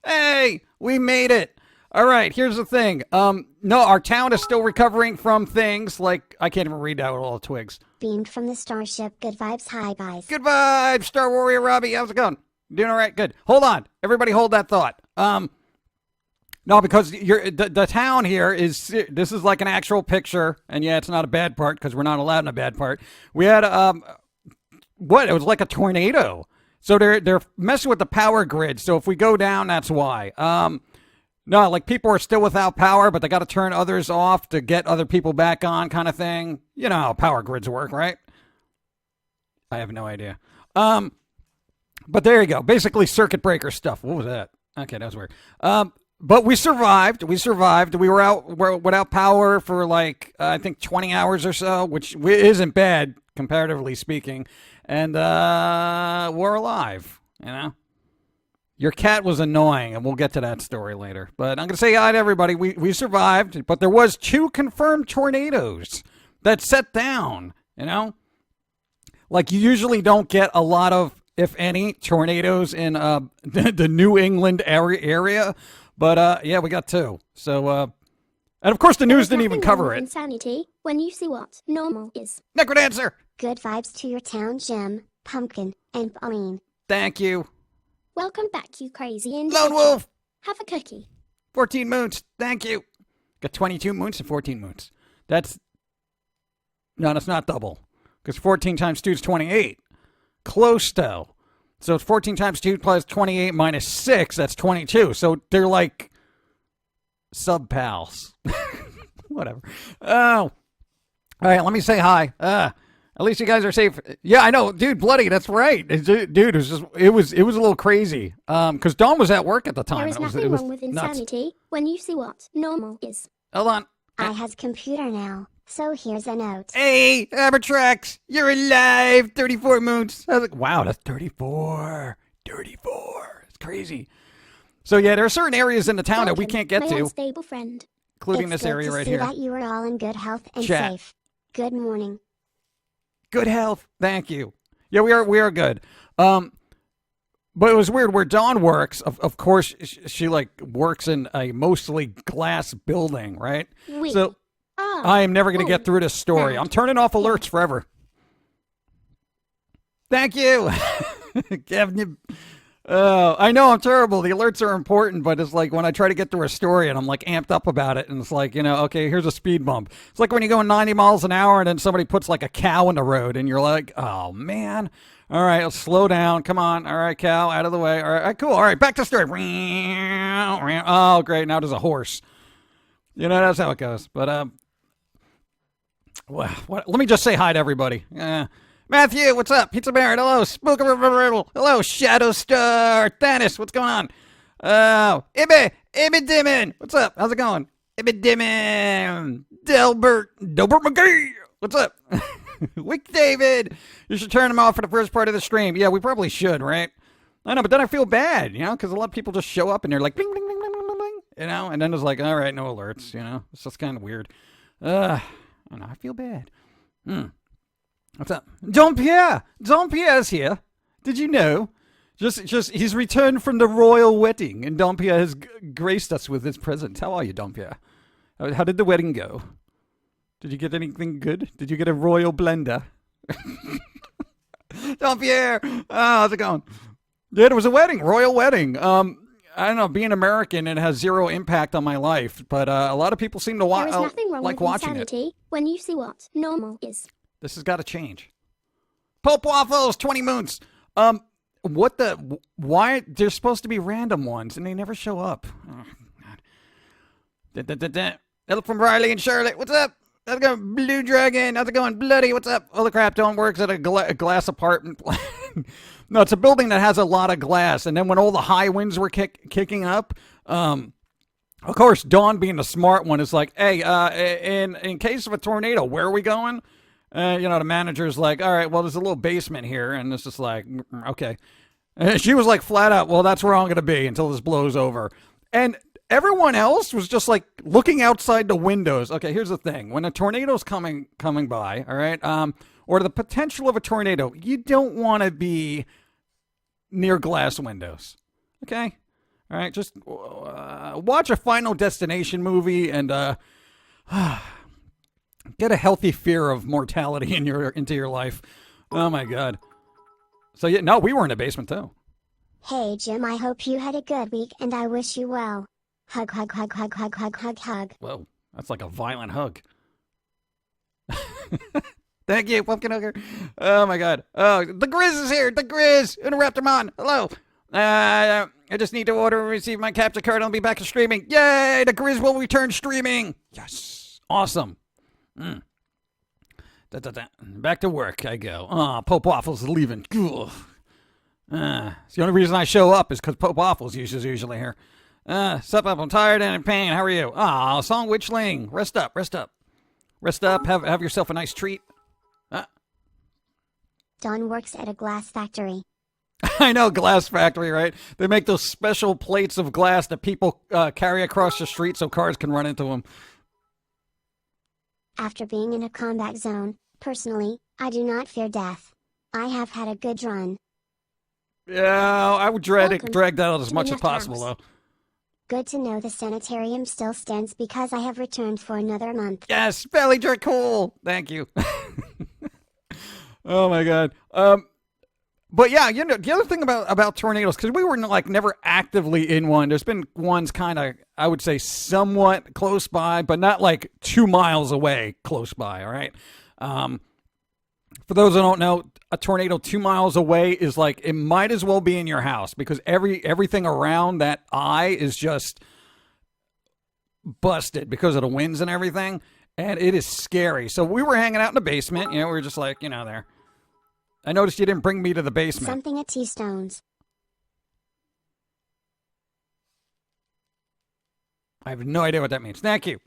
Hey, we made it. All right, here's the thing. No, our town is still recovering from things like I can't even read out all the twigs. Beamed from the starship. Good vibes. Hi, guys. Good vibes, Star Warrior Robbie. How's it going? Doing all right? Good. Hold on, everybody, hold that thought. No, because the town here is this is like an actual picture, and yeah, it's not a bad part because we're not allowed in a bad part. We had what? It was like a tornado. So they're messing with the power grid. So if we go down, that's why. No, like people are still without power, but they got to turn others off to get other people back on, kind of thing. You know how power grids work, right? I have no idea. But there you go. Basically, circuit breaker stuff. What was that? Okay, that was weird. But we survived. We were out without power for like I think 20 hours or so, which isn't bad comparatively speaking. And we're alive. You know. Your cat was annoying, and we'll get to that story later. But I'm going to say hi to everybody. We survived, but there was 2 confirmed tornadoes that set down, you know? Like, you usually don't get a lot of, if any, tornadoes in the New England area. But, yeah, we got 2. So, and of course the news didn't even cover it. Insanity when you see what normal is. Necrodancer! Good vibes to your town, J.i.M, Pum'Kin, and Pauline. Thank you. Welcome back, you crazy Lone Wolf! Have a cookie. 14 moons. Thank you. Got 22 moons and 14 moons. That's not double. Because 14 times 2 is 28. Close, though. So it's 14 times 2 plus 28 minus 6. That's 22. So they're like sub-pals. Whatever. Oh. All right, let me say hi. At least you guys are safe. Yeah, I know, dude. Bloody, that's right, dude. It was a little crazy. Because Dawn was at work at the time. There is nothing wrong with insanity nuts. When you see what normal is. Hold on. I has computer now, so here's a note. Hey, Abertrax, you're alive. 34 moons. I was like, wow, that's 34. 34. It's crazy. So yeah, there are certain areas in the town that we can't get to. Unstable friend. Including this area right here. It's good to see that you are all in good health and Chat. safe. Good morning. Good health. Thank you. Yeah, we are good. But it was weird where Dawn works. Of course, she like works in a mostly glass building, right? So I am never going to get through this story. I'm turning off alerts forever. Thank you. I know I'm terrible. The alerts are important, but it's like when I try to get through a story and I'm like amped up about it, and it's like, you know, okay, here's a speed bump. It's like when you go 90 miles an hour and then somebody puts like a cow in the road and you're like, oh man. All right, let's slow down. Come on. All right, cow, out of the way. All right, cool. All right, back to story. Oh, great. Now there's a horse. You know, that's how it goes. But let me just say hi to everybody. Matthew, what's up? Pizza Baron, hello. Spook of Riddle, hello. Shadow Star, Thanos, what's going on? Ibby Dimmin, what's up? How's it going? Ibby Dimmin, Delbert McGee, what's up? Wick David, you should turn them off for the first part of the stream. Yeah, we probably should, right? I know, but then I feel bad, you know, because a lot of people just show up and they're like, bling, bling, bling, bling, bling, bling, you know, and then it's like, all right, no alerts, you know, it's just kind of weird. I don't know, I feel bad. What's up? Jean-Pierre's here. Did you know? Just he's returned from the royal wedding, and Jean-Pierre has graced us with his presence. How are you, Jean-Pierre? How did the wedding go? Did you get anything good? Did you get a royal blender? Jean-Pierre! Oh, how's it going? Yeah, it was a wedding, royal wedding. I don't know, being American, it has zero impact on my life, but a lot of people seem to There is nothing wrong like with watching insanity it. When you see what normal is. This has got to change. Pope Waffles, 20 moons. Why? They're supposed to be random ones, and they never show up. Oh, God. Hello from Riley and Charlotte. What's up? How's it going? Blue Dragon. How's it going? Bloody. What's up? Holy crap, don't work at a glass apartment. No, it's a building that has a lot of glass, and then when all the high winds were kicking up, of course, Dawn being the smart one is like, hey, in case of a tornado, where are we going? You know, the manager's like, all right, well, there's a little basement here. And it's just like, okay. And she was like flat out, well, that's where I'm going to be until this blows over. And everyone else was just like looking outside the windows. Okay, here's the thing. When a tornado's coming by, all right, or the potential of a tornado, you don't want to be near glass windows. Okay? All right, just watch a Final Destination movie and get a healthy fear of mortality into your life. Oh my God. So yeah, no, we were in the basement too. Hey Jim, I hope you had a good week and I wish you well. Hug, hug, hug, hug, hug, hug, hug, hug. Whoa, that's like a violent hug. Thank you, Pumpkin Hugger. Oh my God. Oh, the Grizz is here. The Grizz. Interruptormon. Hello. I just need to order and receive my capture card. I'll be back to streaming. Yay! The Grizz will return streaming. Yes. Awesome. Back to work I go. Pope Waffles is leaving. It's the only reason I show up is because Pope Waffles is usually here. Sup up, I'm tired and in pain. How are you? Song Witchling. Rest up, rest up. Rest up, have yourself a nice treat. Don works at a glass factory. I know, glass factory, right? They make those special plates of glass that people carry across the street so cars can run into them. After being in a combat zone, personally, I do not fear death. I have had a good run. Yeah, I would drag that out as to much the as possible, house. though. Good to know the sanitarium still stands because I have returned for another month. Yes, belly jerk, cool. Thank you. Oh my God. But yeah, you know, the other thing about tornadoes, because we were like never actively in one. There's been ones kind of, I would say, somewhat close by, but not like 2 miles away close by. All right. For those who don't know, a tornado 2 miles away is like, it might as well be in your house because everything around that eye is just busted because of the winds and everything. And it is scary. So we were hanging out in the basement. You know, we were just like, there. I noticed you didn't bring me to the basement. Something at T-Stones. I have no idea what that means. Thank you.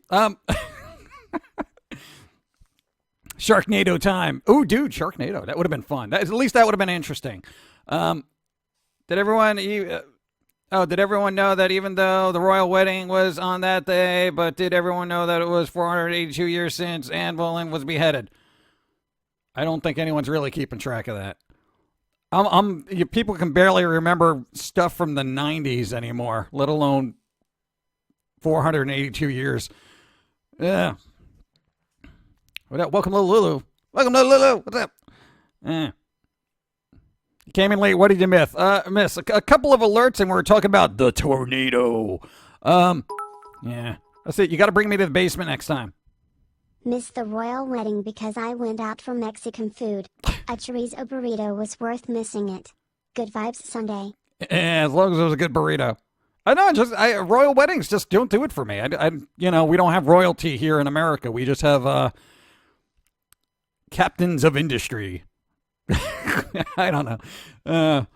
Sharknado time. Oh, dude, Sharknado. That would have been fun. At least that would have been interesting. Did everyone know that even though the royal wedding was on that day, but did everyone know that it was 482 years since Anne Boleyn was beheaded? I don't think anyone's really keeping track of that. People can barely remember stuff from the 90s anymore, let alone 482 years. Yeah. Welcome, little Lulu. Welcome, little Lulu. What's up? You came in late. What did you miss? Miss a couple of alerts, and we were talking about the tornado. Yeah. That's it. You got to bring me to the basement next time. Missed the royal wedding because I went out for Mexican food. A chorizo burrito was worth missing it. Good vibes Sunday. Yeah, as long as it was a good burrito. I know, royal weddings just don't do it for me. We don't have royalty here in America. We just have captains of industry. I don't know.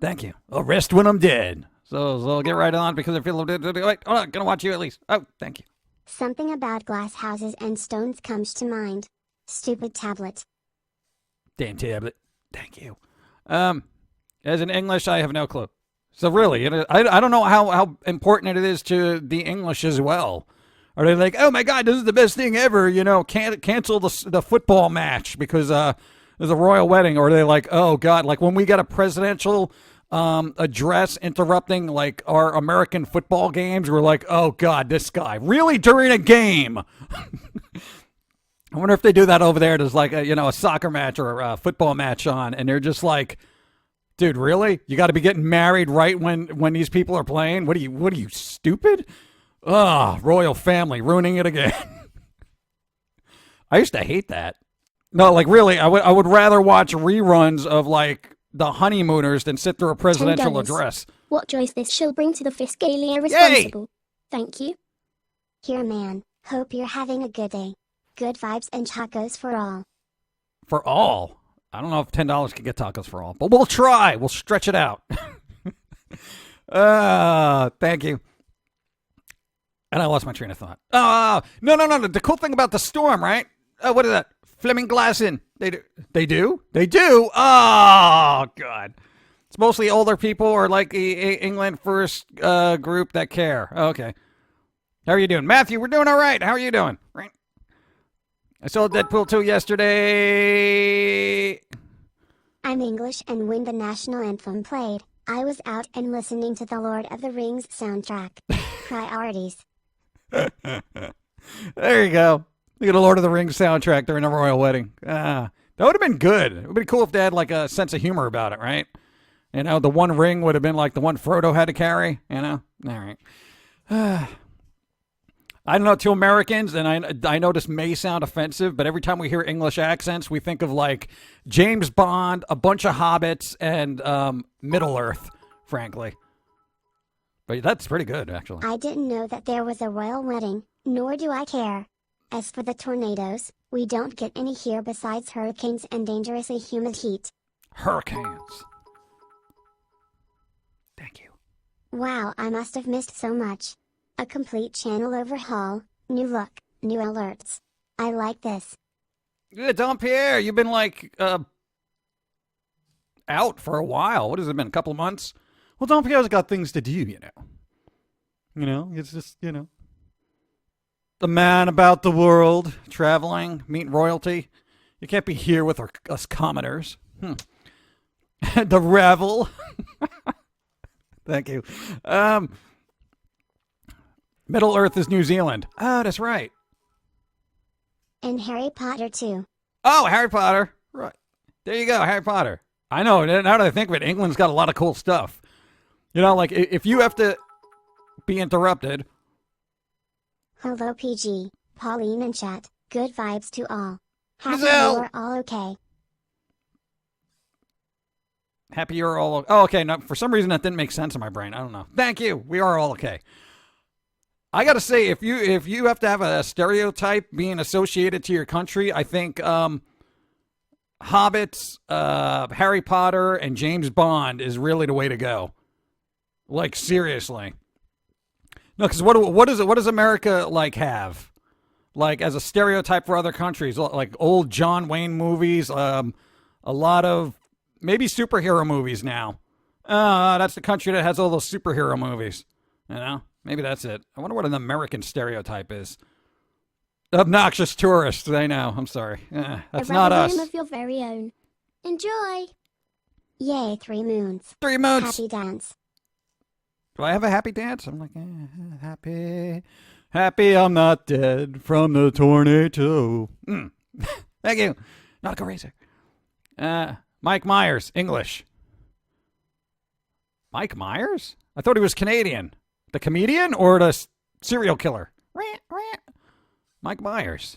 Thank you. I'll rest when I'm dead. So I'll get right on because I feel... Wait, hold on. Gonna watch you at least. Oh, thank you. Something about glass houses and stones comes to mind. Stupid tablet. Damn tablet. Thank you. As in English, I have no clue. So really, I don't know how important it is to the English as well. Are they like, oh my God, this is the best thing ever? Can't cancel the football match because there's a royal wedding. Or are they like, oh God, like when we got a presidential address interrupting like our American football games, we're like, oh God, this guy really during a game. I wonder if they do that over there. There's like a soccer match or a football match on, and they're just like, dude, really? You got to be getting married right when these people are playing? What are you stupid? Royal family ruining it again. I used to hate that. No, like really, I would rather watch reruns of like the Honeymooners than sit through a presidential address. What choice this shall bring to the fiscally irresponsible. Yay! Thank you. Here, man. Hope you're having a good day. Good vibes and tacos for all. For all? I don't know if $10 can get tacos for all, but we'll try. We'll stretch it out. Thank you. And I lost my train of thought. No. The cool thing about the storm, right? What is that? Fleming Glasson. They do? Oh, God. It's mostly older people or like the England First group that care. Okay. How are you doing? Matthew, we're doing all right. How are you doing? Right. I saw Deadpool 2 yesterday. I'm English, and when the national anthem played, I was out and listening to the Lord of the Rings soundtrack. Priorities. There you go. Look at the Lord of the Rings soundtrack during a royal wedding. That would have been good. It would be cool if they had like a sense of humor about it, right? You know, the one ring would have been like the one Frodo had to carry, you know? All right. I don't know, to Americans, and I know this may sound offensive, but every time we hear English accents, we think of like James Bond, a bunch of hobbits, and Middle Earth, frankly. But that's pretty good, actually. I didn't know that there was a royal wedding, nor do I care. As for the tornadoes, we don't get any here besides hurricanes and dangerously humid heat. Hurricanes. Thank you. Wow, I must have missed so much. A complete channel overhaul, new look, new alerts. I like this. Yeah, Don Pierre, you've been like out for a while. What has it been, a couple of months? Well, Don Pierre's got things to do, you know. You know, it's just, you know. The man about the world, traveling, meeting royalty. You can't be here with us commoners. The revel. Thank you. Middle Earth is New Zealand. Oh, that's right. And Harry Potter too. Oh, Harry Potter. Right. There you go, Harry Potter. I know, now that I think of it, England's got a lot of cool stuff. You know, like, if you have to be interrupted. Hello PG, Pauline and chat, good vibes to all. Happy Giselle. you are all okay. Happy you're all... Oh, okay. No, for some reason, that didn't make sense in my brain. I don't know. Thank you. We are all okay. I got to say, if you have to have a stereotype being associated to your country, I think Hobbits, Harry Potter, and James Bond is really the way to go. Like, seriously. No, because what does America, like, have? Like, as a stereotype for other countries? Like, old John Wayne movies, a lot of... Maybe superhero movies now. That's the country that has all those superhero movies. You know? Maybe that's it. I wonder what an American stereotype is. Obnoxious tourists. I know. I'm sorry. That's not us. A of your very own. Enjoy. Yay, 3 moons. 3 moons. Happy dance. Do I have a happy dance? I'm like, happy I'm not dead from the tornado. Thank you. Nautical Racer. Mike Myers, English. Mike Myers? I thought he was Canadian. The comedian or the serial killer? Mike Myers.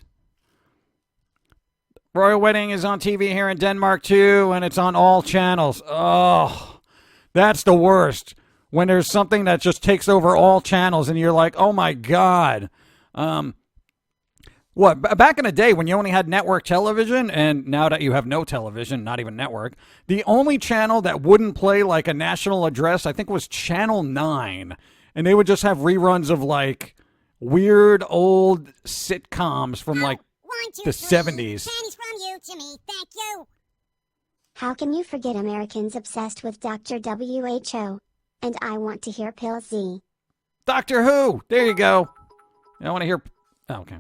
Royal Wedding is on TV here in Denmark too, and it's on all channels. Oh, that's the worst. When there's something that just takes over all channels and you're like, oh my God. Back in the day when you only had network television, and now that you have no television, not even network, the only channel that wouldn't play like a national address, I think, was Channel 9. And they would just have reruns of like weird old sitcoms from like the 70s. Pennies from you to me, thank you. How can you forget Americans obsessed with Dr. WHO? And I want to hear Pill Z. Doctor Who! There you go. I want to hear... Oh, okay.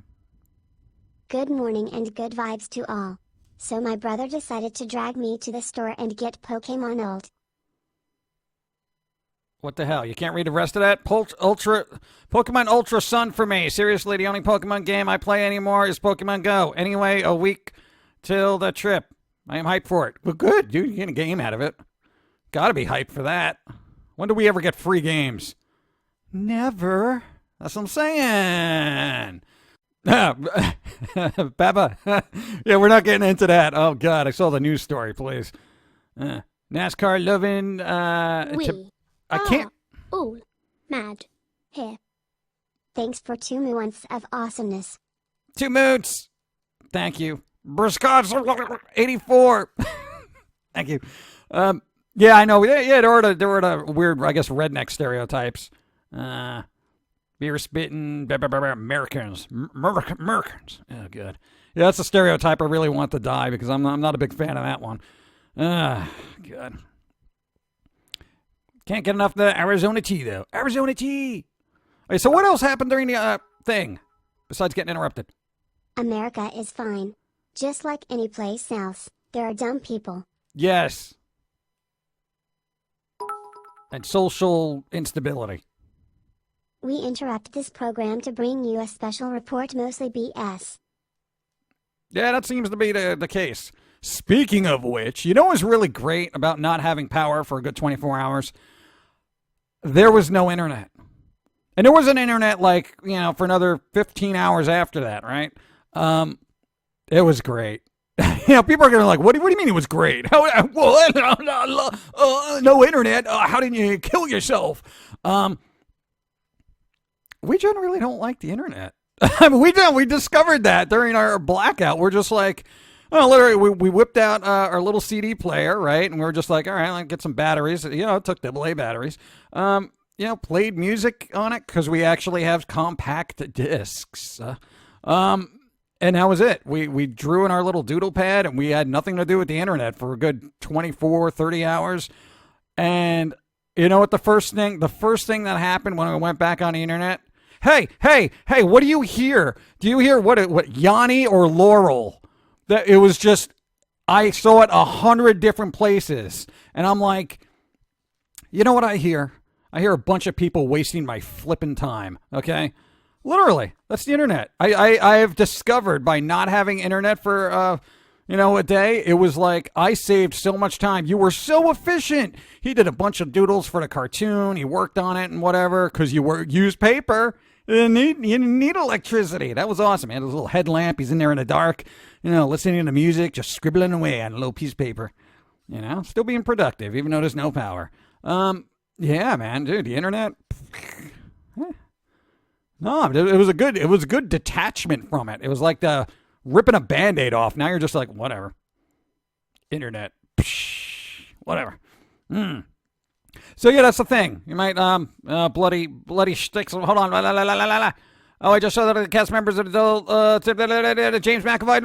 Good morning and good vibes to all. So my brother decided to drag me to the store and get Pokemon Ult. What the hell? You can't read the rest of that? Pokemon Ultra Sun for me. Seriously, the only Pokemon game I play anymore is Pokemon Go. Anyway, a week till the trip. I am hyped for it. Well, good, dude. You get a game out of it. Gotta be hyped for that. When do we ever get free games? Never. That's what I'm saying. Baba. Yeah, we're not getting into that. Oh, God. I saw the news story, please. NASCAR loving... I can't... all mad here. Thanks for 2 months of awesomeness. 2 moods. Thank you. Briscott's 84. Thank you. Yeah, I know. Yeah, there were the weird, I guess, redneck stereotypes. Beer spitting, Americans. Americans. Oh, good. Yeah, that's a stereotype I really want to die because I'm not a big fan of that one. Good. Can't get enough of the Arizona tea, though. Arizona tea! Okay, so what else happened during the thing, besides getting interrupted? America is fine. Just like any place else, there are dumb people. Yes. and social instability. We interrupt this program to bring you a special report, mostly BS. Yeah, that seems to be the case. Speaking of which, you know what's really great about not having power for a good 24 hours? There was no internet. And there was an internet, like, for another 15 hours after that, right? It was great. People are going to like, what do you mean it was great? No internet. How did you kill yourself? We generally don't like the internet. I mean, we discovered that during our blackout. We're just like, literally, we whipped out our little CD player, right? And we were just like, all right, let's get some batteries. It took AA batteries. Played music on it because we actually have compact discs. And that was it. We drew in our little doodle pad, and we had nothing to do with the internet for a good 24, 30 hours. And you know what the first thing that happened when I went back on the internet? Hey, what do you hear? Do you hear what Yanni or Laurel? That it was just, I saw it 100 different places. And I'm like, you know what I hear? I hear a bunch of people wasting my flipping time, okay? Literally, that's the internet. I have discovered by not having internet for, a day, it was like I saved so much time. You were so efficient. He did a bunch of doodles for the cartoon. He worked on it and whatever because you used paper. You need electricity. That was awesome, man. His little headlamp. He's in there in the dark, listening to music, just scribbling away on a little piece of paper. Still being productive, even though there's no power. Yeah, man, dude, the internet. No, it was a good detachment from it. It was like ripping a Band-Aid off. Now you're just like, whatever. Internet. Whatever. So yeah, that's the thing. You might bloody sticks. Hold on. Oh, I just saw that the cast members of the James McAvoy.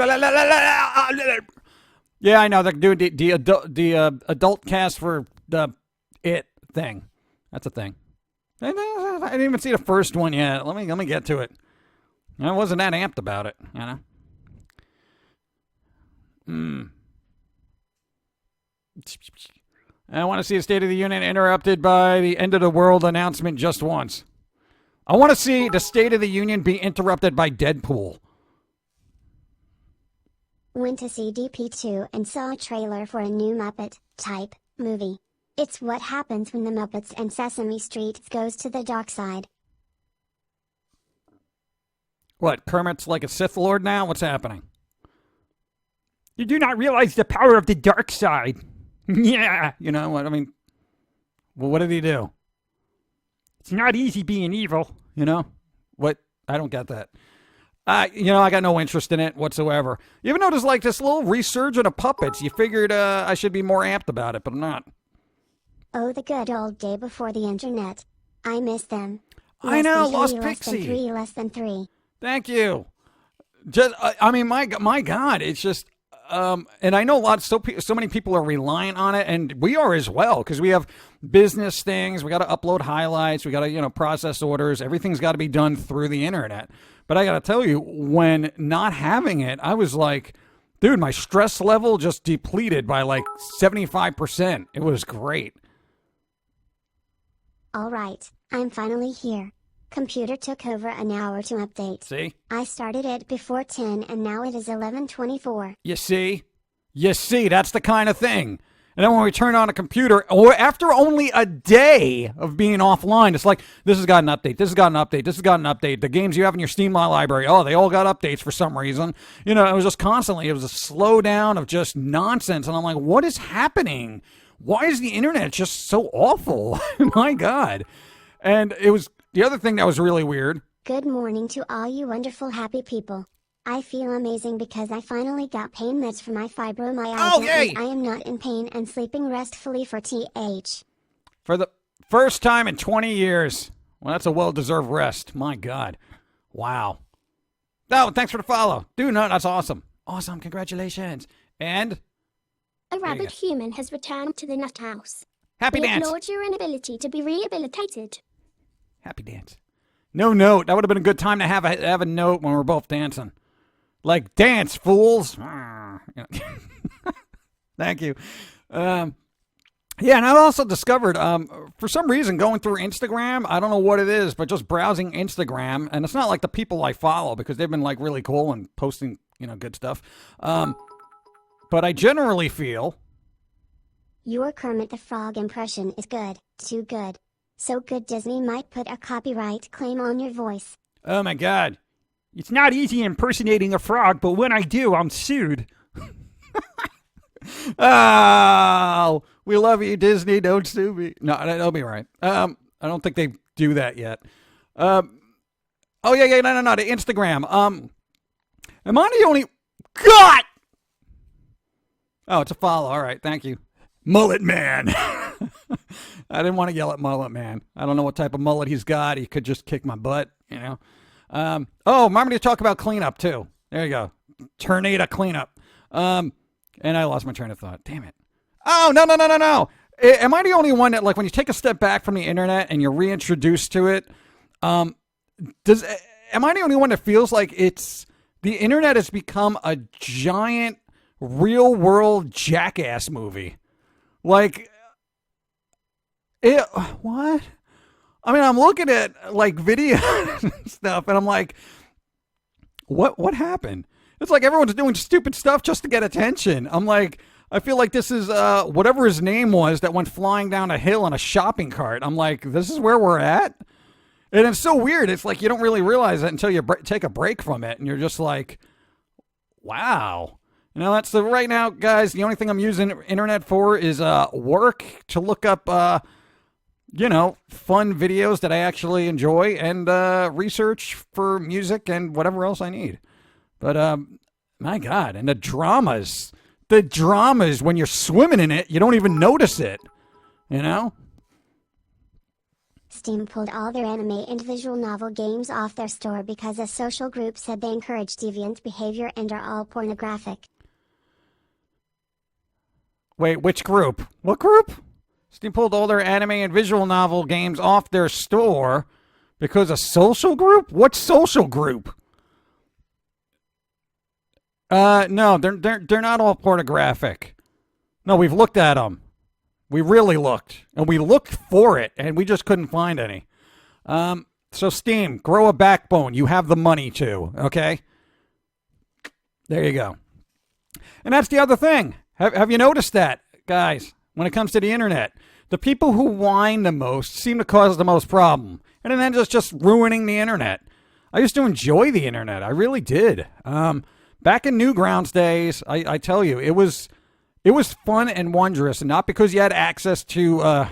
Yeah, I know they're doing the adult cast for the It thing. That's a thing. I didn't even see the first one yet. Let me get to it. I wasn't that amped about it, I want to see a State of the Union interrupted by the end of the world announcement just once. I want to see the State of the Union be interrupted by Deadpool. Went to see DP2 and saw a trailer for a new Muppet-type movie. It's what happens when the Muppets and Sesame Street goes to the dark side. What, Kermit's like a Sith Lord now? What's happening? You do not realize the power of the dark side. Yeah. You know what I mean? Well, what did he do? It's not easy being evil. What? I don't get that. I got no interest in it whatsoever. You ever notice like this little resurgence of puppets? You figured I should be more amped about it, but I'm not. Oh, the good old day before the internet. I miss them. I know, Lost Pixie. Less than three. Thank you. Just, my God, it's just, and I know so many people are relying on it, and we are as well, because we have business things, we got to upload highlights, we got to, process orders, everything's got to be done through the internet. But I got to tell you, when not having it, I was like, dude, my stress level just depleted by like 75%. It was great. All right, I'm finally here. Computer took over an hour to update. See? I started it before 10 and now it is 11:24. You see? That's the kind of thing. And then when we turn on a computer, or after only a day of being offline, it's like, this has got an update, this has got an update, this has got an update. The games you have in your Steam library, they all got updates for some reason. It was just constantly, it was a slowdown of just nonsense. And I'm like, what is happening? Why is the internet just so awful? My God. And it was the other thing that was really weird. Good morning to all you wonderful happy people. I feel amazing because I finally got pain meds for my fibromyalgia. Oh, yay! And I am not in pain and sleeping restfully for TH. For the first time in 20 years. Well, that's a well-deserved rest. My God. Wow. Oh, thanks for the follow. Dude, no, that's awesome. Awesome. Congratulations. And a rabid human has returned to the nut house. Happy we dance. acknowledge your inability to be rehabilitated. Happy dance. No note. That would have been a good time to have a note when we're both dancing. Like, dance, fools. Thank you. Yeah, and I also discovered, for some reason, going through Instagram, I don't know what it is, but just browsing Instagram, and it's not like the people I follow because they've been like really cool and posting, good stuff. But I generally feel Your Kermit the Frog impression is good, too good. So good Disney might put a copyright claim on your voice. oh my God. It's not easy impersonating a frog, but when I do, I'm sued. Oh, we love you, Disney. Don't sue me. No, that'll be right. I don't think they do that yet. Oh yeah, no, the Instagram. Am I the only? God. Oh, it's a follow. All right, thank you, Mullet Man. I didn't want to yell at Mullet Man. I don't know what type of mullet he's got. He could just kick my butt, remember to talk about cleanup too. There you go, tornado cleanup. And I lost my train of thought. Damn it. Oh, no. Am I the only one that, like, when you take a step back from the internet and you're reintroduced to it, am I the only one that feels like the internet has become a giant real world jackass movie? Like, what? I mean, I'm looking at, like, video and stuff, and I'm like, what happened? It's like everyone's doing stupid stuff just to get attention. I'm like, I feel like this is whatever his name was that went flying down a hill in a shopping cart. I'm like, this is where we're at? And it's so weird. It's like you don't really realize it until you take a break from it. And you're just like, wow. That's right now, guys, the only thing I'm using internet for is work, to look up, fun videos that I actually enjoy, and research for music and whatever else I need. But, my God, and the dramas when you're swimming in it, you don't even notice it, Steam pulled all their anime and visual novel games off their store because a social group said they encourage deviant behavior and are all pornographic. Wait, which group? What group? Steam pulled all their anime and visual novel games off their store because a social group? What social group? No, they're not all pornographic. No, we've looked at them. We really looked, and we looked for it, and we just couldn't find any. So Steam, grow a backbone. You have the money to, okay? There you go. And that's the other thing. Have you noticed that, guys? When it comes to the internet, the people who whine the most seem to cause the most problem, and then it's just ruining the internet. I used to enjoy the internet. I really did. Back in Newgrounds days, I tell you, it was fun and wondrous, and not because you had access to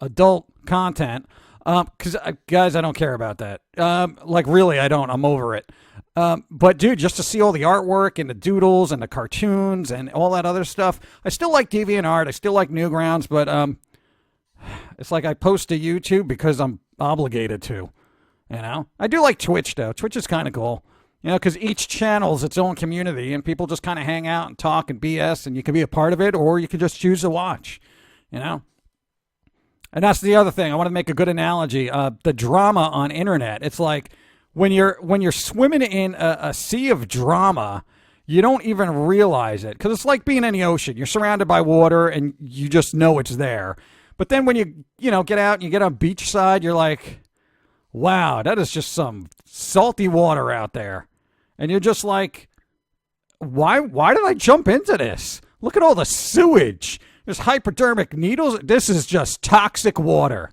adult content. Because, guys, I don't care about that. Really, I don't. I'm over it. But, dude, just to see all the artwork and the doodles and the cartoons and all that other stuff, I still like DeviantArt. I still like Newgrounds, but it's like I post to YouTube because I'm obligated to, I do like Twitch, though. Twitch is kind of cool. Because each channel is its own community, and people just kind of hang out and talk and BS, and you can be a part of it, or you can just choose to watch, And that's the other thing. I want to make a good analogy. The drama on internet. It's like when you're swimming in a sea of drama, you don't even realize it, because it's like being in the ocean. You're surrounded by water, and you just know it's there. But then when you get out and you get on beachside, you're like, wow, that is just some salty water out there. And you're just like, why did I jump into this? Look at all the sewage. There's hypodermic needles. This is just toxic water.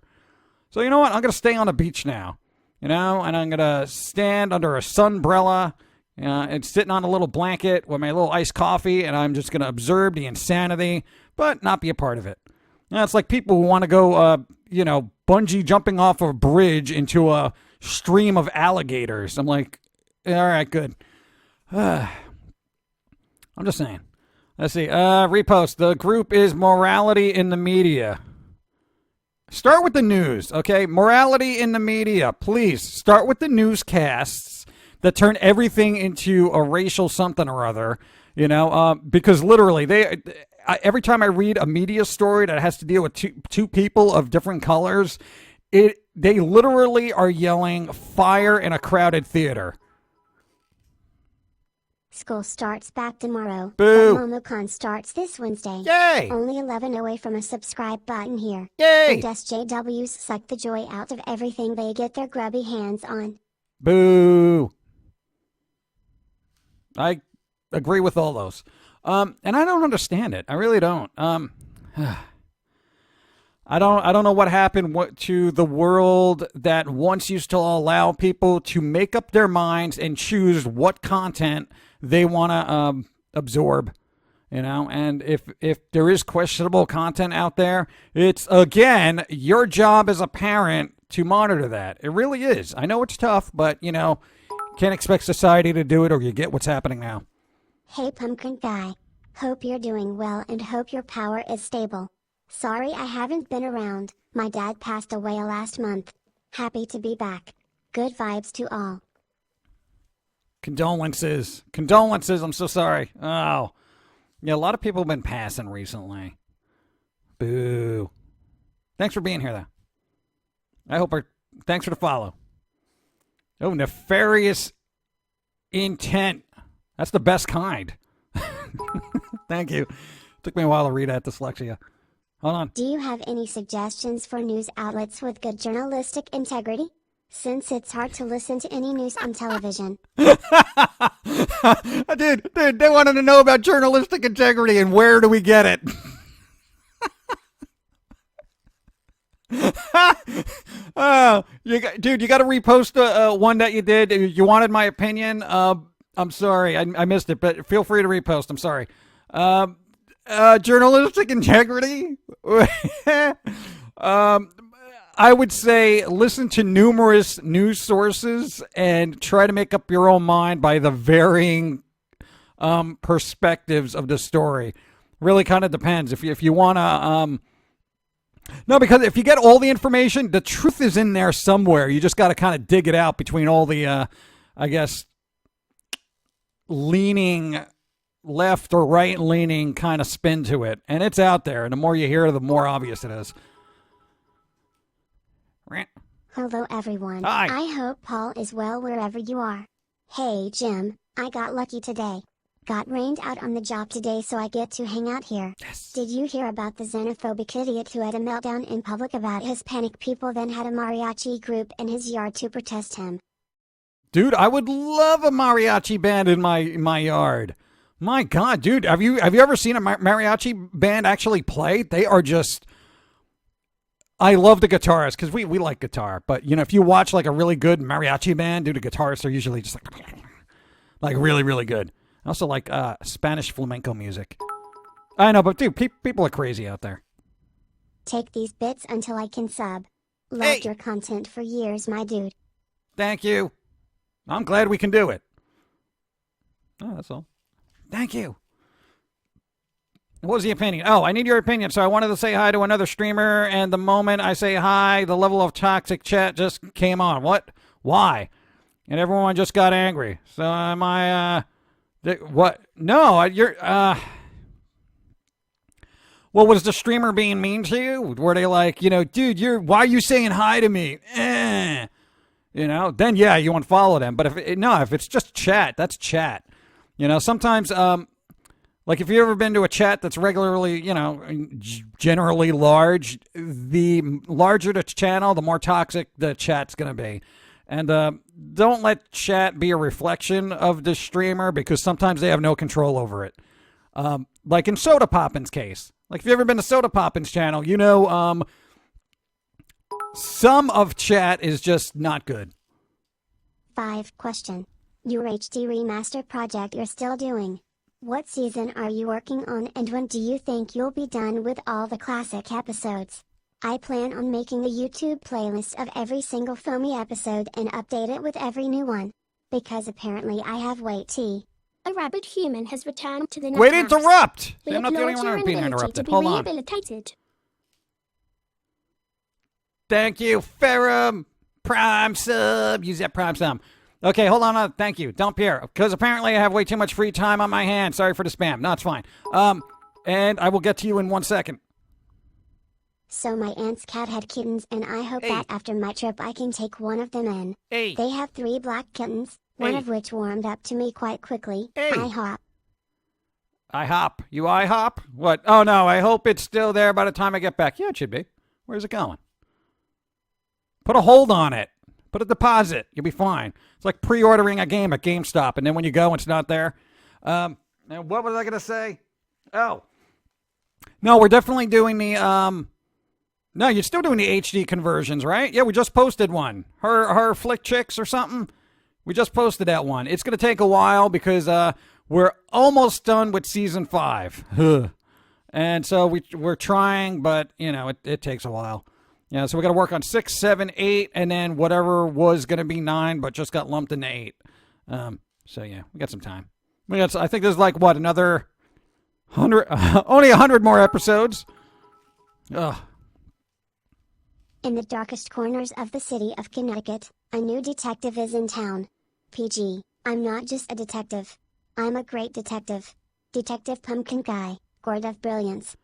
So you know what? I'm going to stay on the beach now, and I'm going to stand under a sunbrella and sitting on a little blanket with my little iced coffee, and I'm just going to observe the insanity, but not be a part of it. It's like people who want to go, bungee jumping off a bridge into a stream of alligators. I'm like, all right, good. I'm just saying. Let's see. Repost. The group is Morality in the Media. Start with the news, okay? Morality in the media. Please start with the newscasts that turn everything into a racial something or other, because literally every time I read a media story that has to deal with two people of different colors, they literally are yelling fire in a crowded theater. School starts back tomorrow. Boo. But MomoCon starts this Wednesday. Yay! Only 11 away from a subscribe button here. Yay! And SJWs suck the joy out of everything they get their grubby hands on. Boo. I agree with all those. And I don't understand it. I really don't. I don't know what happened to the world that once used to allow people to make up their minds and choose what content they want to absorb, you know. And if there is questionable content out there, it's again your job as a parent to monitor that. It really is. I know it's tough, but you know, can't expect society to do it, or you get what's happening now. Hey Pum'Kin Guy. Hope you're doing well and hope your power is stable. Sorry I haven't been around. My dad passed away last month. Happy to be back. Good vibes to all. Condolences. Condolences. I'm so sorry. Oh. Yeah, a lot of people have been passing recently. Boo. Thanks for being here, though. Thanks for the follow. Oh, nefarious intent. That's the best kind. Thank you. Took me a while to read that dyslexia. Hold on. Do you have any suggestions for news outlets with good journalistic integrity? Since it's hard to listen to any news on television. Dude, they wanted to know about journalistic integrity, and where do we get it? Oh, you got to repost one that you did. You wanted my opinion. I'm sorry, I missed it, but feel free to repost. I'm sorry. Journalistic integrity. I would say listen to numerous news sources and try to make up your own mind by the varying perspectives of the story. Really kind of depends. If you want to... No, because if you get all the information, the truth is in there somewhere. You just got to kind of dig it out between all the, I guess, leaning left or right leaning kind of spin to it. And it's out there. And the more you hear, the more obvious it is. Hello everyone. Hi. I hope Paul is well wherever you are. Hey Jim, I got lucky today. Got rained out on the job today, so I get to hang out here. Yes. Did you hear about the xenophobic idiot who had a meltdown in public about Hispanic people, then had a mariachi group in his yard to protest him? Dude, I would love a mariachi band in my yard. My God, dude, have you ever seen a mariachi band actually play? They are just... I love the guitarists because we like guitar, but you know, if you watch like a really good mariachi band, dude, the guitarists are usually just like really, really good. I also like Spanish flamenco music. I know, but dude, people are crazy out there. Take these bits until I can sub. Loved your content for years, my dude. Thank you. I'm glad we can do it. Oh, that's all. Thank you. What was the opinion? Oh, I need your opinion. So I wanted to say hi to another streamer, and the moment I say hi, the level of toxic chat just came on. What? Why? And everyone just got angry. So am I, what? No, you're, well, was the streamer being mean to you? Were they like, you know, dude, why are you saying hi to me? You know, then yeah, you unfollow them. But if it's just chat, that's chat. You know, sometimes, like if you've ever been to a chat that's regularly, you know, generally large, the larger the channel, the more toxic the chat's going to be. And don't let chat be a reflection of the streamer because sometimes they have no control over it. Like in Soda Poppin's case. Like if you've ever been to Soda Poppin's channel, you know, some of chat is just not good. 5 question. Your HD remaster project you're still doing. What season are you working on, and when do you think you'll be done with all the classic episodes? I plan on making a YouTube playlist of every single foamy episode and update it with every new one. Because apparently I have weight T. A rabid human has returned to the Wait, Nut House. interrupt! We I'm not the only acknowledge one your being inability interrupted. to be Hold on. rehabilitated. Thank you, Ferrum. Prime sub. Use that prime sub. Okay, hold on. Thank you. Don't peer. Because apparently I have way too much free time on my hands. Sorry for the spam. No, it's fine. And I will get to you in 1 second. So my aunt's cat had kittens, and I hope that after my trip I can take one of them in. Hey. They have 3 black kittens, one Hey. of which warmed up to me quite quickly. Hey. IHOP. IHOP. You IHOP? What? Oh, no. I hope it's still there by the time I get back. Yeah, it should be. Where's it going? Put a hold on it. Put a deposit. You'll be fine. It's like pre-ordering a game at GameStop, and then when you go, it's not there. And what was I going to say? Oh. No, we're definitely doing the... No, you're still doing the HD conversions, right? Yeah, we just posted one. Her Flick Chicks or something. We just posted that one. It's going to take a while because we're almost done with season 5. And so we're trying, but, you know, it takes a while. Yeah, so we got to work on 6, 7, 8, and then whatever was going to be 9, but just got lumped into 8. So, yeah, we got some time. I think there's like, what, another 100, only 100 more episodes. Ugh. In the darkest corners of the city of Connecticut, a new detective is in town. PG, I'm not just a detective. I'm a great detective. Detective Pum'Kin Guy, Gourd of Brilliance.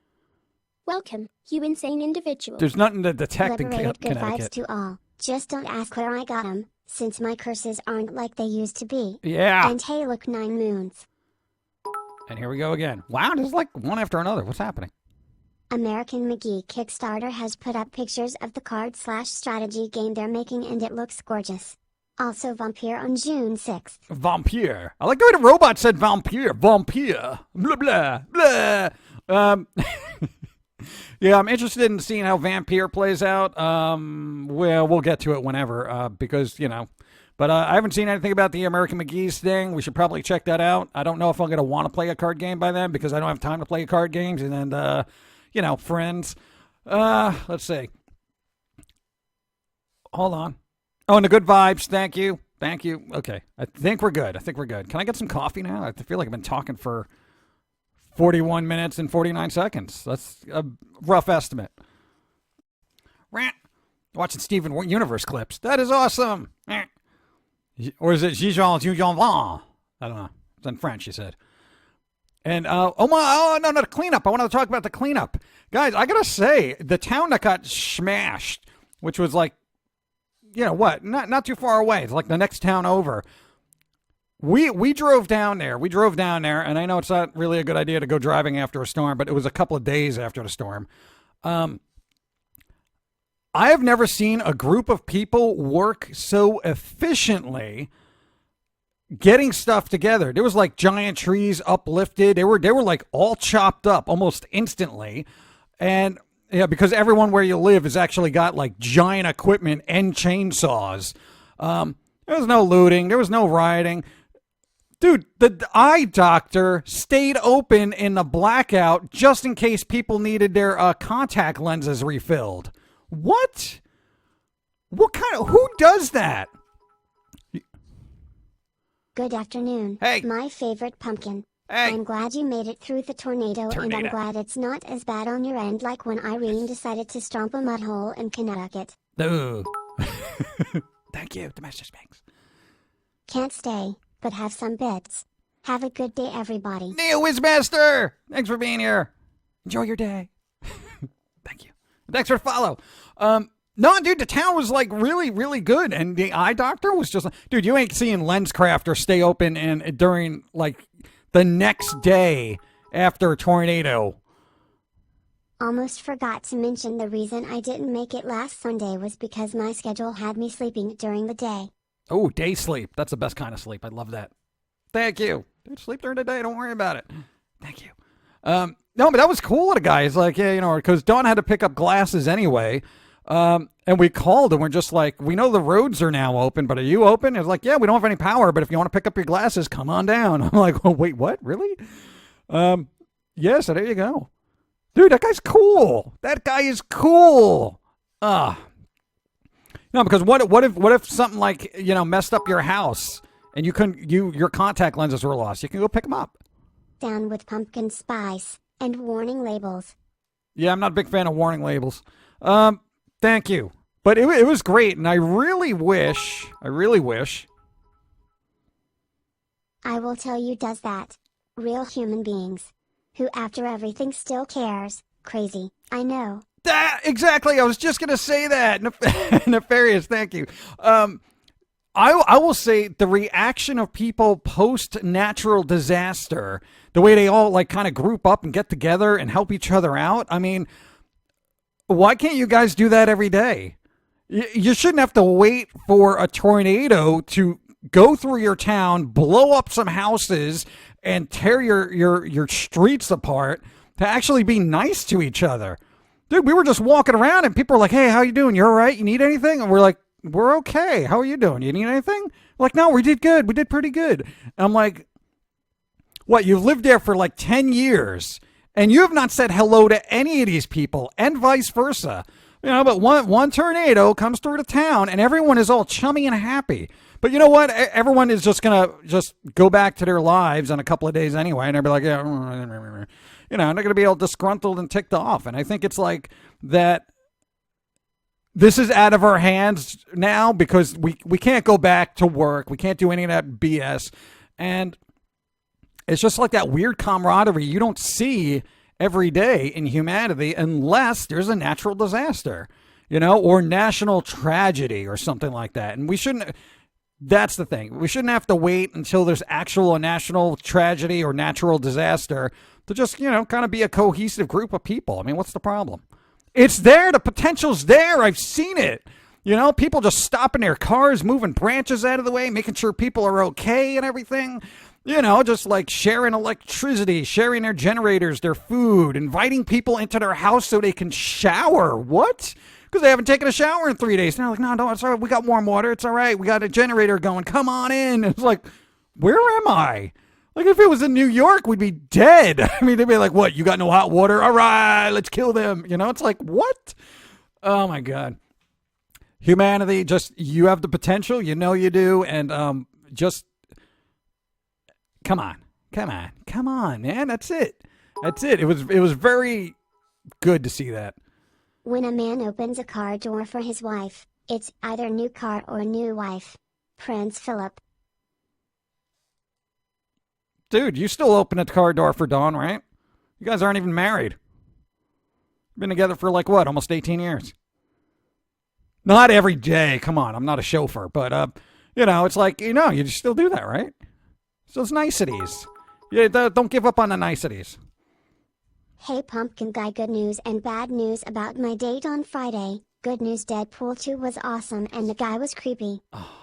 Welcome, you insane individual. There's nothing to detect in Liberated good vibes Connecticut. to all. Just don't ask where I got 'em, since my curses aren't like they used to be. Yeah. And hey, look, 9 moons. And here we go again. Wow, this is like one after another. What's happening? American McGee Kickstarter has put up pictures of the card/strategy game they're making and it looks gorgeous. Also Vampire on June 6th. Vampire. I like the way the robot said vampire. Vampire. Blah, blah, blah. Yeah, I'm interested in seeing how Vampire plays out. Well, we'll get to it whenever, because, you know. But I haven't seen anything about the American McGee's thing. We should probably check that out. I don't know if I'm going to want to play a card game by then because I don't have time to play card games. And then, you know, friends. Let's see. Hold on. Oh, and the good vibes. Thank you. Thank you. Okay. I think we're good. Can I get some coffee now? I feel like I've been talking for 41 minutes and 49 seconds. That's a rough estimate. Rant. Watching Steven Universe clips. That is awesome. Or is it Gijon Van? I don't know. It's in French, he said. And, no, the cleanup. I want to talk about the cleanup. Guys, I got to say, the town that got smashed, which was like, you know what, not too far away. It's like the next town over. We drove down there. And I know it's not really a good idea to go driving after a storm, but it was a couple of days after the storm. I have never seen a group of people work so efficiently getting stuff together. There was like giant trees uplifted. They were like all chopped up almost instantly. And yeah, because everyone where you live has actually got like giant equipment and chainsaws. There was no looting. There was no rioting. Dude, the eye doctor stayed open in the blackout just in case people needed their contact lenses refilled. What? Who does that? Good afternoon. Hey. My favorite pumpkin. Hey. I'm glad you made it through the tornado, and I'm glad it's not as bad on your end like when Irene decided to stomp a mud hole in Connecticut. Ooh. Thank you, Domestic Spanks. Can't stay, but have some bits. Have a good day, everybody. Neo Wizmaster! Thanks for being here. Enjoy your day. Thank you. Thanks for the follow. No, dude, the town was like really, really good. And the eye doctor was just like, dude, you ain't seeing LensCrafter stay open and during like the next day after a tornado. Almost forgot to mention the reason I didn't make it last Sunday was because my schedule had me sleeping during the day. Oh, day sleep. That's the best kind of sleep. I love that. Thank you. Dude, sleep during the day. Don't worry about it. Thank you. No, but that was cool of the guy. He's like, yeah, you know, because Dawn had to pick up glasses anyway. And we called and we're just like, we know the roads are now open, but are you open? It's like, yeah, we don't have any power, but if you want to pick up your glasses, come on down. I'm like, oh, wait, what? Really? Yeah, so there you go. Dude, that guy's cool. That guy is cool. No, because what if something like, you know, messed up your house and your contact lenses were lost? You can go pick them up. Down with pumpkin spice and warning labels. Yeah, I'm not a big fan of warning labels. Thank you. But it was great, and I really wish. I will tell you does that. Real human beings. Who after everything still cares. Crazy, I know. That exactly. I was just gonna say that. Nefarious, thank you. I will say the reaction of people post natural disaster, the way they all like kind of group up and get together and help each other out. I mean, why can't you guys do that every day? You shouldn't have to wait for a tornado to go through your town, blow up some houses, and tear your streets apart to actually be nice to each other. Dude, we were just walking around and people were like, hey, how you doing? You all right? You need anything? And we're like, we're okay. How are you doing? You need anything? We're like, no, we did good. We did pretty good. And I'm like, what? You've lived there for like 10 years and you have not said hello to any of these people and vice versa. But one tornado comes through the town and everyone is all chummy and happy. But you know what? Everyone is just going to just go back to their lives in a couple of days anyway. And they'll be like, yeah, they're going to be all disgruntled and ticked off. And I think it's like that this is out of our hands now because we can't go back to work. We can't do any of that BS. And it's just like that weird camaraderie you don't see every day in humanity unless there's a natural disaster, or national tragedy or something like that. And we shouldn't, that's the thing. We shouldn't have to wait until there's actual national tragedy or natural disaster to just, kind of be a cohesive group of people. I mean, what's the problem? It's there. The potential's there. I've seen it. People just stopping their cars, moving branches out of the way, making sure people are okay and everything. Just like sharing electricity, sharing their generators, their food, inviting people into their house so they can shower. What? Because they haven't taken a shower in 3 days. And they're like, no, it's all right. We got warm water. It's all right. We got a generator going. Come on in. It's like, where am I? Like, if it was in New York, we'd be dead. I mean, they'd be like, what? You got no hot water? All right, let's kill them. It's like, what? Oh, my God. Humanity, just, you have the potential. You know you do. And just, come on, man. That's it. It was very good to see that. When a man opens a car door for his wife, it's either new car or new wife. Prince Philip. Dude, you still open a car door for Dawn, right? You guys aren't even married. Been together for like what, almost 18 years? Not every day. Come on, I'm not a chauffeur, but it's like, you still do that, right? So it's niceties. Yeah, don't give up on the niceties. Hey Pum'Kin Guy, good news and bad news about my date on Friday. Good news, Deadpool 2 was awesome and the guy was creepy. Oh.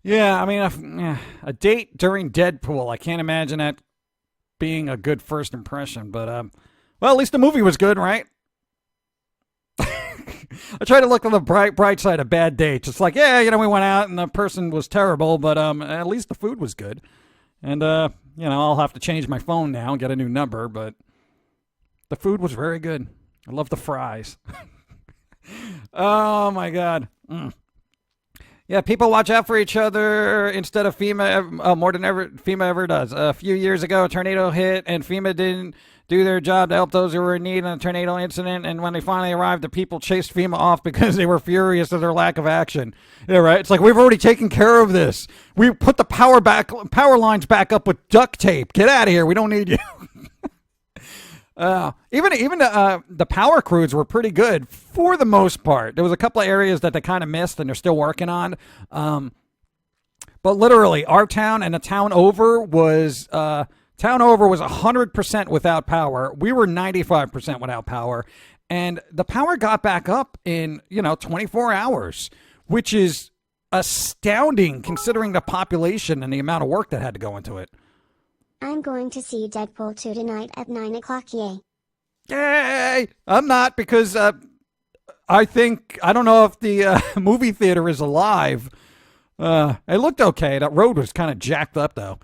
Yeah, I mean, a date during Deadpool, I can't imagine that being a good first impression, but, well, at least the movie was good, right? I try to look on the bright side of bad dates. It's like, yeah, we went out and the person was terrible, but at least the food was good. And, I'll have to change my phone now and get a new number, but the food was very good. I love the fries. Oh, my God. Yeah, people watch out for each other instead of FEMA more than ever FEMA ever does. A few years ago, a tornado hit, and FEMA didn't do their job to help those who were in need in a tornado incident. And when they finally arrived, the people chased FEMA off because they were furious at their lack of action. Yeah, right. It's like, we've already taken care of this. We put the power lines back up with duct tape. Get out of here. We don't need you. Even the power crews were pretty good for the most part. There was a couple of areas that they kind of missed and they're still working on. But literally, our town and the town over was 100% without power. We were 95% without power, and the power got back up in 24 hours, which is astounding considering the population and the amount of work that had to go into it. I'm going to see Deadpool 2 tonight at 9 o'clock, yay. Yay! I'm not, because I don't know if the movie theater is alive. It looked okay. That road was kind of jacked up, though.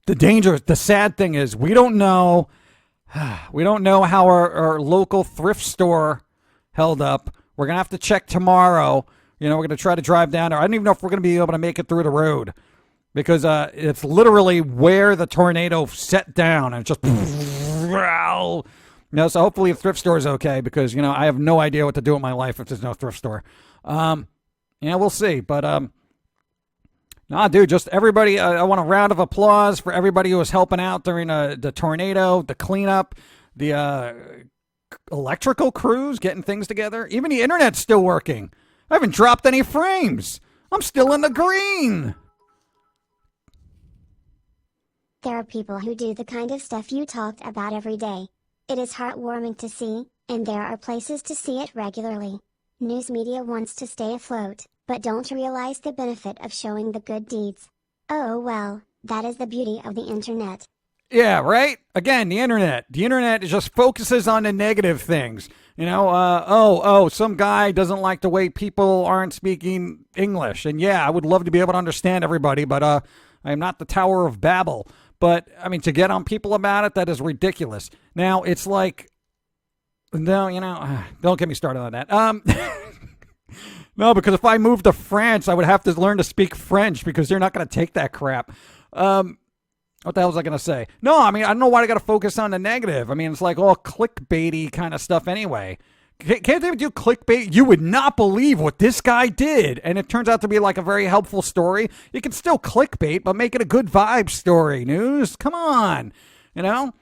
The sad thing is we don't know how our local thrift store held up. We're going to have to check tomorrow. We're going to try to drive down there. I don't even know if we're going to be able to make it through the road. Because it's literally where the tornado set down and just, so hopefully the thrift store is okay, because, I have no idea what to do with my life if there's no thrift store. We'll see. But, dude, just everybody, I want a round of applause for everybody who was helping out during the tornado, the cleanup, the electrical crews getting things together. Even the internet's still working. I haven't dropped any frames. I'm still in the green. There are people who do the kind of stuff you talked about every day. It is heartwarming to see, and there are places to see it regularly. News media wants to stay afloat, but don't realize the benefit of showing the good deeds. Oh well, that is the beauty of the internet. Yeah, right? Again, the internet. The internet just focuses on the negative things. You know, some guy doesn't like the way people aren't speaking English. And yeah, I would love to be able to understand everybody, but I am not the Tower of Babel. But, I mean, to get on people about it, that is ridiculous. Now, it's like, no, you know, don't get me started on that. No, because if I moved to France, I would have to learn to speak French because they're not going to take that crap. What the hell was I going to say? No, I mean, I don't know why I got to focus on the negative. I mean, it's like all clickbaity kind of stuff anyway. Can't they do clickbait? You would not believe what this guy did. And it turns out to be like a very helpful story. You can still clickbait, but make it a good vibe story, news. Come on. You know?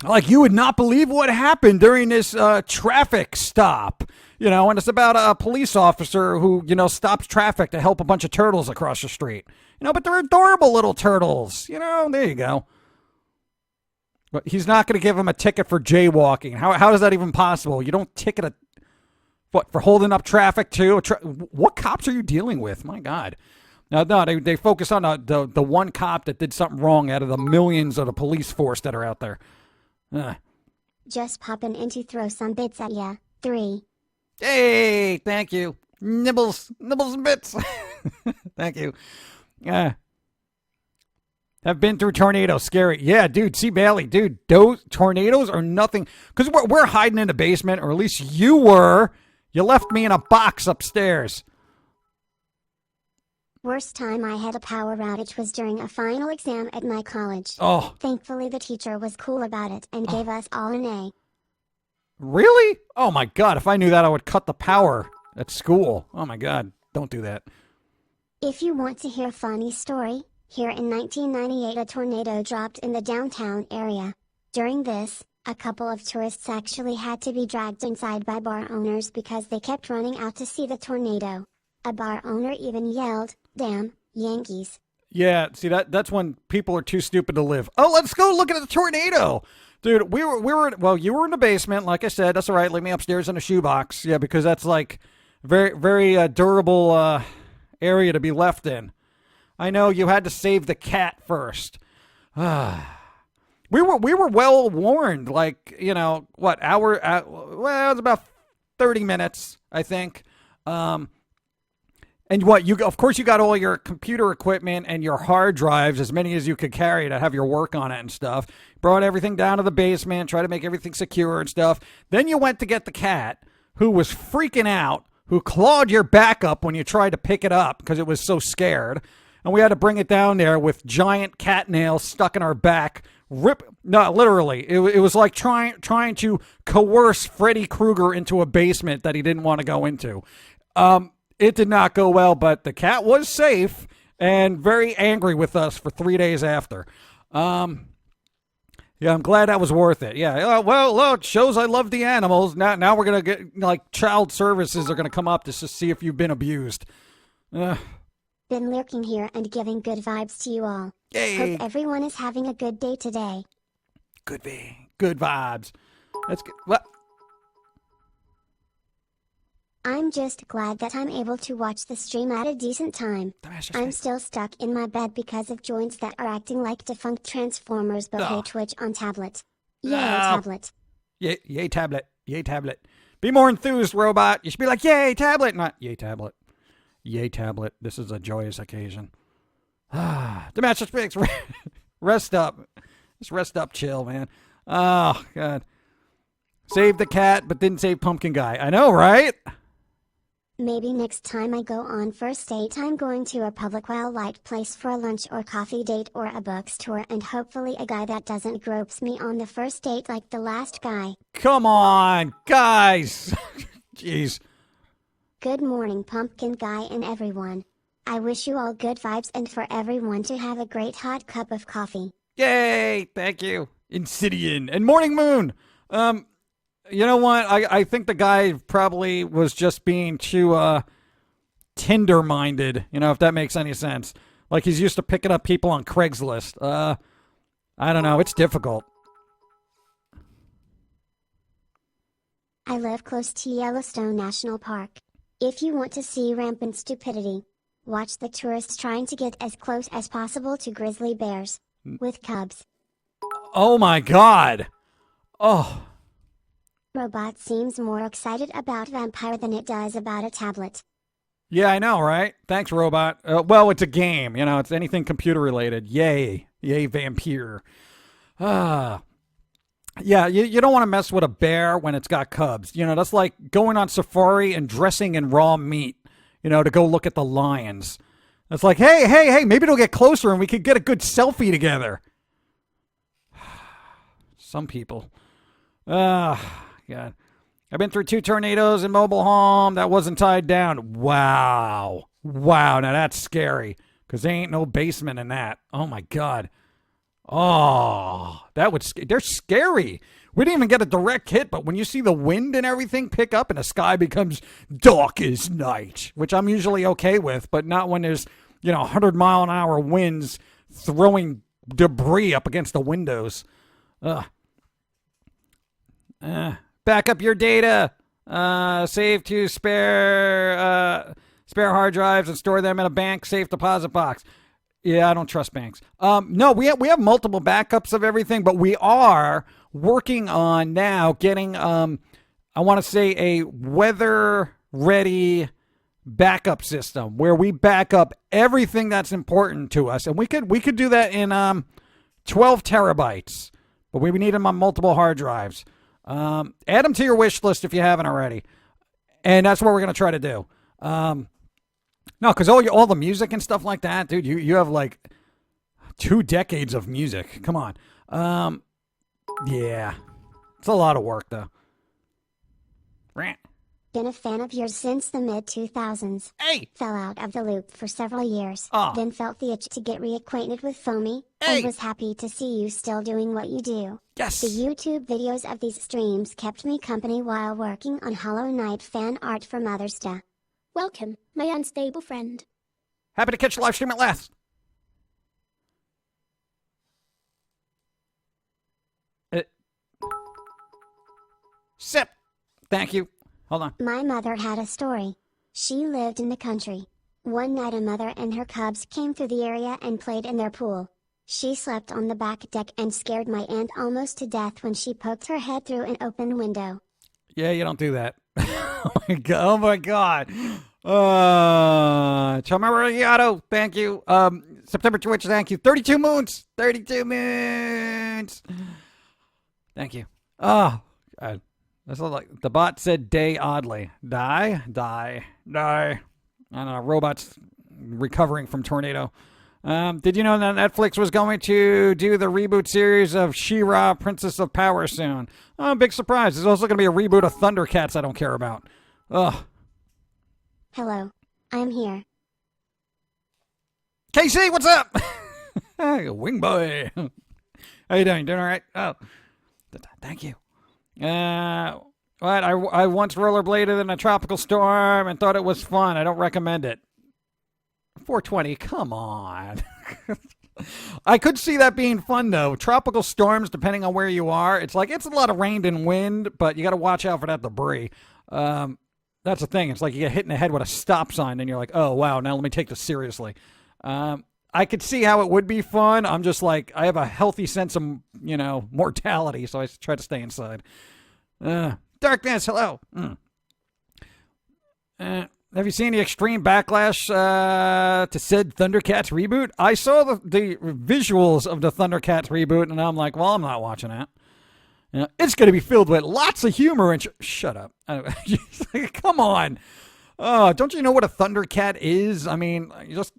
Like, you would not believe what happened during this traffic stop. You know, and it's about a police officer who, you know, stops traffic to help a bunch of turtles across the street. You know, but they're adorable little turtles. You know, there you go. But he's not going to give him a ticket for jaywalking. How is that even possible? You don't ticket what, for holding up traffic too? What cops are you dealing with? My God. No, they focus on the one cop that did something wrong out of the millions of the police force that are out there. Just popping in to throw some bits at ya. 3. Hey, thank you. Nibbles and bits. Thank you. Have been through tornadoes. Scary. Yeah, dude. See, Bailey, dude, those tornadoes are nothing. Because we're hiding in the basement, or at least you were. You left me in a box upstairs. Worst time I had a power outage was during a final exam at my college. Oh. Thankfully, the teacher was cool about it and gave us all an A. Really? Oh, my God. If I knew that, I would cut the power at school. Oh, my God. Don't do that. If you want to hear a funny story, here in 1998 a tornado dropped in the downtown area. During this, a couple of tourists actually had to be dragged inside by bar owners because they kept running out to see the tornado. A bar owner even yelled, "Damn, Yankees." Yeah, see, that's when people are too stupid to live. Oh, let's go look at the tornado. Dude, we were well, you were in the basement, like I said. That's all right. Leave me upstairs in a shoebox. Yeah, because that's like very, very durable area to be left in. I know you had to save the cat first. We were well warned. Like, you know, what hour? Well, it was about 30 minutes, I think. And what of course you got all your computer equipment and your hard drives, as many as you could carry to have your work on it and stuff. Brought everything down to the basement, try to make everything secure and stuff. Then you went to get the cat, who was freaking out, who clawed your back up when you tried to pick it up because it was so scared. And we had to bring it down there with giant cat nails stuck in our back. No, literally. It was like trying to coerce Freddy Krueger into a basement that he didn't want to go into. It did not go well, but the cat was safe and very angry with us for 3 days after. Yeah, I'm glad that was worth it. Yeah, well, it shows I love the animals. Now we're going to get, like, child services are going to come up to see if you've been abused. Been lurking here and giving good vibes to you all. Yay. Hope everyone is having a good day today. Good vibes. That's good. What? I'm just glad that I'm able to watch the stream at a decent time. I'm still stuck in my bed because of joints that are acting like defunct Transformers, but hey, Twitch on tablet. Yay, tablet. Yay, tablet. Yay, tablet. Be more enthused, robot. You should be like, yay, tablet, not yay, tablet. Yay, tablet. This is a joyous occasion. The Master Speaks. Rest up. Just rest up, chill, man. Oh, God. Saved the cat, but didn't save Pum'Kin Guy. I know, right? Maybe next time I go on first date I'm going to a public wildlife place for a lunch or coffee date or a bookstore, and hopefully a guy that doesn't gropes me on the first date like the last guy. Come on, guys. Jeez. Good morning, Pum'Kin Guy and everyone. I wish you all good vibes and for everyone to have a great hot cup of coffee. Yay, thank you. Insidian and Morning Moon. You know what? I think the guy probably was just being too Tinder-minded, if that makes any sense. Like he's used to picking up people on Craigslist. I don't know. It's difficult. I live close to Yellowstone National Park. If you want to see rampant stupidity, watch the tourists trying to get as close as possible to grizzly bears with cubs. Oh my God. Oh. Robot seems more excited about vampire than it does about a tablet. Yeah, I know, right? Thanks, Robot. Well, it's a game. It's anything computer related. Yay. Yay, vampire. Yeah, you don't want to mess with a bear when it's got cubs. That's like going on safari and dressing in raw meat, to go look at the lions. It's like, hey, maybe it'll get closer and we could get a good selfie together. Some people. God. I've been through 2 tornadoes in mobile home that wasn't tied down. Wow. Now that's scary because there ain't no basement in that. Oh, my God. Oh, they're scary. We didn't even get a direct hit, but when you see the wind and everything pick up and the sky becomes dark as night, which I'm usually okay with, but not when there's, 100-mile-an-hour winds throwing debris up against the windows. Back up your data. Save to spare hard drives and store them in a bank safe deposit box. Yeah, I don't trust banks. No, we have multiple backups of everything, but we are working on now getting I want to say a weather-ready backup system where we back up everything that's important to us, and we could do that in 12 terabytes, but we need them on multiple hard drives. Add them to your wish list if you haven't already, and that's what we're gonna try to do. No, because all the music and stuff like that, dude, you have like 2 decades of music. Come on. Yeah. It's a lot of work, though. Rant. Been a fan of yours since the mid-2000s. Hey! Fell out of the loop for several years. Aw. Then felt the itch to get reacquainted with Foamy. Hey! And was happy to see you still doing what you do. Yes! The YouTube videos of these streams kept me company while working on Hollow Knight fan art for Mother's Day. Welcome, my unstable friend. Happy to catch the live stream at last. Sip. Thank you. Hold on. My mother had a story. She lived in the country. One night a mother and her cubs came through the area and played in their pool. She slept on the back deck and scared my aunt almost to death when she poked her head through an open window. Yeah, you don't do that. Oh my God. Camaraderie, thank you. September Twitch, thank you. 32 moons. 32 moons. Thank you. Oh, God. That's like the bot said day oddly. Die. I don't know. Robots recovering from tornado. Did you know that Netflix was going to do the reboot series of She-Ra, Princess of Power soon? Oh, big surprise. There's also going to be a reboot of Thundercats I don't care about. Ugh. Hello. I'm here. Casey, what's up? Hey, wing boy. How you doing? Doing all right? Oh, thank you. What? I once rollerbladed in a tropical storm and thought it was fun. I don't recommend it. 420, come on. I could see that being fun, though. Tropical storms, depending on where you are, it's a lot of rain and wind, but you got to watch out for that debris. That's the thing. It's like you get hit in the head with a stop sign, and you're like, oh, wow, now let me take this seriously. I could see how it would be fun. I'm just like, I have a healthy sense of, mortality, so I try to stay inside. Darkness, hello. Have you seen the extreme backlash to said Thundercats reboot? I saw the visuals of the Thundercats reboot, and I'm like, well, I'm not watching that. It's going to be filled with lots of humor and shut up. Come on. Don't you know what a Thundercat is? I mean, just,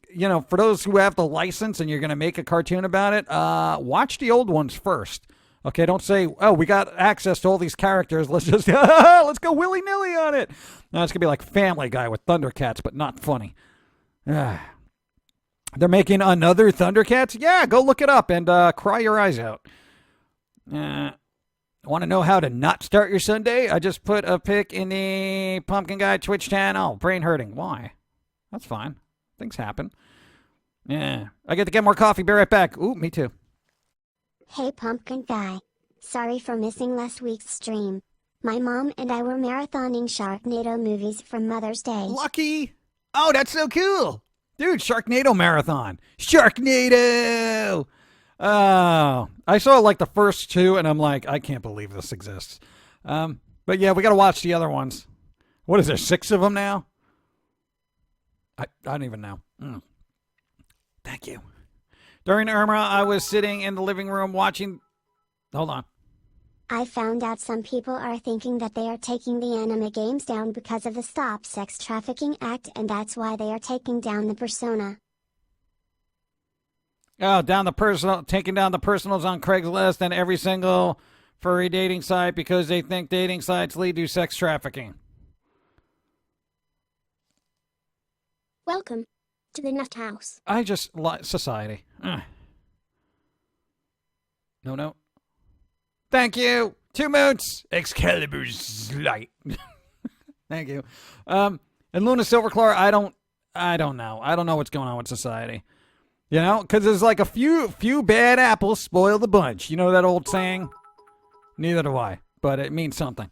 for those who have the license and you're going to make a cartoon about it, watch the old ones first. Okay, don't say, oh, we got access to all these characters. Let's just, let's go willy-nilly on it. No, it's going to be like Family Guy with Thundercats, but not funny. They're making another Thundercats? Yeah, go look it up and cry your eyes out. Want to know how to not start your Sunday? I just put a pic in the Pum'Kin Guy Twitch channel. Brain hurting. Why? That's fine. Things happen. Yeah. I get to get more coffee. Be right back. Ooh, me too. Hey Pum'Kin Guy. Sorry for missing last week's stream. My mom and I were marathoning Sharknado movies for Mother's Day. Lucky. Oh, that's so cool. Dude, Sharknado marathon. Sharknado! Oh, I saw like the first two, and I'm like, I can't believe this exists. But yeah, we got to watch the other ones. What is there, 6 of them now? I don't even know. Thank you. During Irma, I was sitting in the living room watching... Hold on. I found out some people are thinking that they are taking the anime games down because of the Stop Sex Trafficking Act, and that's why they are taking down the Persona. Oh, taking down the personals on Craigslist and every single furry dating site because they think dating sites lead to sex trafficking. Welcome to the Nut House. I just like society. No. Thank you. 2 moots. Excalibur's light. Thank you. And Luna Silverclaw, I don't know. I don't know what's going on with society. You know, because there's like a few bad apples spoil the bunch. You know that old saying? Neither do I, but it means something.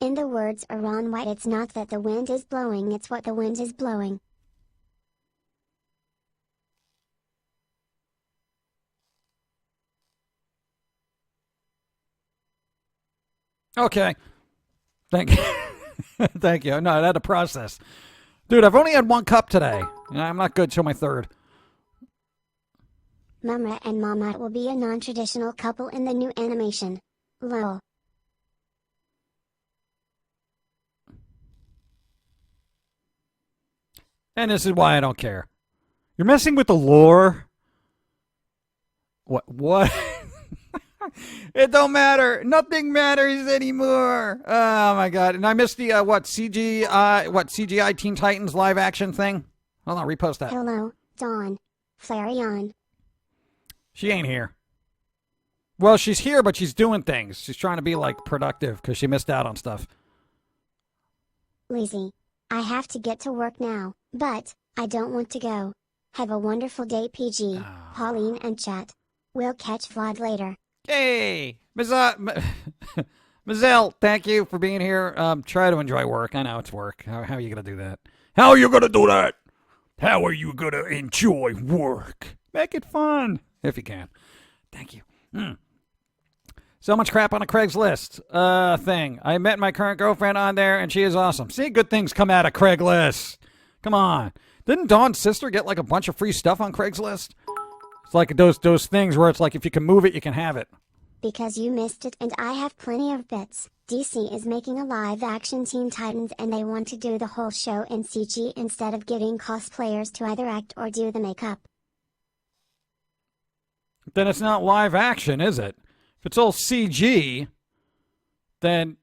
In the words of Ron White, it's not that the wind is blowing, it's what the wind is blowing. Okay. Thank you. Thank you. No, I had to process. Dude, I've only had 1 cup today. I'm not good till my 3rd. Mumra and Mama will be a non-traditional couple in the new animation. LOL. And this is why I don't care. You're messing with the lore? What? It don't matter. Nothing matters anymore. Oh my god. And I missed the CGI Teen Titans live action thing. Hold on, repost that. Hello, Dawn. Flareon. She ain't here. Well, she's here, but she's doing things. She's trying to be like productive because she missed out on stuff. Lazy. I have to get to work now, but I don't want to go. Have a wonderful day, PG, Pauline and chat. We'll catch Vlad later. Hey, Mazel, thank you for being here. Try to enjoy work. I know it's work. How are you going to do that? How are you going to do that? How are you going to enjoy work? Make it fun, if you can. Thank you. So much crap on a Craigslist thing. I met my current girlfriend on there, and she is awesome. See, good things come out of Craigslist. Come on. Didn't Dawn's sister get like a bunch of free stuff on Craigslist? It's like those things where it's like if you can move it, you can have it. Because you missed it and I have plenty of bits. DC is making a live-action Teen Titans and they want to do the whole show in CG instead of giving cosplayers to either act or do the makeup. Then it's not live action, is it? If it's all CG, then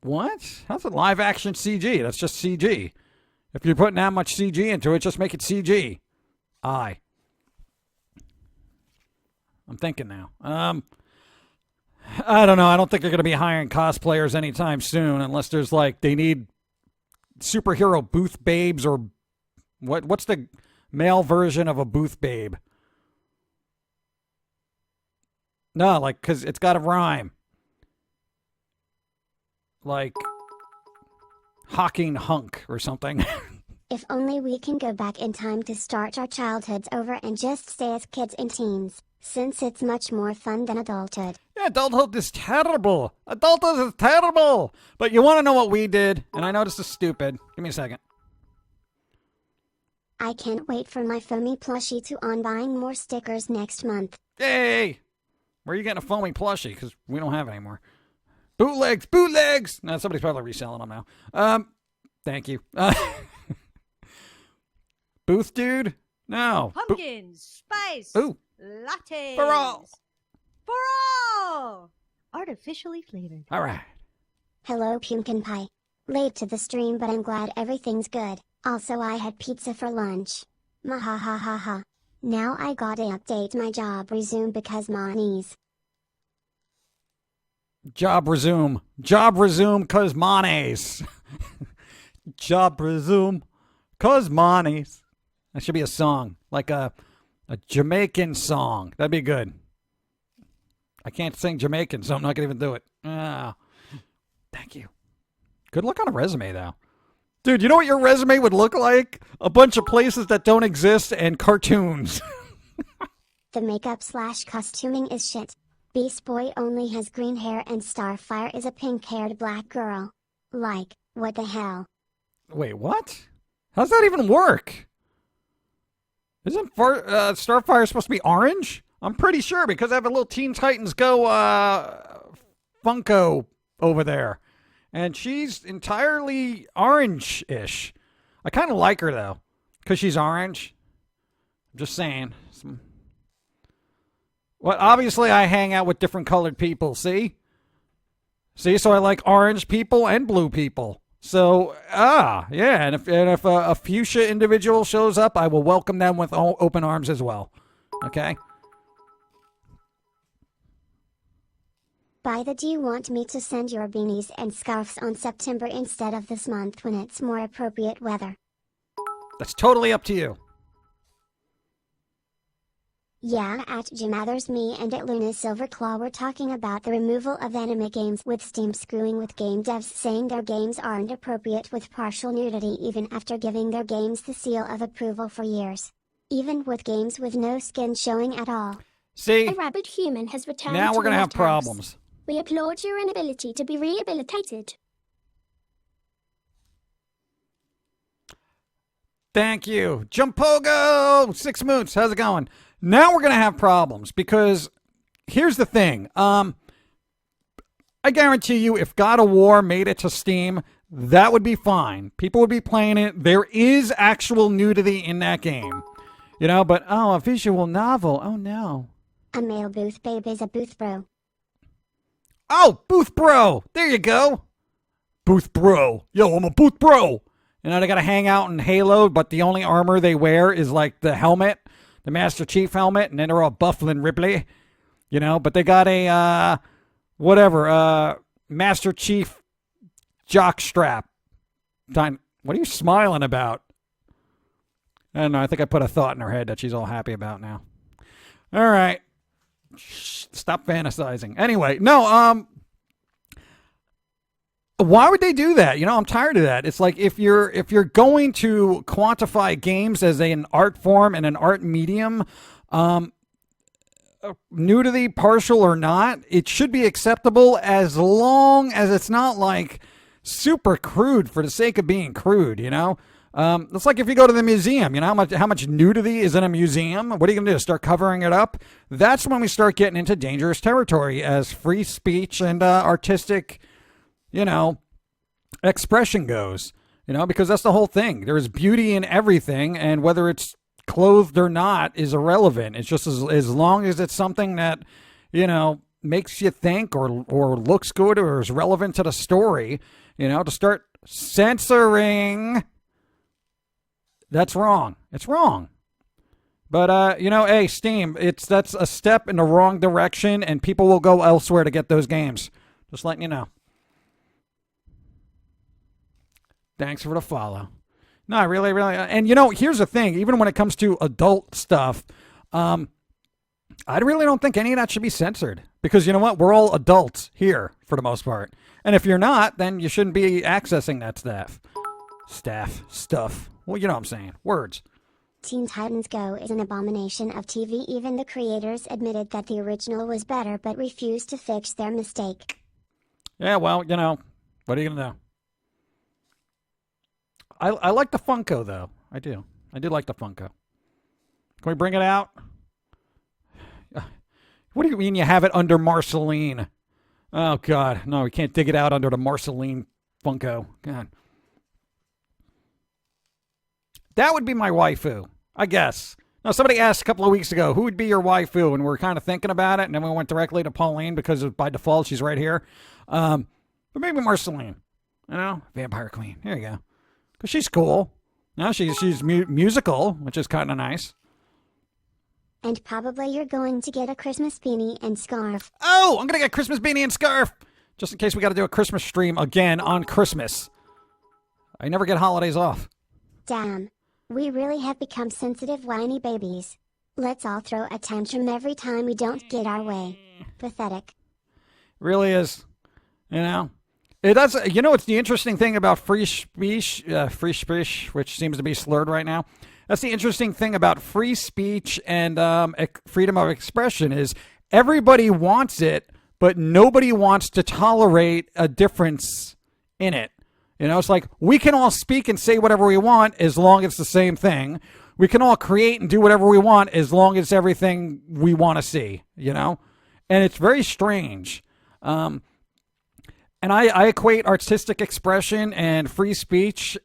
what? How's it live action CG? That's just CG. If you're putting that much CG into it, just make it CG. I'm thinking now. I don't know. I don't think they're going to be hiring cosplayers anytime soon unless there's like they need superhero booth babes or what's the male version of a booth babe? No, like cuz it's got to rhyme. Like hawking hunk or something. If only we can go back in time to start our childhoods over and just stay as kids and teens. Since it's much more fun than adulthood. Yeah, adulthood is terrible. Adulthood is terrible. But you want to know what we did? And I know this is stupid. Give me a second. I can't wait for my foamy plushie to on buying more stickers next month. Yay! Where are you getting a foamy plushie? Because we don't have it anymore. Bootlegs! No, somebody's probably reselling them now. Thank you. Booth dude? No. Pumpkins, spice, Ooh. lattes. For all. For all. Artificially flavored. All right. Hello Pumpkin Pie. Late to the stream but I'm glad everything's good. Also I had pizza for lunch. Mahahahaha. Now I gotta update my job resume because monies. Job resume. Job resume cause monies. Job presume. Cause money's. That should be a song. Like a Jamaican song. That'd be good. I can't sing Jamaican, so I'm not going to even do it. Thank you. Good luck on a resume, though. Dude, you know what your resume would look like? A bunch of places that don't exist and cartoons. The makeup/costuming is shit. Beast Boy only has green hair and Starfire is a pink-haired black girl. Like, what the hell? Wait, what? How's that even work? Isn't Starfire supposed to be orange? I'm pretty sure because I have a little Teen Titans Go Funko over there. And she's entirely orange-ish. I kind of like her, though, because she's orange. I'm just saying. Well, obviously I hang out with different colored people, see? See, so I like orange people and blue people. So, yeah, and if a fuchsia individual shows up, I will welcome them with open arms as well. Okay? Do you want me to send your beanies and scarves on September instead of this month when it's more appropriate weather? That's totally up to you. Yeah, at Jimathers me and at Luna Silverclaw were talking about the removal of anime games with Steam screwing with game devs saying their games aren't appropriate with partial nudity even after giving their games the seal of approval for years. Even with games with no skin showing at all. See? A rabid human has returned Now to we're going to have Loft House. problems. We applaud your inability to be rehabilitated. Thank you. Jumpogo! 6 Moots, how's it going? Now we're going to have problems because here's the thing. I guarantee you if God of War made it to Steam, that would be fine. People would be playing it. There is actual nudity in that game. You know, but, a visual novel. Oh, no. A male booth babe is a booth bro. Oh, Booth Bro. There you go. Booth Bro. Yo, I'm a Booth Bro. You know, they got to hang out in Halo, but the only armor they wear is like the helmet, the Master Chief helmet, and then they're all Bufflin Ripley. You know, but they got a, Master Chief jock strap. What are you smiling about? I don't know. I think I put a thought in her head that she's all happy about now. All right. Stop fantasizing. Anyway, no, why would they do that? You know, I'm tired of that. It's like if you're going to quantify games as an art form and an art medium, nudity, partial or not, it should be acceptable as long as it's not like super crude for the sake of being crude, you know? It's like if you go to the museum, you know how much nudity is in a museum? What are you going to do, start covering it up? That's when we start getting into dangerous territory as free speech and artistic, you know, expression goes. You know, because that's the whole thing. There's beauty in everything, and whether it's clothed or not is irrelevant. It's just as long as it's something that, you know, makes you think or looks good or is relevant to the story, you know, to start censoring... That's wrong. It's wrong. But, you know, hey, Steam, that's a step in the wrong direction, and people will go elsewhere to get those games. Just letting you know. Thanks for the follow. No, I really, and, you know, here's the thing. Even when it comes to adult stuff, I really don't think any of that should be censored. Because, you know what? We're all adults here, for the most part. And if you're not, then you shouldn't be accessing that stuff. Well, you know what I'm saying. Words. Teen Titans Go is an abomination of TV. Even the creators admitted that the original was better but refused to fix their mistake. Yeah, well, you know, what are you going to do? I like the Funko, though. I do. I do like the Funko. Can we bring it out? What do you mean you have it under Marceline? Oh, God. No, we can't dig it out under the Marceline Funko. God. That would be my waifu, I guess. Now, somebody asked a couple of weeks ago, who would be your waifu? And we were kind of thinking about it, and then we went directly to Pauline because by default she's right here. But maybe Marceline, you know, Vampire Queen. Here you go. Because she's cool. Now she's musical, which is kind of nice. And probably you're going to get a Christmas beanie and scarf. Oh, I'm going to get a Christmas beanie and scarf. Just in case we got to do a Christmas stream again on Christmas. I never get holidays off. Damn. We really have become sensitive whiny babies. Let's all throw a tantrum every time we don't get our way. Pathetic. Really is. You know? It does. You know, it's the interesting thing about free speech, which seems to be slurred right now. That's the interesting thing about free speech and freedom of expression is everybody wants it, but nobody wants to tolerate a difference in it. You know, it's like we can all speak and say whatever we want as long as it's the same thing. We can all create and do whatever we want as long as it's everything we want to see, you know? And it's very strange. And I equate artistic expression and free speech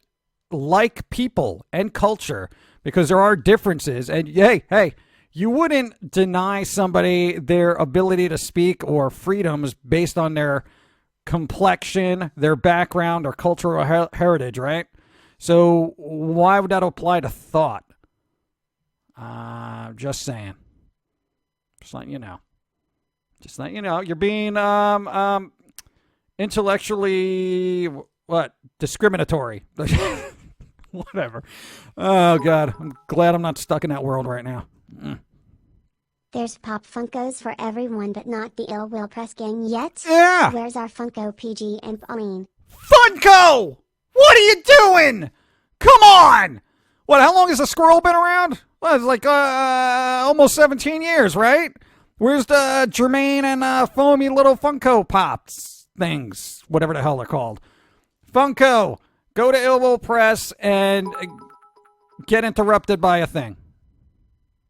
like people and culture because there are differences. And hey, you wouldn't deny somebody their ability to speak or freedoms based on their complexion, their background, or cultural heritage, right? So why would that apply to thought? Just saying. Just letting you know. Just letting you know. You're being intellectually discriminatory. Whatever. Oh God, I'm glad I'm not stuck in that world right now. There's Pop Funkos for everyone, but not the Ill Will Press gang yet. Yeah. Where's our Funko PG and Pauline? Funko! What are you doing? Come on! What? How long has the squirrel been around? Well, it's like almost 17 years, right? Where's the Jermaine and foamy little Funko Pops things? Whatever the hell they're called. Funko, go to Ill Will Press and get interrupted by a thing.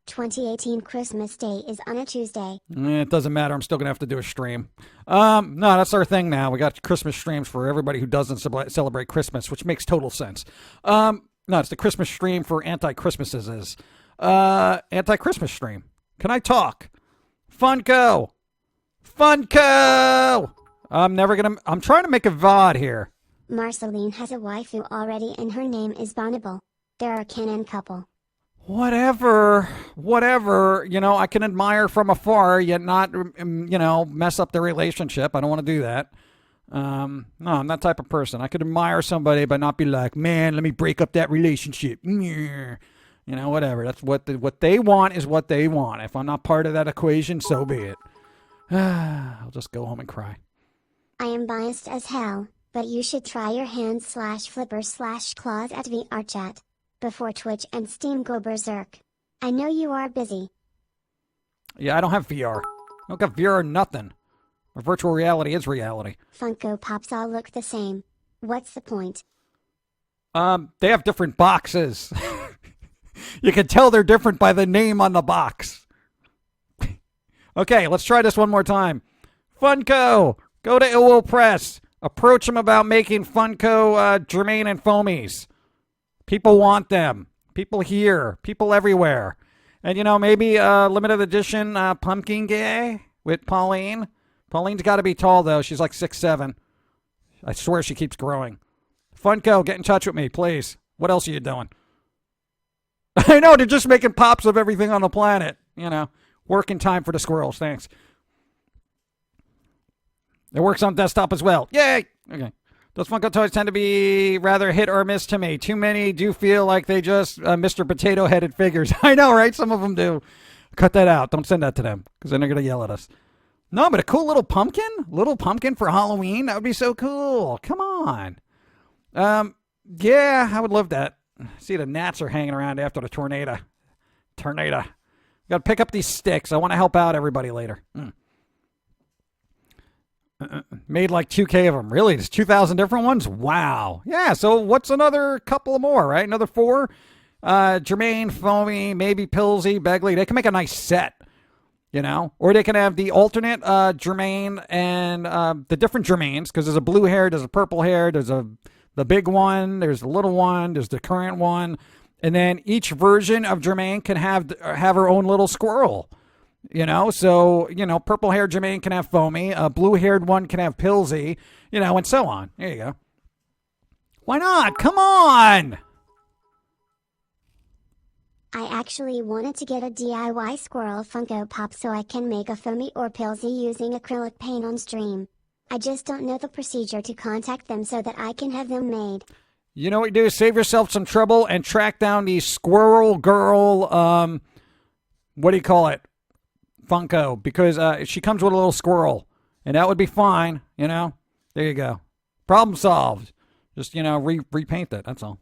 2018 Christmas Day is on a Tuesday. It doesn't matter. I'm still going to have to do a stream. No, that's our thing now. We got Christmas streams for everybody who doesn't celebrate Christmas, which makes total sense. No, it's the Christmas stream for anti-Christmases. Anti-Christmas stream. Can I talk? Funko! I'm trying to make a VOD here. Marceline has a waifu already and her name is Bonnable. They're a canon couple. Whatever, you know, I can admire from afar, yet not, you know, mess up the relationship. I don't want to do that. No, I'm that type of person. I could admire somebody, but not be like, man, let me break up that relationship. You know, whatever. That's what they want is what they want. If I'm not part of that equation, so be it. I'll just go home and cry. I am biased as hell, but you should try your hands/flippers/claws at VR chat. Before Twitch and Steam go berserk. I know you are busy. Yeah, I don't have VR. I don't got VR or nothing. Virtual reality is reality. Funko Pops all look the same. What's the point? They have different boxes. You can tell they're different by the name on the box. Okay, let's try this one more time. Funko, go to Ill Will Press. Approach them about making Funko Jermaine and Foamies. People want them. People here. People everywhere. And, you know, maybe limited edition Pum'Kin Guy with Pauline. Pauline's got to be tall, though. She's like 6'7". I swear she keeps growing. Funko, get in touch with me, please. What else are you doing? I know, they're just making pops of everything on the planet. You know, working time for the squirrels. Thanks. It works on desktop as well. Yay! Okay. Those Funko toys tend to be rather hit or miss to me. Too many do feel like they just Mr. Potato-headed figures. I know, right? Some of them do. Cut that out. Don't send that to them because then they're going to yell at us. No, but a cool little pumpkin? Little pumpkin for Halloween? That would be so cool. Come on. Yeah, I would love that. See, the gnats are hanging around after the tornado. Got to pick up these sticks. I want to help out everybody later. Made like 2K of them. Really? There's 2,000 different ones? Wow. Yeah, so what's another couple more, right? Another 4? Jermaine, Foamy, maybe Pillsy, Begley. They can make a nice set, you know? Or they can have the alternate Jermaine and the different Jermaines, because there's a blue hair, there's a purple hair, there's the big one, there's the little one, there's the current one. And then each version of Jermaine can have her own little squirrel. You know, so, you know, purple-haired Jermaine can have Foamy, a blue-haired one can have Pillsy, you know, and so on. There you go. Why not? Come on! I actually wanted to get a DIY squirrel Funko Pop so I can make a Foamy or Pillsy using acrylic paint on stream. I just don't know the procedure to contact them so that I can have them made. You know what you do? Save yourself some trouble and track down the Squirrel Girl, what do you call it? Funko. Because she comes with a little squirrel. And that would be fine, you know? There you go. Problem solved. Just, you know, repaint it. That's all.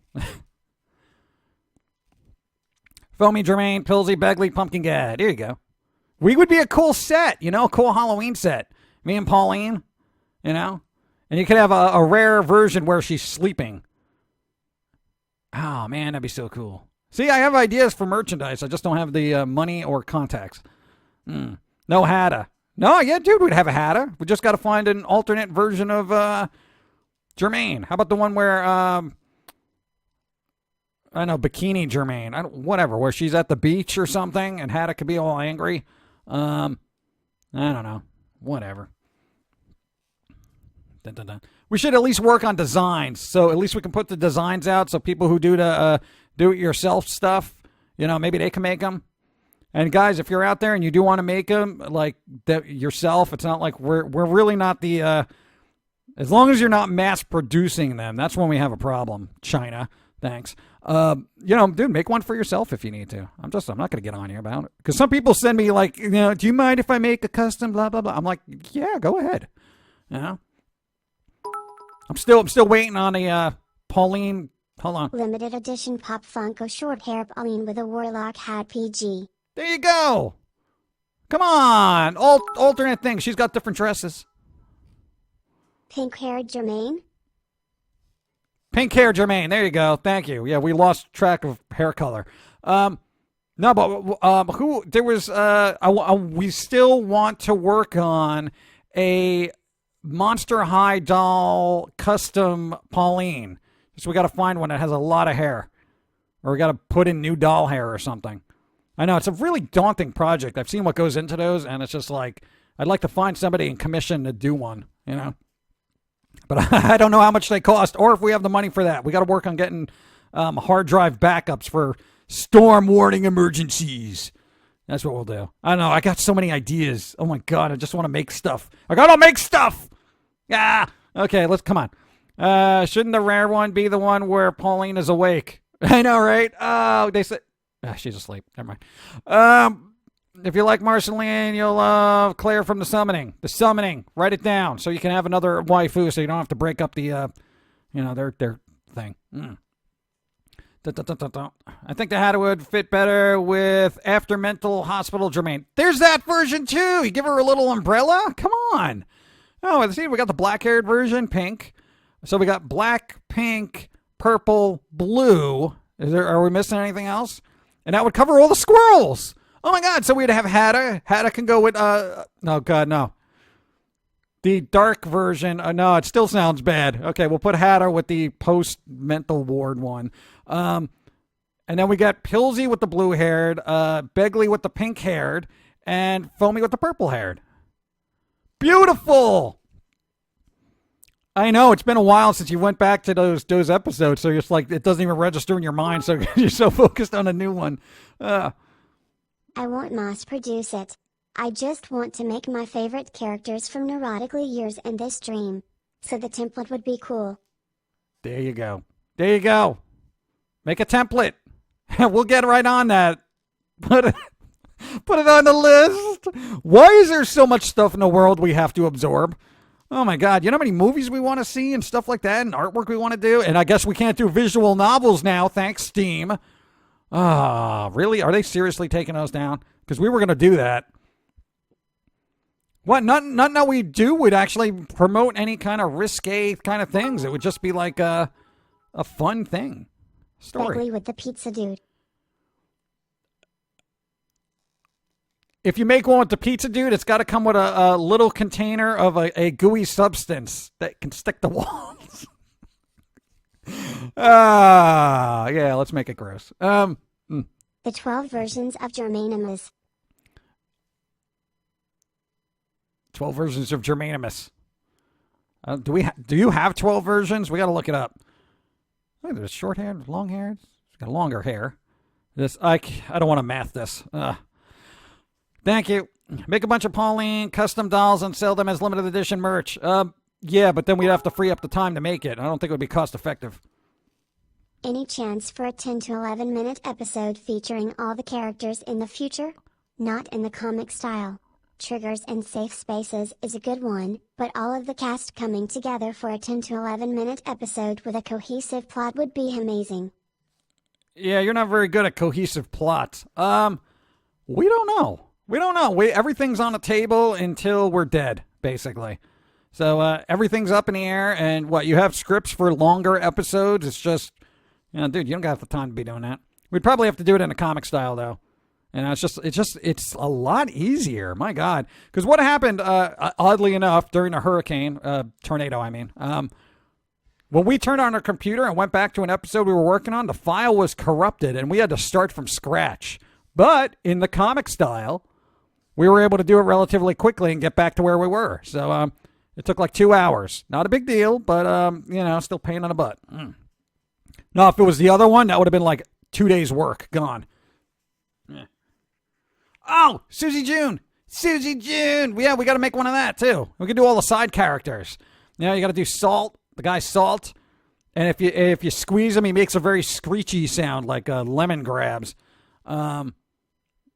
Foamy, Jermaine, Pilsy, Begley, Pumpkin Guy. There you go. We would be a cool set, you know? A cool Halloween set. Me and Pauline, you know? And you could have a rare version where she's sleeping. Oh, man, that'd be so cool. See, I have ideas for merchandise. I just don't have the money or contacts. No Hatta. No, yeah, dude, we'd have a Hatta. We just got to find an alternate version of Jermaine. How about the one where, I know, Bikini Jermaine. Whatever, where she's at the beach or something and Hatta could be all angry. I don't know. Whatever. Dun, dun, dun. We should at least work on designs, so at least we can put the designs out so people who do the do-it-yourself stuff, you know, maybe they can make them. And guys, if you're out there and you do want to make them like that yourself, it's not like we're really not the as long as you're not mass producing them, that's when we have a problem. China, thanks. You know, dude, make one for yourself if you need to. I'm not going to get on here about it because some people send me like, you know, do you mind if I make a custom blah blah blah? I'm like, yeah, go ahead. You know. I'm still waiting on a Pauline. Hold on. Limited edition Pop Funko short hair Pauline with a Warlock hat PG. There you go. Come on. Alternate thing. She's got different dresses. Pink haired Jermaine. Pink hair Jermaine. There you go. Thank you. Yeah, we lost track of hair color. No, but who there was we still want to work on a Monster High doll custom Pauline. So we got to find one that has a lot of hair. Or we got to put in new doll hair or something. I know, it's a really daunting project. I've seen what goes into those, and it's just like, I'd like to find somebody in commission to do one, you know? But I don't know how much they cost, or if we have the money for that. We got to work on getting hard drive backups for storm warning emergencies. That's what we'll do. I don't know, I got so many ideas. Oh my God, I just want to make stuff. I got to make stuff! Yeah. Okay, come on. Shouldn't the rare one be the one where Pauline is awake? I know, right? Oh, they said she's asleep. Never mind. If you like Marceline, you'll love Claire from The Summoning. The Summoning. Write it down so you can have another waifu, so you don't have to break up the, their thing. I think the hat would fit better with After Mental Hospital Jermaine. There's that version too. You give her a little umbrella. Come on. Oh, see, we got the black-haired version, pink. So we got black, pink, purple, blue. Are we missing anything else? And that would cover all the squirrels. Oh my God! So we'd have Hatta. Hatta can go with no, God, no. The dark version. No, it still sounds bad. Okay, we'll put Hatta with the post-mental ward one. And then we got Pilsy with the blue-haired, Begley with the pink-haired, and Foamy with the purple-haired. Beautiful! I know, it's been a while since you went back to those episodes, so it's like it doesn't even register in your mind, so you're so focused on a new one. I won't mass produce it. I just want to make my favorite characters from Neurotically Yours in this stream. So the template would be cool. There you go. There you go. Make a template. We'll get right on that. Put it on the list. Why is there so much stuff in the world we have to absorb? Oh my God. You know how many movies we want to see and stuff like that and artwork we want to do? And I guess we can't do visual novels now, thanks Steam. Really? Are they seriously taking those down? Because we were going to do that. What? Nothing that we do would actually promote any kind of risque kind of things. It would just be like a fun thing. Story. Begley with the pizza dude. If you make one with the pizza dude, it's got to come with a little container of a gooey substance that can stick to walls. Yeah, let's make it gross. The 12 versions of Germanimus. 12 versions of Germanimus. Do you have 12 versions? We got to look it up. Oh, there's short hair, long hair. It's got longer hair. I don't want to math this. Thank you. Make a bunch of Pauline custom dolls and sell them as limited edition merch. Yeah, but then we'd have to free up the time to make it. I don't think it would be cost effective. Any chance for a 10 to 11 minute episode featuring all the characters in the future? Not in the comic style. Triggers and safe spaces is a good one, but all of the cast coming together for a 10 to 11 minute episode with a cohesive plot would be amazing. Yeah, you're not very good at cohesive plots. We don't know. Everything's on the table until we're dead, basically. So everything's up in the air, and you have scripts for longer episodes? It's just, dude, you don't got the time to be doing that. We'd probably have to do it in a comic style, though. And it's a lot easier. My God. Because what happened, oddly enough, during a hurricane, tornado, I mean, when we turned on our computer and went back to an episode we were working on, the file was corrupted and we had to start from scratch. But in the comic style, we were able to do it relatively quickly and get back to where we were. So it took like 2 hours. Not a big deal, but, still pain in the butt. No, if it was the other one, that would have been like 2 days' work gone. Yeah. Oh, Susie June. Yeah, we got to make one of that, too. We can do all the side characters. You got to do Salt. The guy Salt. And if you squeeze him, he makes a very screechy sound, like lemon grabs. And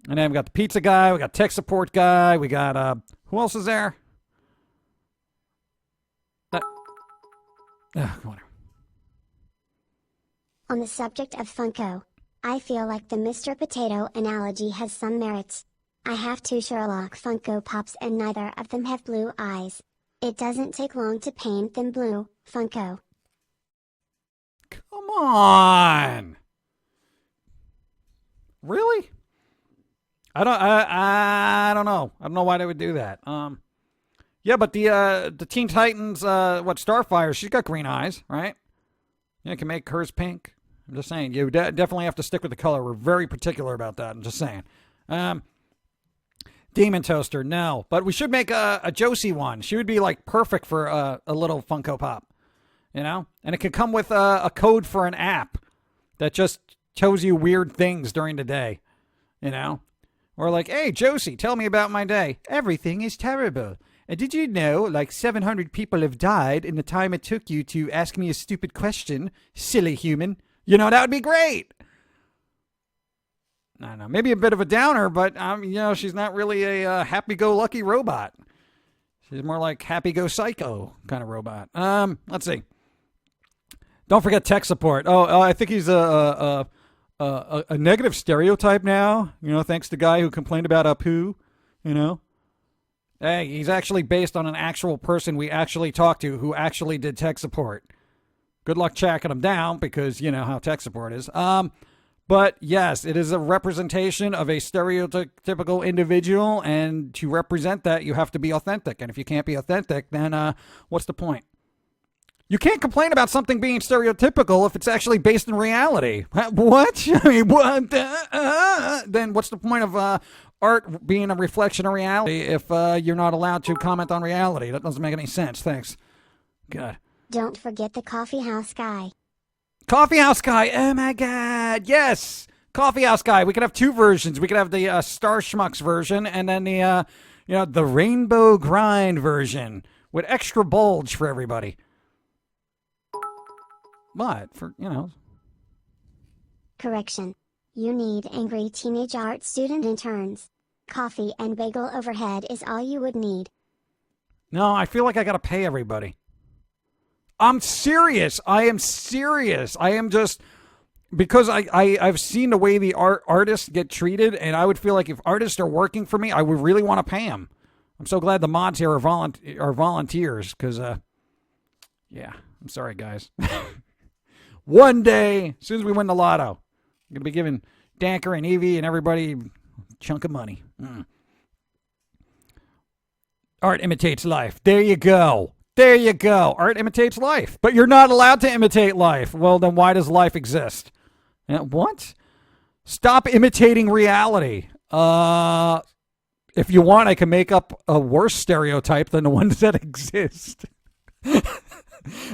then we got the pizza guy. We got tech support guy. We got, who else is there? Come on. On the subject of Funko, I feel like the Mr. Potato analogy has some merits. I have 2 Sherlock Funko Pops and neither of them have blue eyes. It doesn't take long to paint them blue, Funko. Come on. Really? I don't know. I don't know why they would do that. Yeah, but the Teen Titans, Starfire, she's got green eyes, right? Yeah, can make hers pink. I'm just saying, you definitely have to stick with the color. We're very particular about that. I'm just saying. Demon Toaster, no. But we should make a Josie one. She would be like perfect for a little Funko Pop, And it could come with a code for an app that just shows you weird things during the day, Or like, hey, Josie, tell me about my day. Everything is terrible. And did you know, like 700 people have died in the time it took you to ask me a stupid question, silly human? That would be great. I don't know, maybe a bit of a downer, but, she's not really a happy-go-lucky robot. She's more like happy-go-psycho kind of robot. Let's see. Don't forget tech support. I think he's a negative stereotype now, thanks to the guy who complained about Apu, Hey, he's actually based on an actual person we actually talked to who actually did tech support. Good luck tracking him down because you know how tech support is. But yes, it is a representation of a stereotypical individual, and to represent that, you have to be authentic. And if you can't be authentic, then what's the point? You can't complain about something being stereotypical if it's actually based in reality. What? I mean, what? Then what's the point of art being a reflection of reality if you're not allowed to comment on reality? That doesn't make any sense. Thanks. God. Don't forget the coffee house guy. Coffee house guy. Oh my God. Yes. Coffee house guy. We could have 2 versions. We could have the Star Schmucks version and then the the Rainbow Grind version with extra bulge for everybody. What? For, Correction. You need angry teenage art student interns. Coffee and bagel overhead is all you would need. No, I feel like I gotta pay everybody. I'm serious. I am serious. I am just... Because I've seen the way the artists get treated, and I would feel like if artists are working for me, I would really want to pay them. I'm so glad the mods here are volunteers, because, yeah, I'm sorry, guys. One day, as soon as we win the lotto, I'm going to be giving Danker and Evie and everybody a chunk of money. Art imitates life. There you go. There you go. Art imitates life. But you're not allowed to imitate life. Well, then why does life exist? What? Stop imitating reality. If you want, I can make up a worse stereotype than the ones that exist.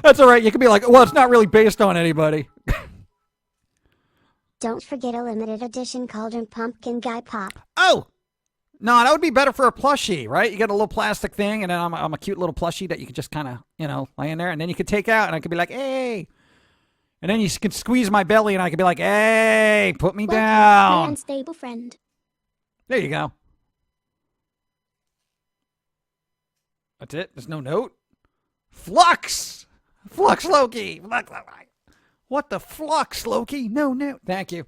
That's all right. You can be like, well, it's not really based on anybody. Don't forget a limited edition Cauldron Pum'Kin Guy Pop. Oh! No, that would be better for a plushie, right? You get a little plastic thing, and then I'm a cute little plushie that you can just kind of, lay in there, and then you could take out, and I could be like, hey. And then you can squeeze my belly and I can be like, hey, put me Welcome, my down. unstable friend. There you go. That's it? There's no note? Flux! Flux Loki! What the flux, Loki? No. Thank you.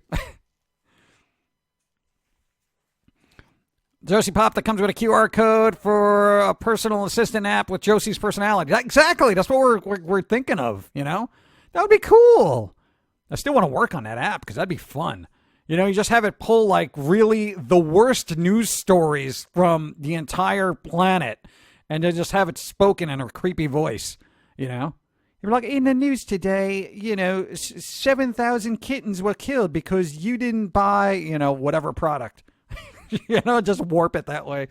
Josie Pop that comes with a QR code for a personal assistant app with Josie's personality. Exactly. That's what we're thinking of, you know? That would be cool. I still want to work on that app because that'd be fun. You know, you just have it pull like really the worst news stories from the entire planet and then just have it spoken in a creepy voice, you know? You're like, in the news today, you know, 7,000 kittens were killed because you didn't buy, you know, whatever product. You know, just warp it that way.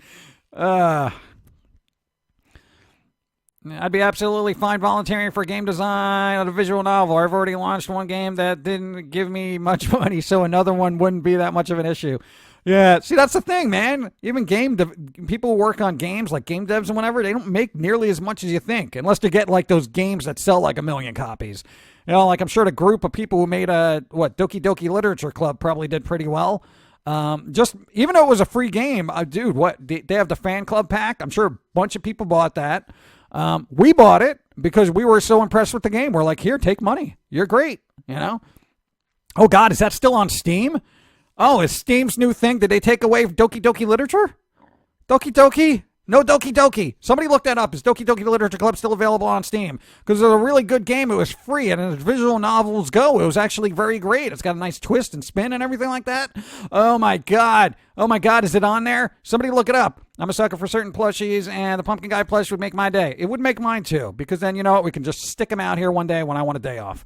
I'd be absolutely fine volunteering for game design of a visual novel. I've already launched one game that didn't give me much money, so another one wouldn't be that much of an issue. Yeah, see, that's the thing, man. Even people who work on games, like game devs and whatever, they don't make nearly as much as you think, unless they get like those games that sell like 1 million copies. You know, like I'm sure the group of people who made Doki Doki Literature Club probably did pretty well. Just even though it was a free game, dude, they have the fan club pack. I'm sure a bunch of people bought that. We bought it because we were so impressed with the game. We're like, here, take money. You're great. You know? Oh God, is that still on Steam? Oh, is Steam's new thing? Did they take away Doki Doki Literature? Doki Doki? No Doki Doki. Somebody look that up. Is Doki Doki Literature Club still available on Steam? Because it was a really good game. It was free. And as visual novels go, it was actually very great. It's got a nice twist and spin and everything like that. Oh, my God. Oh, my God. Is it on there? Somebody look it up. I'm a sucker for certain plushies, and the Pum'Kin Guy plush would make my day. It would make mine, too. Because then, you know what? We can just stick them out here one day when I want a day off.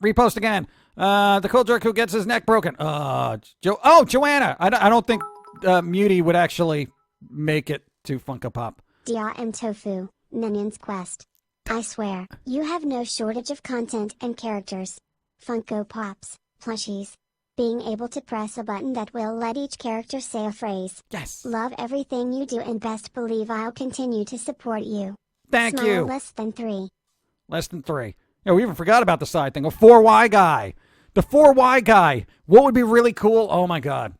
Repost again. The cool jerk who gets his neck broken. Joanna. I don't think Muty would actually make it to Funko Pop. J.i.M Tofu, Minions Quest. I swear, you have no shortage of content and characters. Funko Pops, plushies. Being able to press a button that will let each character say a phrase. Yes. Love everything you do and best believe I'll continue to support you. Thank Smile you. less than 3. Less than 3. Yeah, we even forgot about the side thing. A 4Y guy. The 4Y guy. What would be really cool? Oh, my God.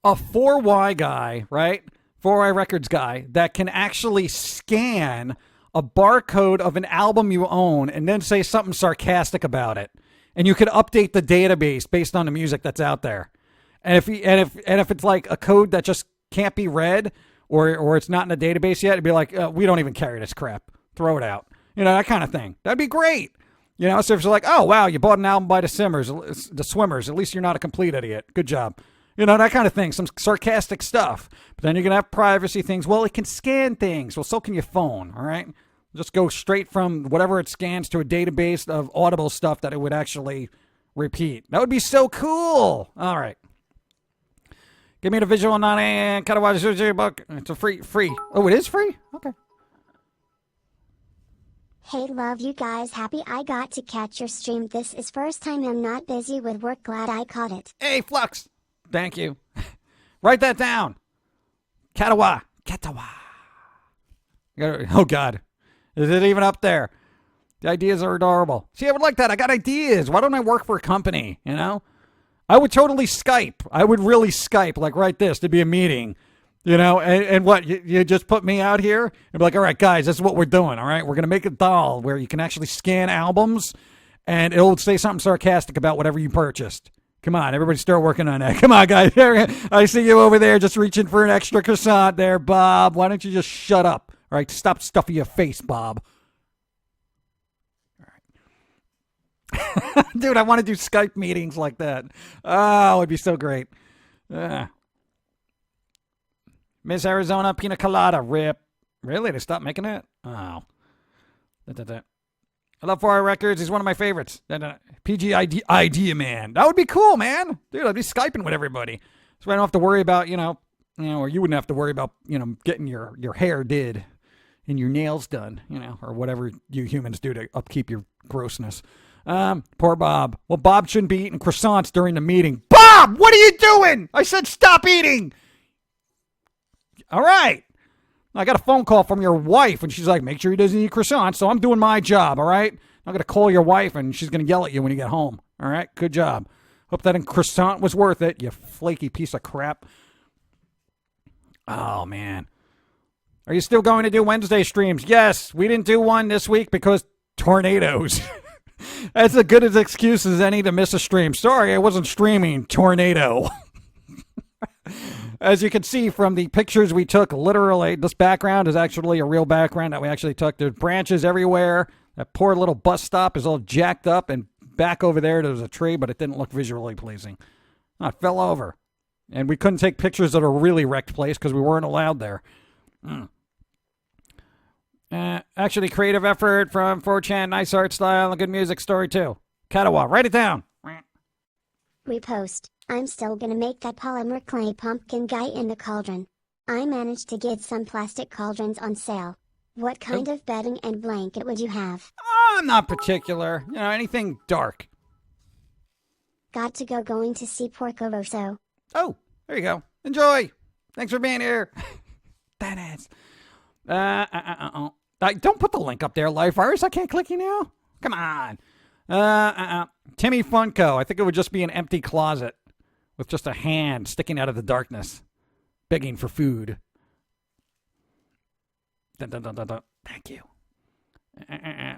A 4Y guy, right? 4Y Records guy that can actually scan a barcode of an album you own and then say something sarcastic about it. And you could update the database based on the music that's out there. And if it's like a code that just can't be read or it's not in the database yet, it'd be like, we don't even carry this crap. Throw it out. You know, that kind of thing. That'd be great. You know, so if it's like, oh, wow, you bought an album by the Swimmers. At least you're not a complete idiot. Good job. You know, that kind of thing. Some sarcastic stuff. But then you're going to have privacy things. Well, it can scan things. Well, so can your phone, all right? Just go straight from whatever it scans to a database of Audible stuff that it would actually repeat. That would be so cool. All right. Give me the visual non book. It's a free. Oh, it is free? Okay. Hey, love you guys. Happy I got to catch your stream. This is first time I'm not busy with work. Glad I caught it. Hey, Flux. Thank you. Write that down. Katawa. Oh, God. Is it even up there? The ideas are adorable. See, I would like that. I got ideas. Why don't I work for a company, you know? I would totally Skype. I would really Skype, like right this, to be a meeting, you know? And what, you just put me out here and be like, all right, guys, this is what we're doing, all right? We're going to make a doll where you can actually scan albums and it'll say something sarcastic about whatever you purchased. Come on, everybody start working on that. Come on, guys. I see you over there just reaching for an extra croissant there, Bob. Why don't you just shut up? All right, stop stuffing your face, Bob. All right. Dude, I want to do Skype meetings like that. Oh, it would be so great. Miss Arizona Pina Colada, rip. Really? They stopped making it? Oh. I love 4i Records. He's one of my favorites. PG Idea Man. That would be cool, man. Dude, I'd be Skyping with everybody. So I don't have to worry about, or you wouldn't have to worry about, getting your hair did and your nails done, or whatever you humans do to upkeep your grossness. Poor Bob. Well, Bob shouldn't be eating croissants during the meeting. Bob, what are you doing? I said stop eating. All right. I got a phone call from your wife, and she's like, make sure he doesn't eat croissants, so I'm doing my job, all right? I'm going to call your wife, and she's going to yell at you when you get home, all right? Good job. Hope that croissant was worth it, you flaky piece of crap. Oh, man. Are you still going to do Wednesday streams? Yes, we didn't do one this week because tornadoes. That's as good an excuse as any to miss a stream. Sorry, I wasn't streaming. Tornado. As you can see from the pictures we took, literally, this background is actually a real background that we actually took. There's branches everywhere. That poor little bus stop is all jacked up, and back over there a tree, but it didn't look visually pleasing. Oh, it fell over. And we couldn't take pictures of a really wrecked place because we weren't allowed there. Actually, creative effort from 4chan, nice art style, and good music story too. Katawa, write it down. Repost. I'm still gonna make that polymer clay pumpkin guy in the cauldron. I managed to get some plastic cauldrons on sale. What kind of bedding and blanket would you have? I'm not particular. Anything dark. Got to go going to see Porco Rosso. Oh, there you go. Enjoy. Thanks for being here. That ass. Don't put the link up there, Life Virus. I can't click you now. Come on. Timmy Funko. I think it would just be an empty closet with just a hand sticking out of the darkness, begging for food. Dun, dun, dun, dun, dun. Thank you.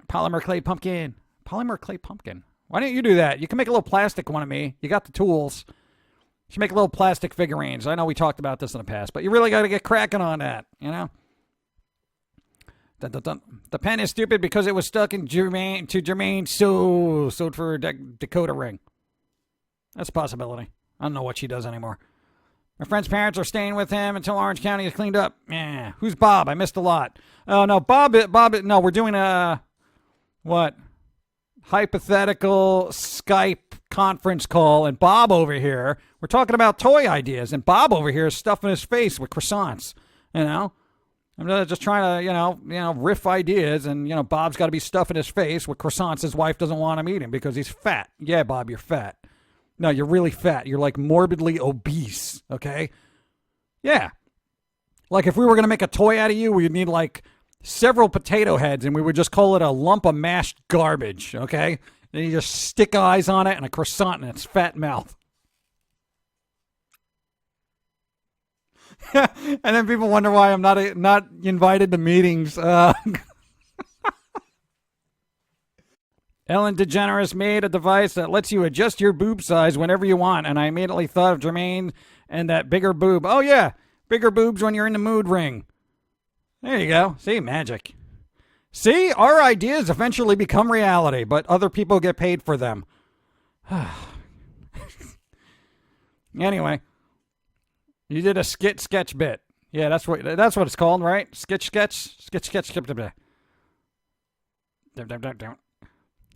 Polymer clay pumpkin. Polymer clay pumpkin. Why don't you do that? You can make a little plastic one of me. You got the tools. You should make little plastic figurines. I know we talked about this in the past, but you really got to get cracking on that, Dun, dun, dun. The pen is stupid because it was stuck in Jermaine sold for a Dakota ring. That's a possibility. I don't know what she does anymore. My friend's parents are staying with him until Orange County is cleaned up. Yeah. Who's Bob? I missed a lot. Oh, no. Bob, no, we're doing a, what? Hypothetical Skype conference call. And Bob over here, we're talking about toy ideas. And Bob over here is stuffing his face with croissants. I'm just trying to, riff ideas. And, Bob's got to be stuffing his face with croissants his wife doesn't want him eating because he's fat. Yeah, Bob, you're fat. No, you're really fat. You're like morbidly obese, okay? Yeah. Like if we were going to make a toy out of you, we'd need like several potato heads and we would just call it a lump of mashed garbage, okay? Then you just stick eyes on it and a croissant in its fat mouth. And then people wonder why I'm not invited to meetings. Ellen DeGeneres made a device that lets you adjust your boob size whenever you want, and I immediately thought of Jermaine and that bigger boob. Oh, yeah, bigger boobs when you're in the mood ring. There you go. See, magic. See, our ideas eventually become reality, but other people get paid for them. Anyway, you did a sketch bit. Yeah, that's what it's called, right? Sketch.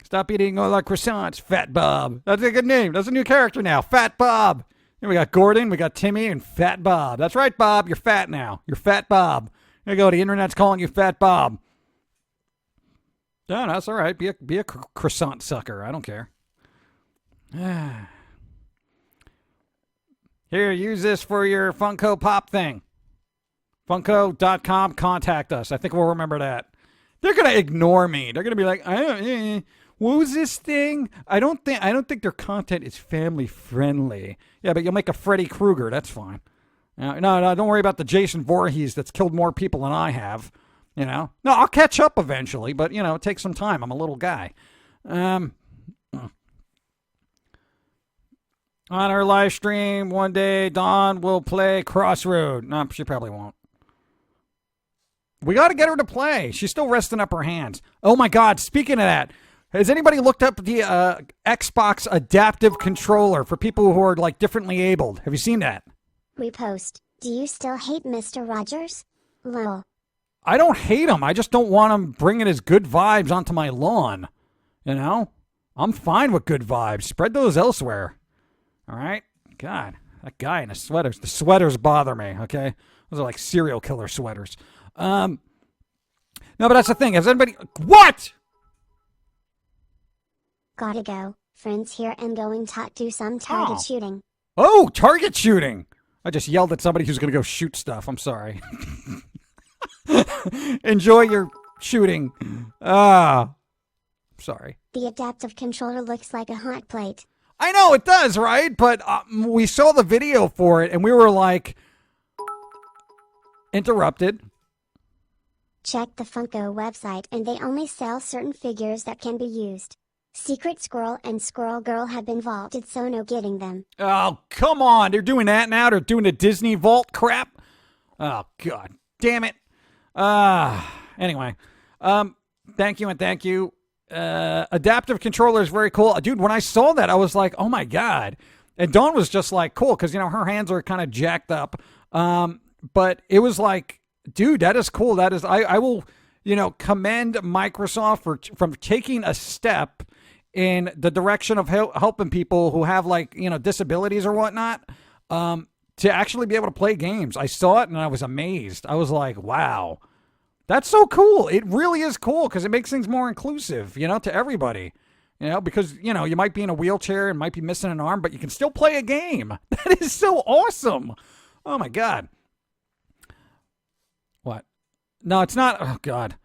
Stop eating all our croissants, Fat Bob. That's a good name. That's a new character now, Fat Bob. Then we got Gordon, we got Timmy, and Fat Bob. That's right, Bob. You're fat now. You're Fat Bob. There you go. The internet's calling you Fat Bob. No, that's all right. Be a croissant sucker. I don't care. Here, use this for your Funko Pop thing. Funko.com, contact us. I think we'll remember that. They're going to ignore me. They're going to be like, what was this thing? I don't think their content is family friendly. Yeah, but you'll make a Freddy Krueger. That's fine. No, don't worry about the Jason Voorhees that's killed more people than I have. No, I'll catch up eventually, but, it takes some time. I'm a little guy. On our live stream one day, Dawn will play Crossroad. No, she probably won't. We got to get her to play. She's still resting up her hands. Oh, my God. Speaking of that, has anybody looked up the Xbox adaptive controller for people who are, differently abled? Have you seen that? Repost. Do you still hate Mr. Rogers? Lol. I don't hate him. I just don't want him bringing his good vibes onto my lawn. I'm fine with good vibes. Spread those elsewhere. All right? God, that guy in the sweaters. The sweaters bother me, okay? Those are like serial killer sweaters. No, but that's the thing. Has anybody... What? Gotta go. Friends here and going to do some target shooting. Oh, target shooting. I just yelled at somebody who's going to go shoot stuff. I'm sorry. Enjoy your shooting. Ah, sorry. The adaptive controller looks like a hot plate. I know it does, right? But we saw the video for it, and we were like, interrupted. Check the Funko website and they only sell certain figures that can be used. Secret Squirrel and Squirrel Girl have been vaulted, so no getting them. Oh, come on. They're doing that now. They're doing the Disney Vault crap. Oh, God damn it. Anyway. Thank you and thank you. Adaptive controller is very cool. Dude, when I saw that, I was like, oh, my God. And Dawn was just like, cool, because, her hands are kind of jacked up. But it was like, dude, that is cool. That is, I will, commend Microsoft from taking a step in the direction of helping people who have disabilities or whatnot, to actually be able to play games. I saw it and I was amazed. I was like, wow, that's so cool. It really is cool because it makes things more inclusive, to everybody. Because, you might be in a wheelchair and might be missing an arm, but you can still play a game. That is so awesome. Oh, my God. What? No, it's not. Oh, God.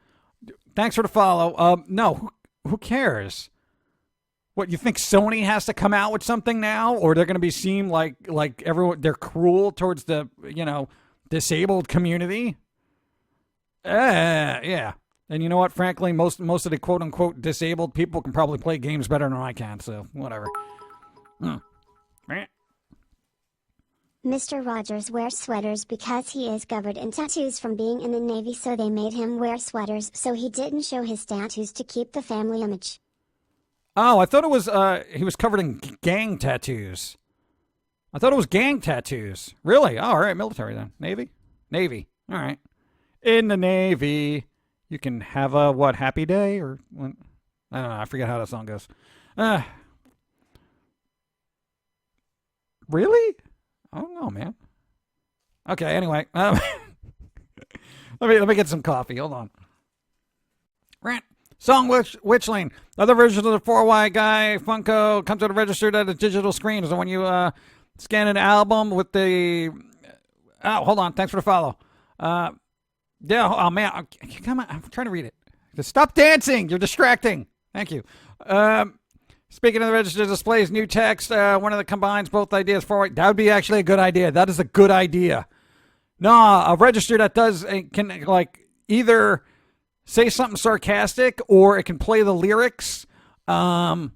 Thanks for the follow. No, who cares? What, you think Sony has to come out with something now? Or they're going to be seen like everyone, they're cruel towards the, disabled community? Yeah. And you know what? Frankly, most of the quote-unquote disabled people can probably play games better than I can, so whatever. Mr. Rogers wears sweaters because he is covered in tattoos from being in the Navy, so they made him wear sweaters so he didn't show his tattoos to keep the family image. Oh, I thought it was, he was covered in gang tattoos. I thought it was gang tattoos. Really? Oh, all right, military then. Navy? Navy. All right. In the Navy, you can have a, happy day? Or, I don't know, I forget how that song goes. Really? I don't know, man. Okay, anyway. Let me get some coffee. Hold on. Rant. Song Witchling. Other versions of the 4Y guy Funko comes with a registered at a digital screen. So when you scan an album with the... Oh, hold on. Thanks for the follow. Yeah, oh, man. Come on. I'm trying to read it. Just stop dancing. You're distracting. Thank you. Speaking of the registered displays, new text, one of the combines both ideas for that would be actually a good idea. That is a good idea. No, a register that does can either say something sarcastic or it can play the lyrics, or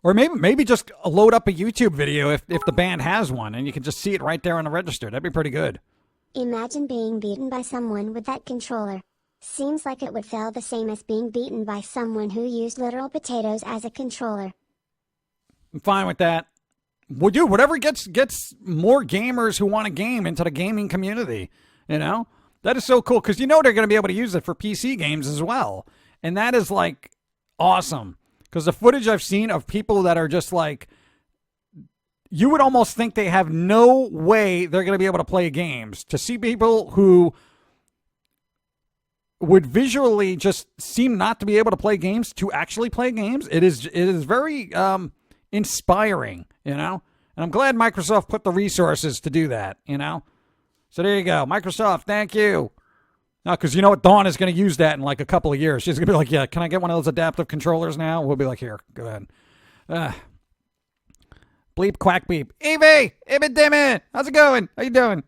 maybe just load up a YouTube video if the band has one and you can just see it right there on the register. That'd be pretty good. Imagine being beaten by someone with that controller. Seems like it would feel the same as being beaten by someone who used literal potatoes as a controller. I'm fine with that. Well, dude, whatever gets more gamers who want to game into the gaming community, That is so cool because they're going to be able to use it for PC games as well. And that is awesome because the footage I've seen of people that are just you would almost think they have no way they're going to be able to play games. To see people who would visually just seem not to be able to play games to actually play games. It is very inspiring, And I'm glad Microsoft put the resources to do that, So there you go. Microsoft, thank you. No, because you know what? Dawn is going to use that in a couple of years. She's going to be like, yeah, can I get one of those adaptive controllers now? We'll be like, here, go ahead. Bleep, quack, beep. Evie! Ibit Dimmin! How's it going? How you doing?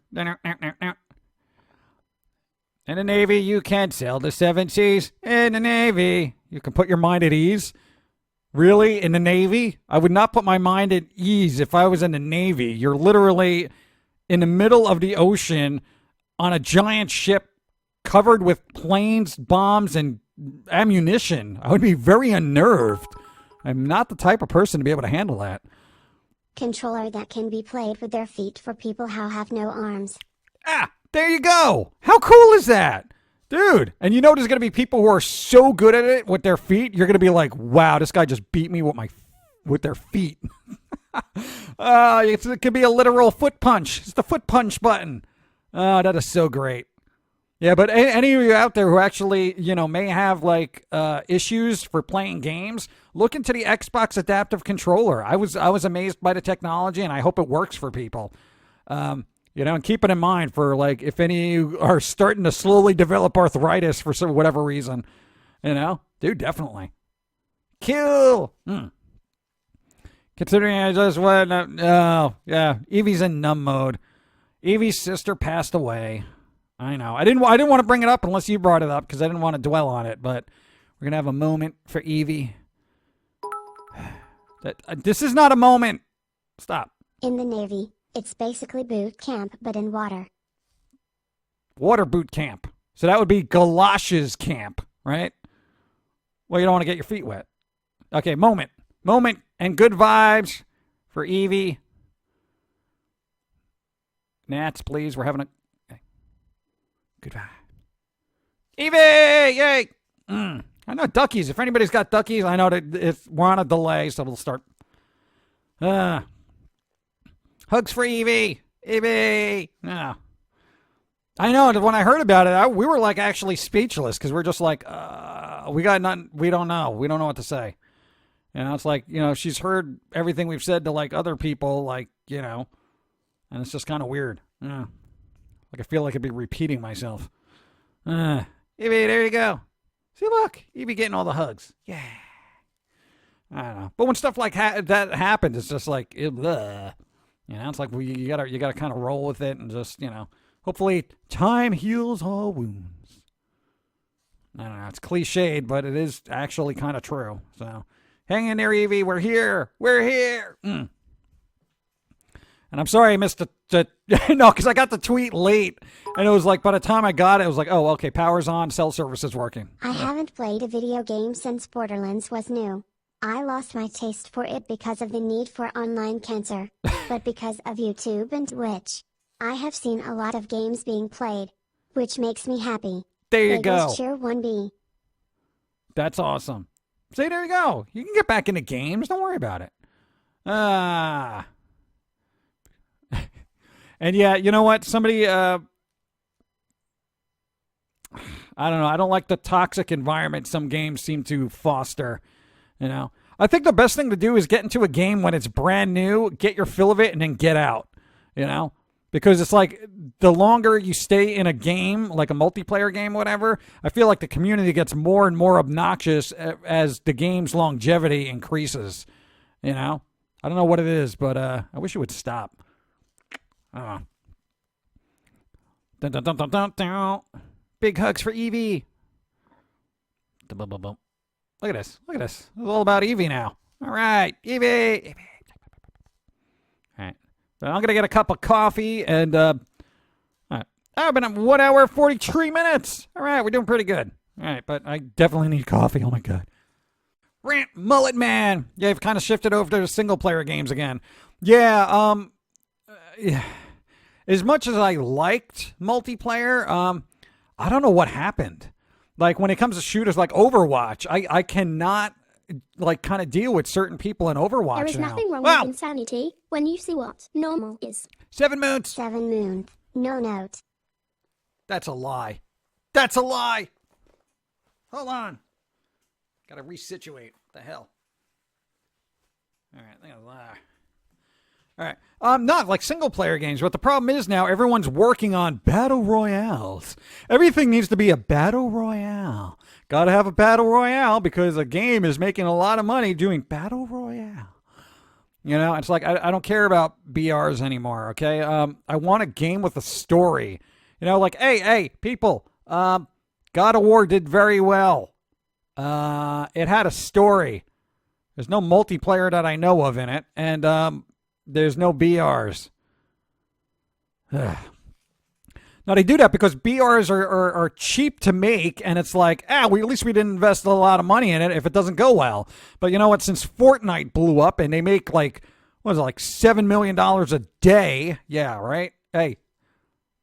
In the Navy, you can sail the 7 seas. In the Navy, you can put your mind at ease. Really? In the Navy? I would not put my mind at ease if I was in the Navy. You're literally in the middle of the ocean on a giant ship covered with planes, bombs, and ammunition. I would be very unnerved. I'm not the type of person to be able to handle that. Controller that can be played with their feet for people who have no arms. Ah, there you go. How cool is that? Dude, and there's going to be people who are so good at it with their feet, you're going to be like, wow, this guy just beat me with their feet. It could be a literal foot punch. It's the foot punch button. That is so great. Yeah, but any of you out there who actually, may have issues for playing games, look into the Xbox adaptive controller. I was amazed by the technology, and I hope it works for people. You know, and keep it in mind for, like, if any of you are starting to slowly develop arthritis for whatever reason. You know? Dude, definitely. Kill! Considering I just went... Oh, yeah. Evie's in numb mode. Evie's sister passed away. I know. I didn't want to bring it up unless you brought it up because I didn't want to dwell on it, but we're going to have a moment for Evie. This is not a moment. Stop. In the Navy, it's basically boot camp, but in water. Water boot camp. So that would be galoshes camp, right? Well, you don't want to get your feet wet. Okay, moment. Moment and good vibes for Evie. Nats, please. We're having a... Okay. Good vibe. Evie! Yay! I know duckies. If anybody's got duckies, I know that we're on a delay, so we'll start. Hugs for Evie. Evie! No. I know. When I heard about it, we were like actually speechless because we're just like, we got nothing. We don't know. We don't know what to say. You know, it's like, you know, she's heard everything we've said to like other people, like, you know, and it's just kind of weird. Yeah. Like I feel like I'd be repeating myself. Evie, there you go. See, look, Evie getting all the hugs. Yeah. I don't know. But when stuff like that happens, it's just like, you know, it's like you gotta kind of roll with it and just, you know, hopefully time heals all wounds. I don't know. It's cliched, but it is actually kind of true. So hang in there, Evie. We're here. We're here. And I'm sorry I missed no, because I got the tweet late. And it was like, by the time I got it, it was like, oh, okay, power's on, cell service is working. I haven't played a video game since Borderlands was new. I lost my taste for it because of the need for online cancer, but because of YouTube and Twitch. I have seen a lot of games being played, which makes me happy. There you go. Cheer 1B. That's awesome. See, there you go. You can get back into games. Don't worry about it. And yeah, you know what? Somebody, I don't know. I don't like the toxic environment some games seem to foster. You know, I think the best thing to do is get into a game when it's brand new, get your fill of it, and then get out. You know, because it's like the longer you stay in a game, like a multiplayer game, whatever, I feel like the community gets more and more obnoxious as the game's longevity increases. You know, I don't know what it is, but I wish it would stop. I don't know. Dun, dun, dun, dun, dun, dun. Big hugs for Evie. Dun, bum, bum, bum. Look at this. Look at this. It's all about Evie now. All right, Evie. All right. So I'm going to get a cup of coffee and, all right. I've been at 1 hour, 43 minutes. All right, we're doing pretty good. All right, but I definitely need coffee. Oh, my God. Rant Mullet Man. Yeah, I've kind of shifted over to the single-player games again. Yeah, yeah. As much as I liked multiplayer, I don't know what happened. Like, when it comes to shooters like Overwatch, I cannot, like, kind of deal with certain people in Overwatch There is now. nothing wrong Wow. with insanity when you see what normal is. 7 moons. 7 moons. No note. That's a lie. That's a lie. Hold on. Gotta resituate. What the hell? All right, I think I lie. All right. Not like single player games, but the problem is now everyone's working on battle royales. Everything needs to be a battle royale. Gotta have a battle royale because a game is making a lot of money doing battle royale. You know, it's like I don't care about BRs anymore, okay? I want a game with a story. You know, like, hey, people, God of War did very well. It had a story. There's no multiplayer that I know of in it, and there's no BRs. Now, they do that because BRs are cheap to make, and it's like, at least we didn't invest a lot of money in it if it doesn't go well. But you know what? Since Fortnite blew up and they make like, what is it, like $7 million a day? Yeah, right? Hey,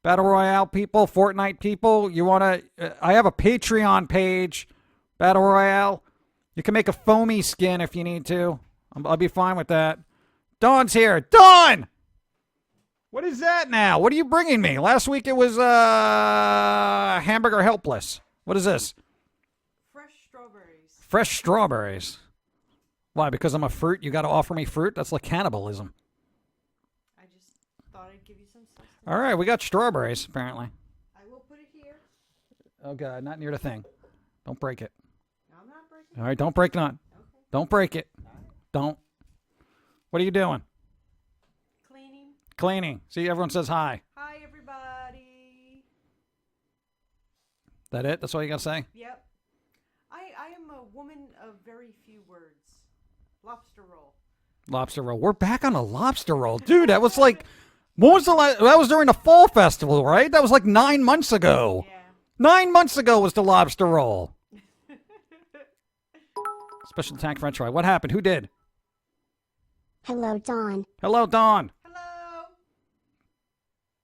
Battle Royale people, Fortnite people, you want to... I have a Patreon page, Battle Royale. You can make a foamy skin if you need to. I'll be fine with that. Dawn's here. Dawn! What is that now? What are you bringing me? Last week it was hamburger helpless. What is this? Fresh strawberries. Fresh strawberries. Why? Because I'm a fruit? You got to offer me fruit? That's like cannibalism. I just thought I'd give you some stuff. All right, we got strawberries, apparently. I will put it here. Oh, God, not near the thing. Don't break it. No, I'm not breaking All right, don't break none. Okay. Don't break it. Don't. What are you doing? Cleaning. Cleaning. See, everyone says hi. Hi, everybody. That it? That's all you got to say? Yep. I am a woman of very few words. Lobster roll. Lobster roll. We're back on a lobster roll. Dude, that was like, when was the last, that was during the fall festival, right? That was like 9 months ago. Yeah. 9 months ago was the lobster roll. Special attack french fry. What happened? Who did? Hello, Dawn. Hello, Dawn. Hello.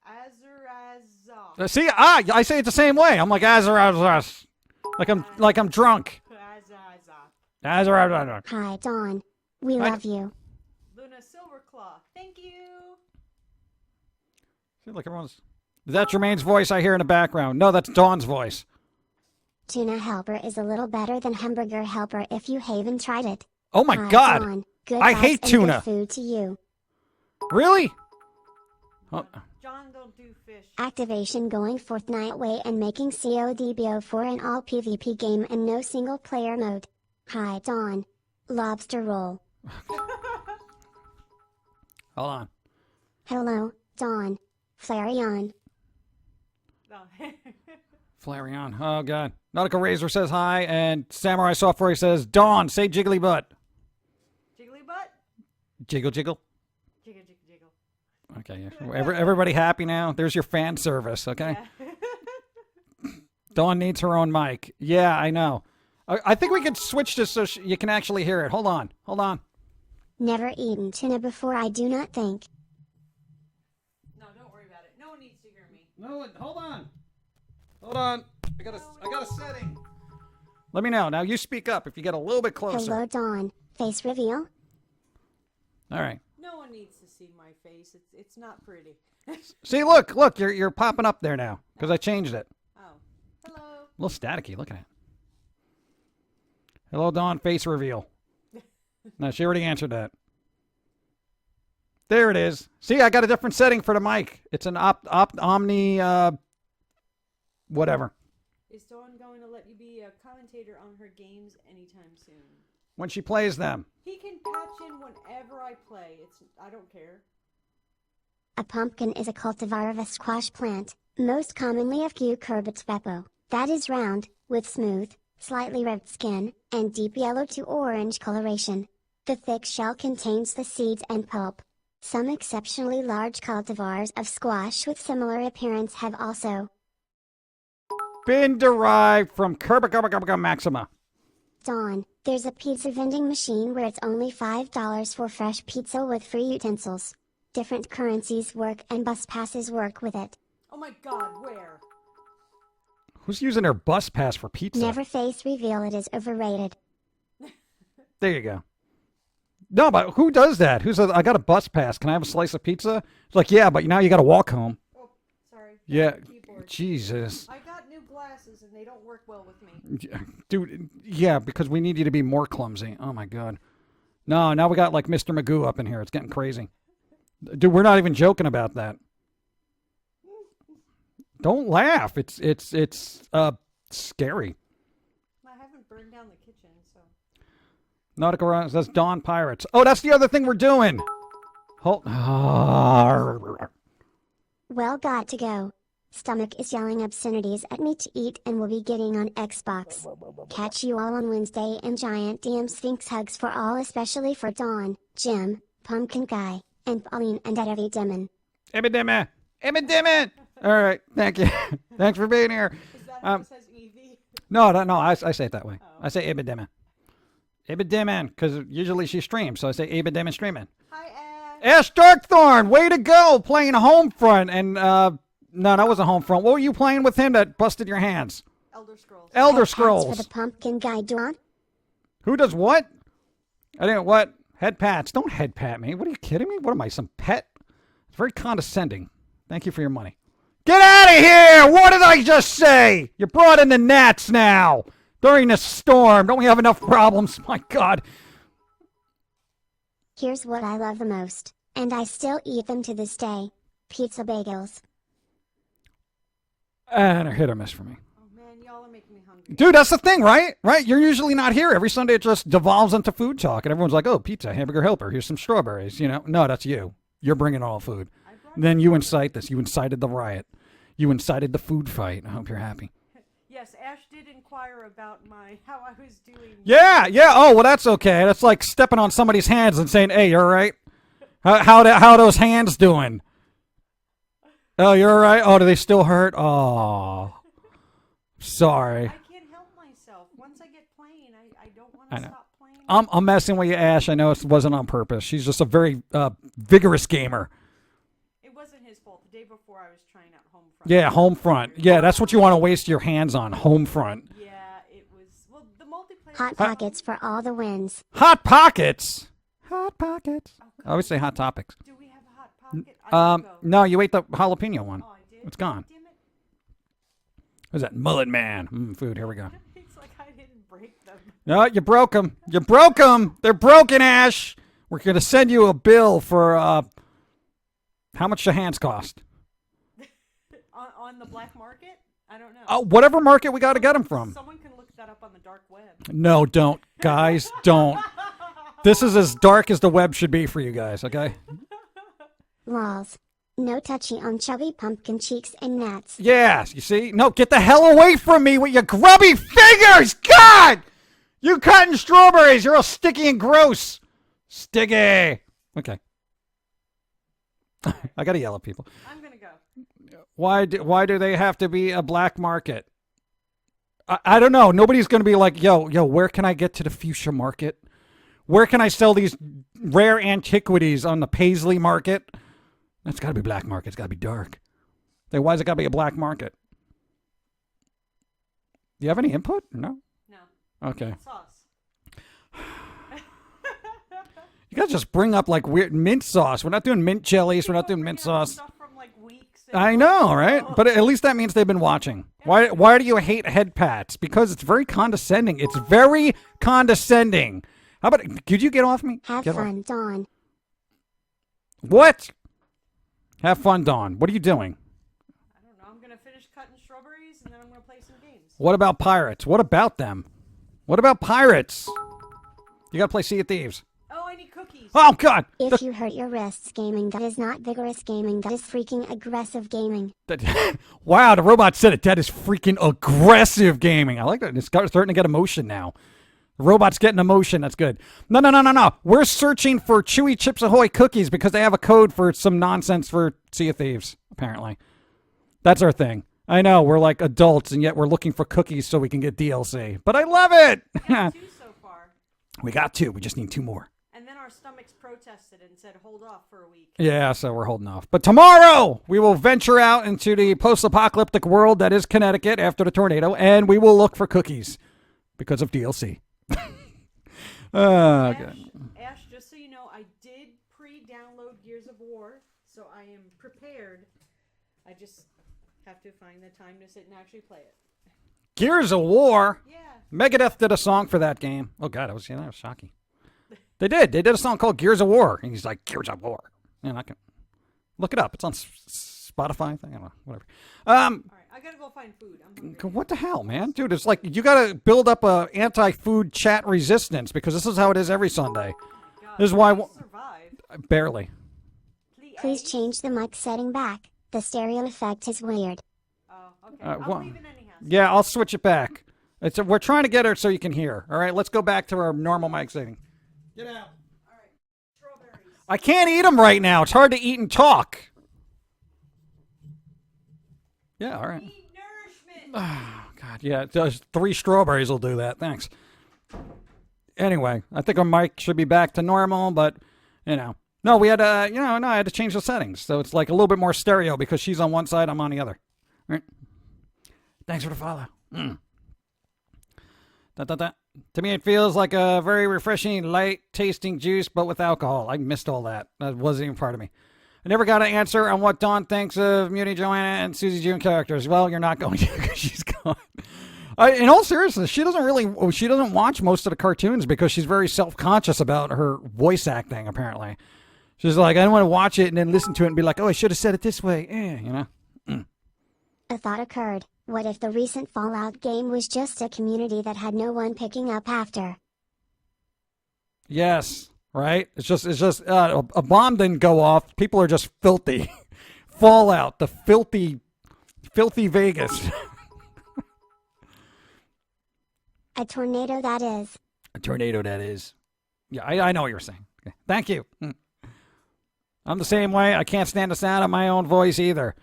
Azarazah. See, I say it the same way. I'm like, Azar, like I'm drunk. Azazah. Azar. Hi, Dawn. We Hi. love you. Luna Silverclaw. Thank you. See, look, everyone's. Is that Jermaine's voice I hear in the background? No, that's Dawn's voice. Tuna Helper is a little better than Hamburger Helper if you haven't tried it. Oh my Hi, God. Dawn. Good I vibes hate and tuna. good food to you. Really? Oh, John don't do fish. Activation going fortnight way and making CODBO for an all PvP game and no single player mode. Hi, Dawn. Lobster roll. hold on. Hello, Dawn. Flareon. No. Flareon. Oh, God. Nautical Razor says hi, and Samurai Software says, Dawn, say jiggly butt. Jiggly butt. Jiggle, jiggle. Jiggle, jiggle, jiggle. Okay, yeah. Everybody happy now? There's your fan service, okay? Yeah. Dawn needs her own mic. Yeah, I know. I think we could switch this so you can actually hear it. Hold on. Hold on. Never eaten tuna before, I do not think. No, don't worry about it. No one needs to hear me. No, hold on. Hold on. I got a setting. Let me know. Now you speak up if you get a little bit closer. Hello, Dawn. Face reveal? All right. No one needs to see my face. It's not pretty. See, look, you're popping up there now because I changed it. Oh. Hello. A little staticky. Look at it. Hello, Dawn. Face reveal. No, she already answered that. There it is. See, I got a different setting for the mic. It's an Omni, whatever. Is Dawn going to let you be a commentator on her games anytime soon? When she plays them. He can patch in whenever I play. I don't care. A pumpkin is a cultivar of a squash plant, most commonly of Cucurbits pepo, that is round, with smooth, slightly ribbed skin, and deep yellow to orange coloration. The thick shell contains the seeds and pulp. Some exceptionally large cultivars of squash with similar appearance have also Been derived from Curba Maxima. Dawn, there's a pizza vending machine where it's only $5 for fresh pizza with free utensils. Different currencies work and bus passes work with it. Oh my god, where? Who's using their bus pass for pizza? Never face reveal, it is overrated. There you go. No, but who does that? Who says, I got a bus pass. Can I have a slice of pizza? It's like, yeah, but now you got to walk home. Oh, sorry. Yeah. Keyboard. Jesus. I got new glasses and they don't work well with me. Dude, yeah, because we need you to be more clumsy. Oh, my God. No, now we got like Mr. Magoo up in here. It's getting crazy. Dude, we're not even joking about that. Don't laugh. It's scary. I haven't burned down the kitchen, so. Nautical Run says Dawn Pirates. Oh, that's the other thing we're doing. Hold. Well, got to go. Stomach is yelling obscenities at me to eat and will be getting on Xbox. Catch you all on Wednesday, and giant DM Sphinx hugs for all, especially for Dawn, Jim, Pum'Kin Guy, and Pauline and Eddie Demon. Emmett. All right, thank you. Thanks for being here. Is that how it says EV? No, I say it that way. I say Ibidemon. Because usually she streams, so I say Ibidemon streaming. Hi, Ash Darkthorn, way to go, playing Homefront. And, no, that wasn't Homefront. What were you playing with him that busted your hands? Elder Scrolls. Elder Head pats Scrolls. for the Pum'Kin Guy, Dawn. Who does what? I didn't, what? Head pats. Don't head pat me. What are you kidding me? What am I, some pet? It's very condescending. Thank you for your money. Get out of here! What did I just say? You brought in the gnats now. During the storm. Don't we have enough problems? My God. Here's what I love the most, and I still eat them to this day. Pizza bagels. And a hit or miss for me. Oh man, y'all are making me hungry. Dude, that's the thing, right? Right? You're usually not here. Every Sunday it just devolves into food talk, and everyone's like, oh, pizza, hamburger helper, here's some strawberries, you know? No, that's you. You're bringing all food. Then you incite this. You incited the riot. You incited the food fight. I hope you're happy. Yes, Ash did inquire about how I was doing. Yeah. Oh, well, that's okay. That's like stepping on somebody's hands and saying, hey, you're all right? How are those hands doing? Oh, you're all right? Oh, do they still hurt? Oh, sorry. I can't help myself. Once I get playing, I don't want to stop playing. I'm messing with you, Ash. I know it wasn't on purpose. She's just a very vigorous gamer. It wasn't his fault. The day before, I was trying out Homefront. Yeah, Homefront. Yeah, that's what you want to waste your hands on, Homefront. Yeah, it was. Well, the multiplayer. Hot Pockets for all the wins. Hot Pockets. Hot Pockets. I always say Hot Topics. Do we have a Hot Pocket? I can go. No, you ate the jalapeno one. Oh, I did? It's gone. Damn it. Who's that? Mullet Man. Food. Here we go. It's like I didn't break them. No, you broke them. You broke them. They're broken, Ash. We're going to send you a bill for how much the hands cost. On the black market? I don't know. Whatever market we got to get them from. Someone can look that up on the dark web. No, don't. Guys, don't. This is as dark as the web should be for you guys, okay? Lols. No touchy on chubby pumpkin cheeks and gnats. Yes, you see? No, get the hell away from me with your grubby fingers! God! You cutting strawberries. You're all sticky and gross. Sticky. Okay. I got to yell at people. I'm going to go. Why do they have to be a black market? I don't know. Nobody's going to be like, yo, where can I get to the fuchsia market? Where can I sell these rare antiquities on the Paisley market? That's got to be black market. It's got to be dark. Then why is it got to be a black market? Do you have any input? No? No. Okay. Sauce. You guys just bring up like weird mint sauce. We're not doing mint jellies. We're not doing mint sauce. Stuff from like weeks I know, right? But at least that means they've been watching. Why do you hate head pats? Because it's very condescending. It's very condescending. How about, could you get off me? Have Get fun, Dawn. What? Have fun, Dawn. What are you doing? I don't know. I'm going to finish cutting strawberries and then I'm going to play some games. What about pirates? What about them? What about pirates? You got to play Sea of Thieves. Oh, I need cookies. Oh, God. If you hurt your wrists gaming, that is not vigorous gaming, that is freaking aggressive gaming. Wow, the robot said it. That is freaking aggressive gaming. I like that. It's starting to get emotion now. The robot's getting emotion. That's good. No. We're searching for Chewy Chips Ahoy cookies because they have a code for some nonsense for Sea of Thieves, apparently. That's our thing. I know, we're like adults, and yet we're looking for cookies so we can get DLC. But I love it! We got 2 so far. We got 2. We just need 2 more. And then our stomachs protested and said, hold off for a week. Yeah, so we're holding off. But tomorrow, we will venture out into the post-apocalyptic world that is Connecticut after the tornado, and we will look for cookies because of DLC. Ash, just so you know, I did pre-download Gears of War, so I am prepared. I just have to find the time to sit and actually play it. Gears of War? Yeah. Megadeth did a song for that game. Oh, God, that was shocking. They did a song called Gears of War, and he's like, Gears of War. And I can look it up. It's on Spotify. I don't know, whatever. All right, I gotta go find food. I'm hungry. What the hell, man? Dude, it's like you gotta build up a anti-food chat resistance because this is how it is every Sunday. Oh my God. This is why... I survived. Barely. Please change the mic setting back. The stereo effect is weird. Oh, okay. well, I'm leaving anyhow. Yeah, I'll switch it back. We're trying to get her so you can hear. All right, let's go back to our normal mic setting. Get out. All right. Strawberries. I can't eat them right now. It's hard to eat and talk. Yeah, all right. Need nourishment. Oh, God, yeah. Just 3 strawberries will do that. Thanks. Anyway, I think our mic should be back to normal, but, No, we had to, I had to change the settings. So it's like a little bit more stereo because she's on one side, I'm on the other. All right. Thanks for the follow. To me, it feels like a very refreshing, light-tasting juice, but with alcohol. I missed all that. That wasn't even part of me. I never got an answer on what Dawn thinks of Muty Joanna and Susie June characters. Well, you're not going to because she's gone. In all seriousness, she doesn't watch most of the cartoons because she's very self-conscious about her voice acting, apparently. She's like, I don't want to watch it and then listen to it and be like, oh, I should have said it this way. A thought occurred. What if the recent Fallout game was just a community that had no one picking up after? Yes, right? It's just a bomb didn't go off. People are just filthy. Fallout, the filthy Vegas. A tornado, that is. A tornado, that is. Yeah, I know what you're saying. Okay. Thank you. I'm the same way. I can't stand the sound of my own voice either.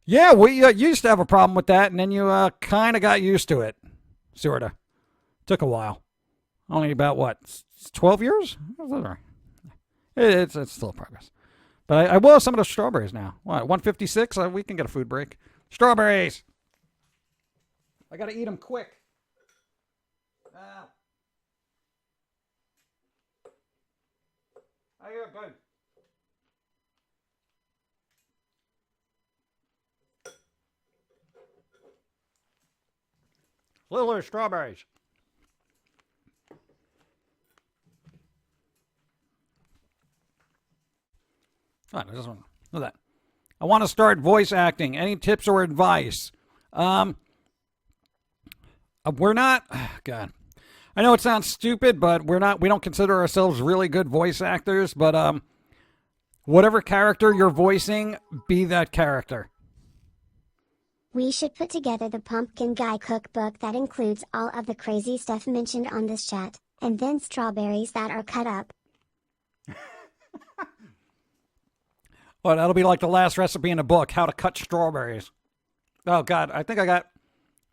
Yeah, we used to have a problem with that, and then you kind of got used to it. Sort of. Took a while. Only about, what, 12 years? It's still progress. But I will have some of the strawberries now. What, 156? We can get a food break. Strawberries! I got to eat them quick. I hear good. Little strawberries. Oh, this one. Look at that. I want to start voice acting. Any tips or advice? We're not. God, I know it sounds stupid, but we're not. We don't consider ourselves really good voice actors. But whatever character you're voicing, be that character. We should put together the Pum'Kin Guy cookbook that includes all of the crazy stuff mentioned on this chat, and then strawberries that are cut up. Well, that'll be like the last recipe in the book, how to cut strawberries. Oh, God, I think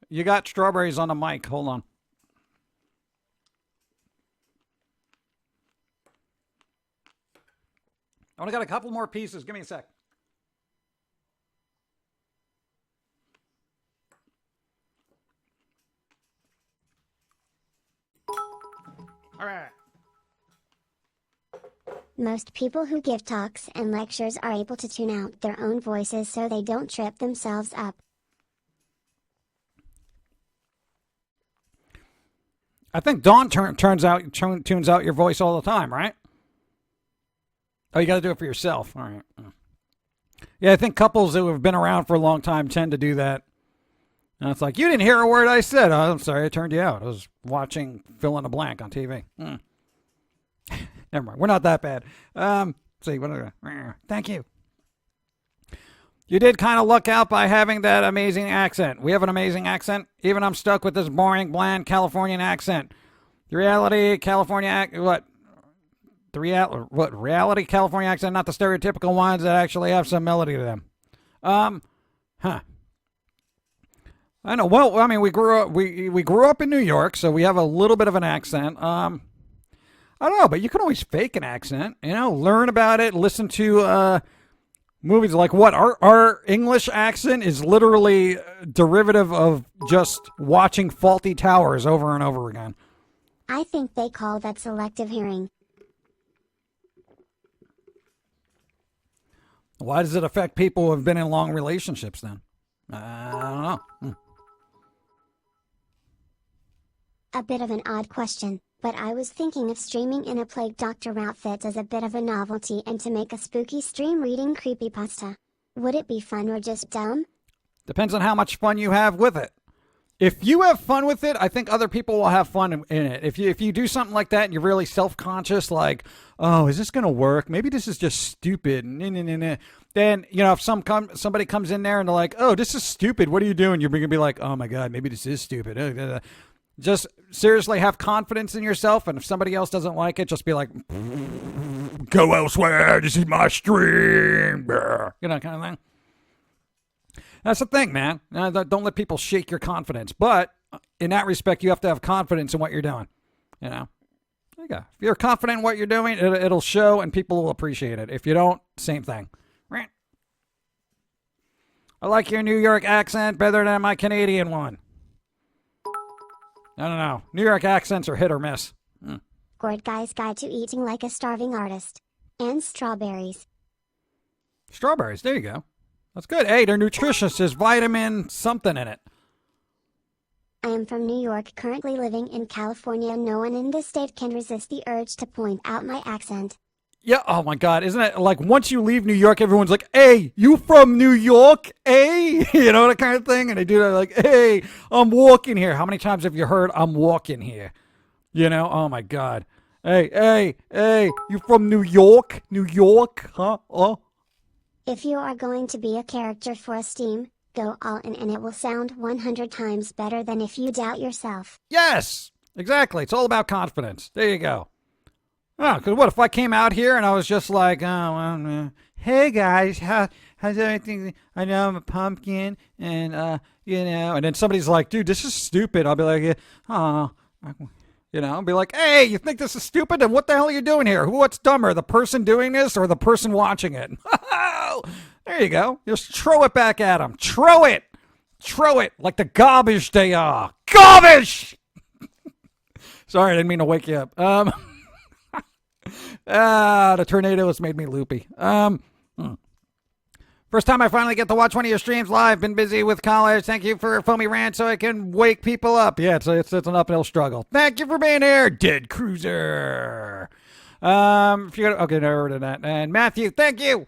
you got strawberries on the mic. Hold on. I only got a couple more pieces. Give me a sec. All right. Most people who give talks and lectures are able to tune out their own voices so they don't trip themselves up. I think Dawn tunes out your voice all the time, right? Oh, you got to do it for yourself. All right. Yeah, I think couples who have been around for a long time tend to do that. And it's like, you didn't hear a word I said. Oh, I'm sorry, I turned you out. I was watching fill in a blank on TV. Never mind. We're not that bad. See, thank you. You did kind of luck out by having that amazing accent. We have an amazing accent. Even I'm stuck with this boring, bland Californian accent. The reality California reality California accent, not the stereotypical ones that actually have some melody to them. I know. Well, I mean, we grew up in New York, so we have a little bit of an accent. I don't know, but you can always fake an accent, learn about it, listen to movies like what? Our English accent is literally derivative of just watching Faulty Towers over and over again. I think they call that selective hearing. Why does it affect people who have been in long relationships then? I don't know. A bit of an odd question, but I was thinking of streaming in a Plague Doctor outfit as a bit of a novelty and to make a spooky stream reading creepypasta. Would it be fun or just dumb? Depends on how much fun you have with it. If you have fun with it, I think other people will have fun in it. If you do something like that and you're really self-conscious, like, oh, is this going to work? Maybe this is just stupid. Then, if somebody comes in there and they're like, oh, this is stupid. What are you doing? You're going to be like, oh, my God, maybe this is stupid. Just seriously have confidence in yourself. And if somebody else doesn't like it, just be like, go elsewhere. This is my stream. Kind of thing. That's the thing, man. Don't let people shake your confidence. But in that respect, you have to have confidence in what you're doing. There you go. If you're confident in what you're doing, it'll show and people will appreciate it. If you don't, same thing. I like your New York accent better than my Canadian one. I don't know. New York accents are hit or miss. Gourd Guy's Guide to Eating Like a Starving Artist. And strawberries. Strawberries, there you go. That's good. Hey, they're nutritious. There's vitamin something in it. I am from New York, currently living in California. No one in this state can resist the urge to point out my accent. Yeah, oh my God. Isn't it like once you leave New York, everyone's like, hey, you from New York? Hey? You know, that kind of thing. And they do that like, hey, I'm walking here. How many times have you heard I'm walking here? You know, oh my God. Hey, you from New York? New York? Huh? Oh. If you are going to be a character for a Steam, go all in and it will sound 100 times better than if you doubt yourself. Yes, exactly. It's all about confidence. There you go. Oh, because what if I came out here and I was just like, hey guys, how's everything? I know I'm a pumpkin, and you know, and then somebody's like, dude, this is stupid. I'll be like, oh, you know, I'll be like, hey, you think this is stupid? Then what the hell are you doing here? What's dumber, the person doing this or the person watching it? There you go. Just throw it back at them. Throw it like the garbage they are. Garbage. Sorry, I didn't mean to wake you up. The tornado has made me loopy. First time I finally get to watch one of your streams live. Been busy with college. Thank you for a foamy rant so I can wake people up. Yeah, it's an uphill struggle. Thank you for being here, Dead Cruiser. If you okay, never to that. And Matthew, thank you.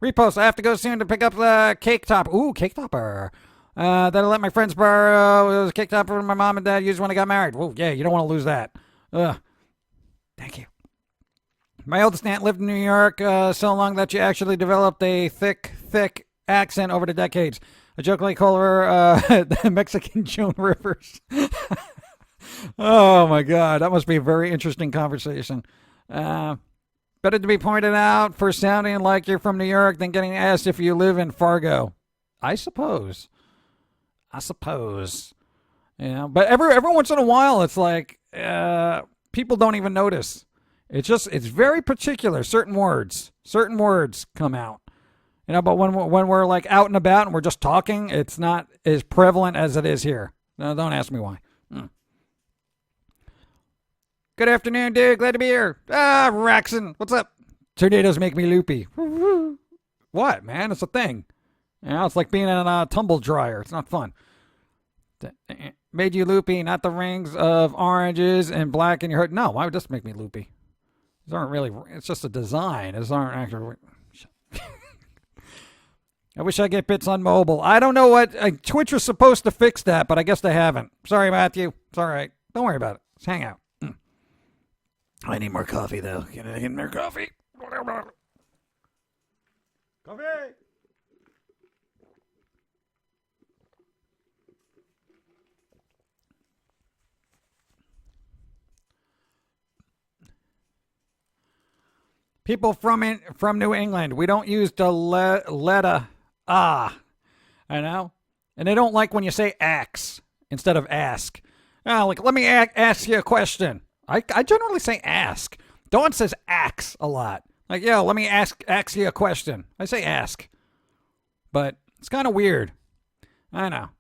Repost. I have to go soon to pick up the cake top. Ooh, cake topper. That I let my friends borrow. It was a cake topper my mom and dad used when I got married. Whoa, yeah, you don't want to lose that. Thank you. My oldest aunt lived in New York so long that she actually developed a thick accent over the decades. I jokingly call her the Mexican Joan Rivers. Oh, my God. That must be a very interesting conversation. Better to be pointed out for sounding like you're from New York than getting asked if you live in Fargo. I suppose. You know, but every once in a while, it's like people don't even notice. It's very particular. Certain words come out. You know, but when we're like out and about and we're just talking, it's not as prevalent as it is here. No, don't ask me why. Good afternoon, dude. Glad to be here. Raxon, what's up? Tornadoes make me loopy. What, man? It's a thing. You know, it's like being in a tumble dryer. It's not fun. Made you loopy, not the rings of oranges and black in your hood. No, why would this make me loopy? These aren't really, it's just a design. These aren't actually. I wish I get bits on mobile. I don't know what, Twitch was supposed to fix that, but I guess they haven't. Sorry, Matthew. It's all right. Don't worry about it. Let's hang out. I need more coffee, though. Can I get more coffee? Coffee! People from New England, we don't use the letter I know, and they don't like when you say ax instead of ask. Like let me ask you a question. I generally say ask. Dawn says ax a lot. Like yo, let me ask you a question. I say ask, but it's kind of weird. I know,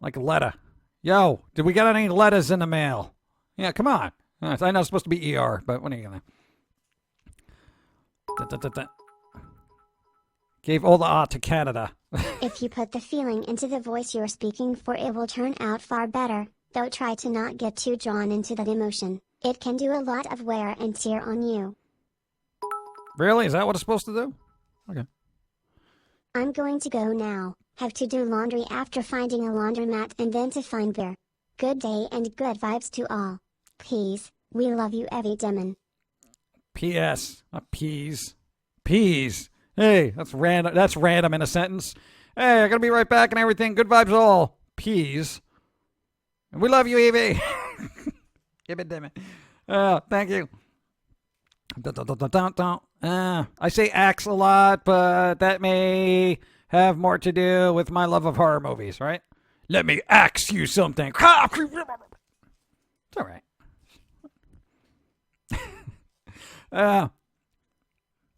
like letter. Yo, did we get any letters in the mail? Yeah, come on. I know it's supposed to be ER, but what are you gonna? Gave all the art to Canada. If you put the feeling into the voice you're speaking for, it will turn out far better, though try to not get too drawn into that emotion. It can do a lot of wear and tear on you. Really? Is that what it's supposed to do? Okay. I'm going to go now. Have to do laundry after finding a laundromat and then to find beer. Good day and good vibes to all. Peace. We love you, Evie Demon. P.S. Not peas. Peas. Hey, that's random. That's random in a sentence. Hey, I'm gonna be right back and everything. Good vibes all. Peas. And we love you, Evie. Damn it. Thank you. I say axe a lot, but that may have more to do with my love of horror movies, right? Let me axe you something. It's all right.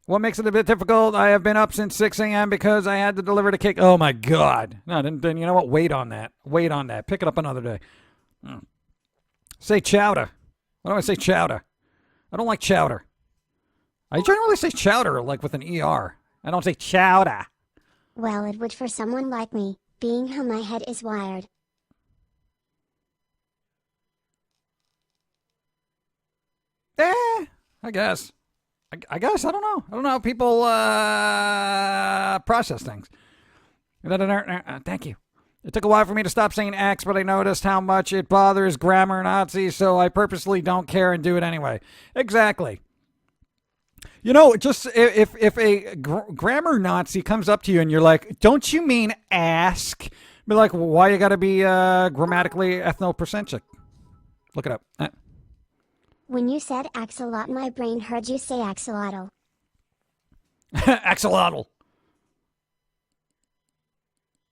What makes it a bit difficult? I have been up since 6 a.m. because I had to deliver the cake. Oh my God. No, then you know what? Wait on that. Pick it up another day. Say chowder. Why do I say chowder? I don't like chowder. I generally say chowder like with an ER. I don't say chowder. Well, it would for someone like me, being how my head is wired. I guess. I guess I don't know. I don't know how people process things. Thank you. It took a while for me to stop saying X, but I noticed how much it bothers grammar Nazis, so I purposely don't care and do it anyway. Exactly. You know, just if a grammar Nazi comes up to you and you're like, don't you mean ask? Be like, well, why you got to be grammatically ethnocentric? Look it up. When you said axolotl, my brain heard you say axolotl. Axolotl.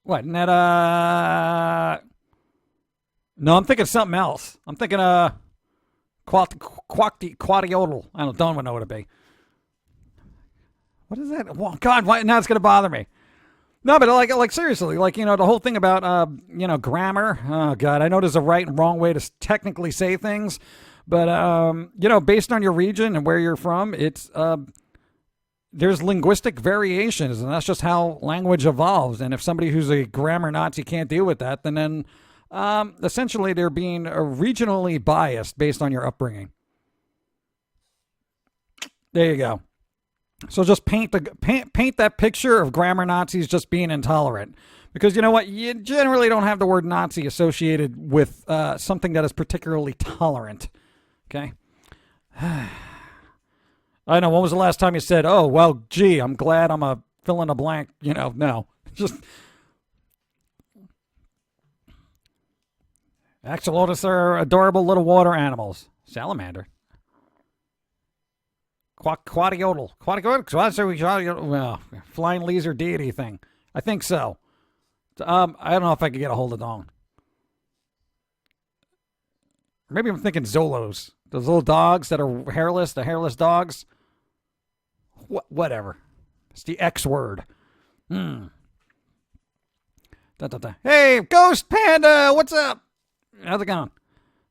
What? Isn't that, No, I'm thinking something else. I'm thinking, quadriodal. I don't know what it'd be. What is that? Oh, God, why? Now it's going to bother me. No, but like seriously, like, the whole thing about, grammar. Oh, God, I know there's a right and wrong way to technically say things. But, based on your region and where you're from, it's, there's linguistic variations, and that's just how language evolves. And if somebody who's a grammar Nazi can't deal with that, then essentially they're being regionally biased based on your upbringing. There you go. So just paint that picture of grammar Nazis just being intolerant. Because you know what? You generally don't have the word Nazi associated with something that is particularly tolerant. Okay? I know. When was the last time you said, oh, well, gee, I'm glad I'm a fill in a blank? No. Just... Axolotls are adorable little water animals. Salamander. Quadriodal. Well, flying lizard deity thing. I think so. I don't know if I could get a hold of Dong. Maybe I'm thinking Zolos. Those little dogs that are hairless, the hairless dogs. Whatever. It's the X word. Hey, Ghost Panda, what's up? How's it going?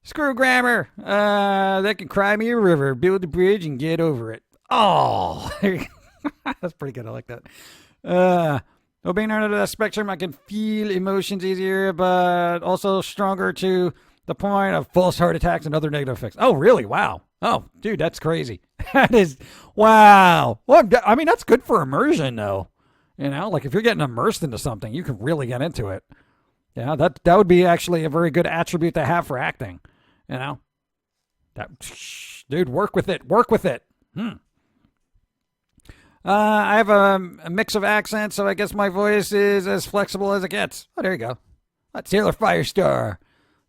Screw grammar. They can cry me a river, build a bridge, and get over it. Oh, that's pretty good. I like that. Being under the spectrum, I can feel emotions easier, but also stronger to the point of false heart attacks and other negative effects. Oh, really? Wow. Oh, dude, that's crazy. That is, wow. Well, I mean, that's good for immersion, though. Like if you're getting immersed into something, you can really get into it. Yeah, that would be actually a very good attribute to have for acting. That, dude, work with it. Work with it. I have a mix of accents, so I guess my voice is as flexible as it gets. Oh, there you go. Taylor Firestar.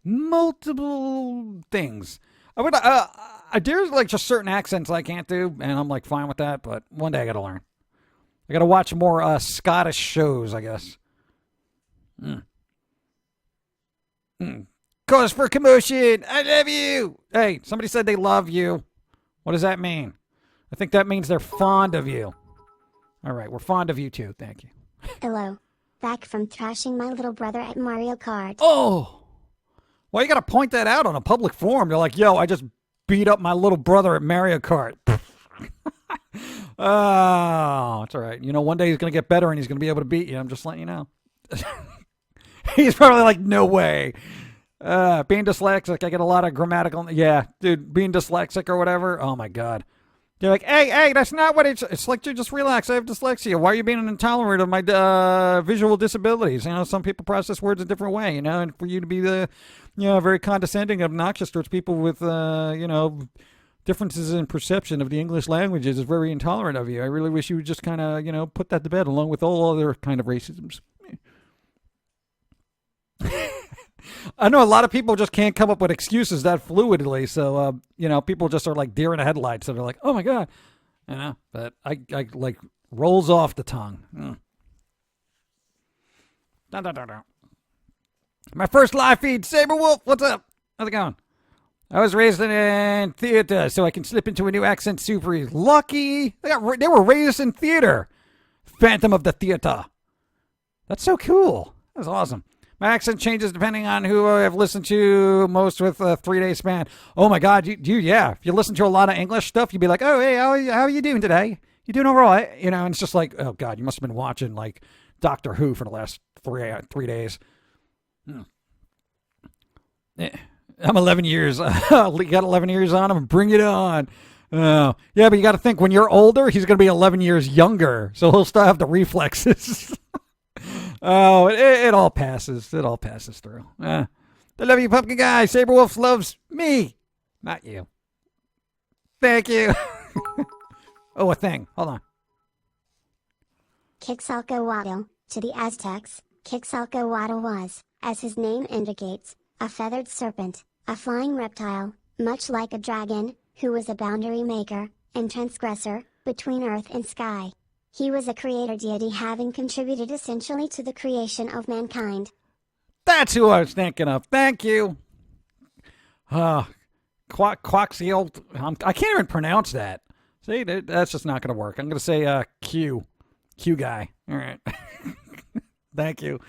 Multiple things. There's like just certain accents I can't do, and I'm like fine with that, but one day I gotta learn. I gotta watch more Scottish shows, I guess. Cause for commotion. I love you. Hey, somebody said they love you. What does that mean? I think that means they're fond of you. All right, we're fond of you too. Thank you. Hello. Back from thrashing my little brother at Mario Kart. Oh! Why you gotta point that out on a public forum? You're like, yo, I just beat up my little brother at Mario Kart. Oh, it's all right. One day he's gonna get better and he's gonna be able to beat you. I'm just letting you know. He's probably like, no way. Being dyslexic, I get a lot of grammatical. Yeah, dude, being dyslexic or whatever. Oh my God. They're like, hey, that's not what it's like. Just relax. I have dyslexia. Why are you being intolerant of my visual disabilities? Some people process words a different way. And for you to be very condescending, obnoxious towards people with differences in perception of the English languages is very intolerant of you. I really wish you would just kind of put that to bed along with all other kind of racisms. I know a lot of people just can't come up with excuses that fluidly, so people just are like deer in the headlights, so they're like, "Oh my God," But I like rolls off the tongue. My first live feed, Saberwolf, what's up? How's it going? I was raised in theater, so I can slip into a new accent super easy. Lucky, they were raised in theater. Phantom of the Theater. That's so cool. That's awesome. My accent changes depending on who I have listened to most with a 3-day span. Oh my God, yeah. If you listen to a lot of English stuff, you'd be like, oh, hey, how are you doing today? You doing all right? And it's just like, oh God, you must have been watching like Doctor Who for the last 3 days. I'm 11 years. Got 11 years on them. Bring it on. Yeah, but you got to think when you're older, he's going to be 11 years younger, so he'll still have the reflexes. Oh, it all passes. It all passes through. I love you, Pum'Kin Guy. Saberwolf loves me, not you. Thank you. Oh, a thing. Hold on. Quetzalcoatl, to the Aztecs, Quetzalcoatl was, as his name indicates, a feathered serpent, a flying reptile, much like a dragon, who was a boundary maker and transgressor between earth and sky. He was a creator deity having contributed essentially to the creation of mankind. That's who I was thinking of. Thank you. Quaxial. I can't even pronounce that. See, that's just not going to work. I'm going to say Q guy. All right. Thank you.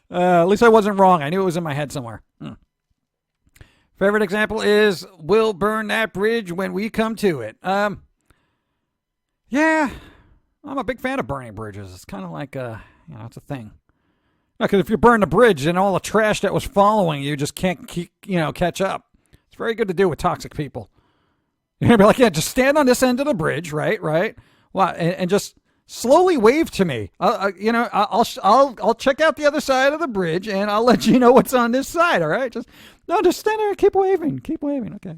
At least I wasn't wrong. I knew it was in my head somewhere. Favorite example is, we'll burn that bridge when we come to it. Yeah, I'm a big fan of burning bridges. It's kind of like, it's a thing. Because if you burn the bridge, then all the trash that was following you just can't catch up. It's very good to do with toxic people. You're going to be like, yeah, just stand on this end of the bridge, right? Wow, and just slowly wave to me. I'll check out the other side of the bridge, and I'll let you know what's on this side, all right? Just stand there and keep waving. Okay.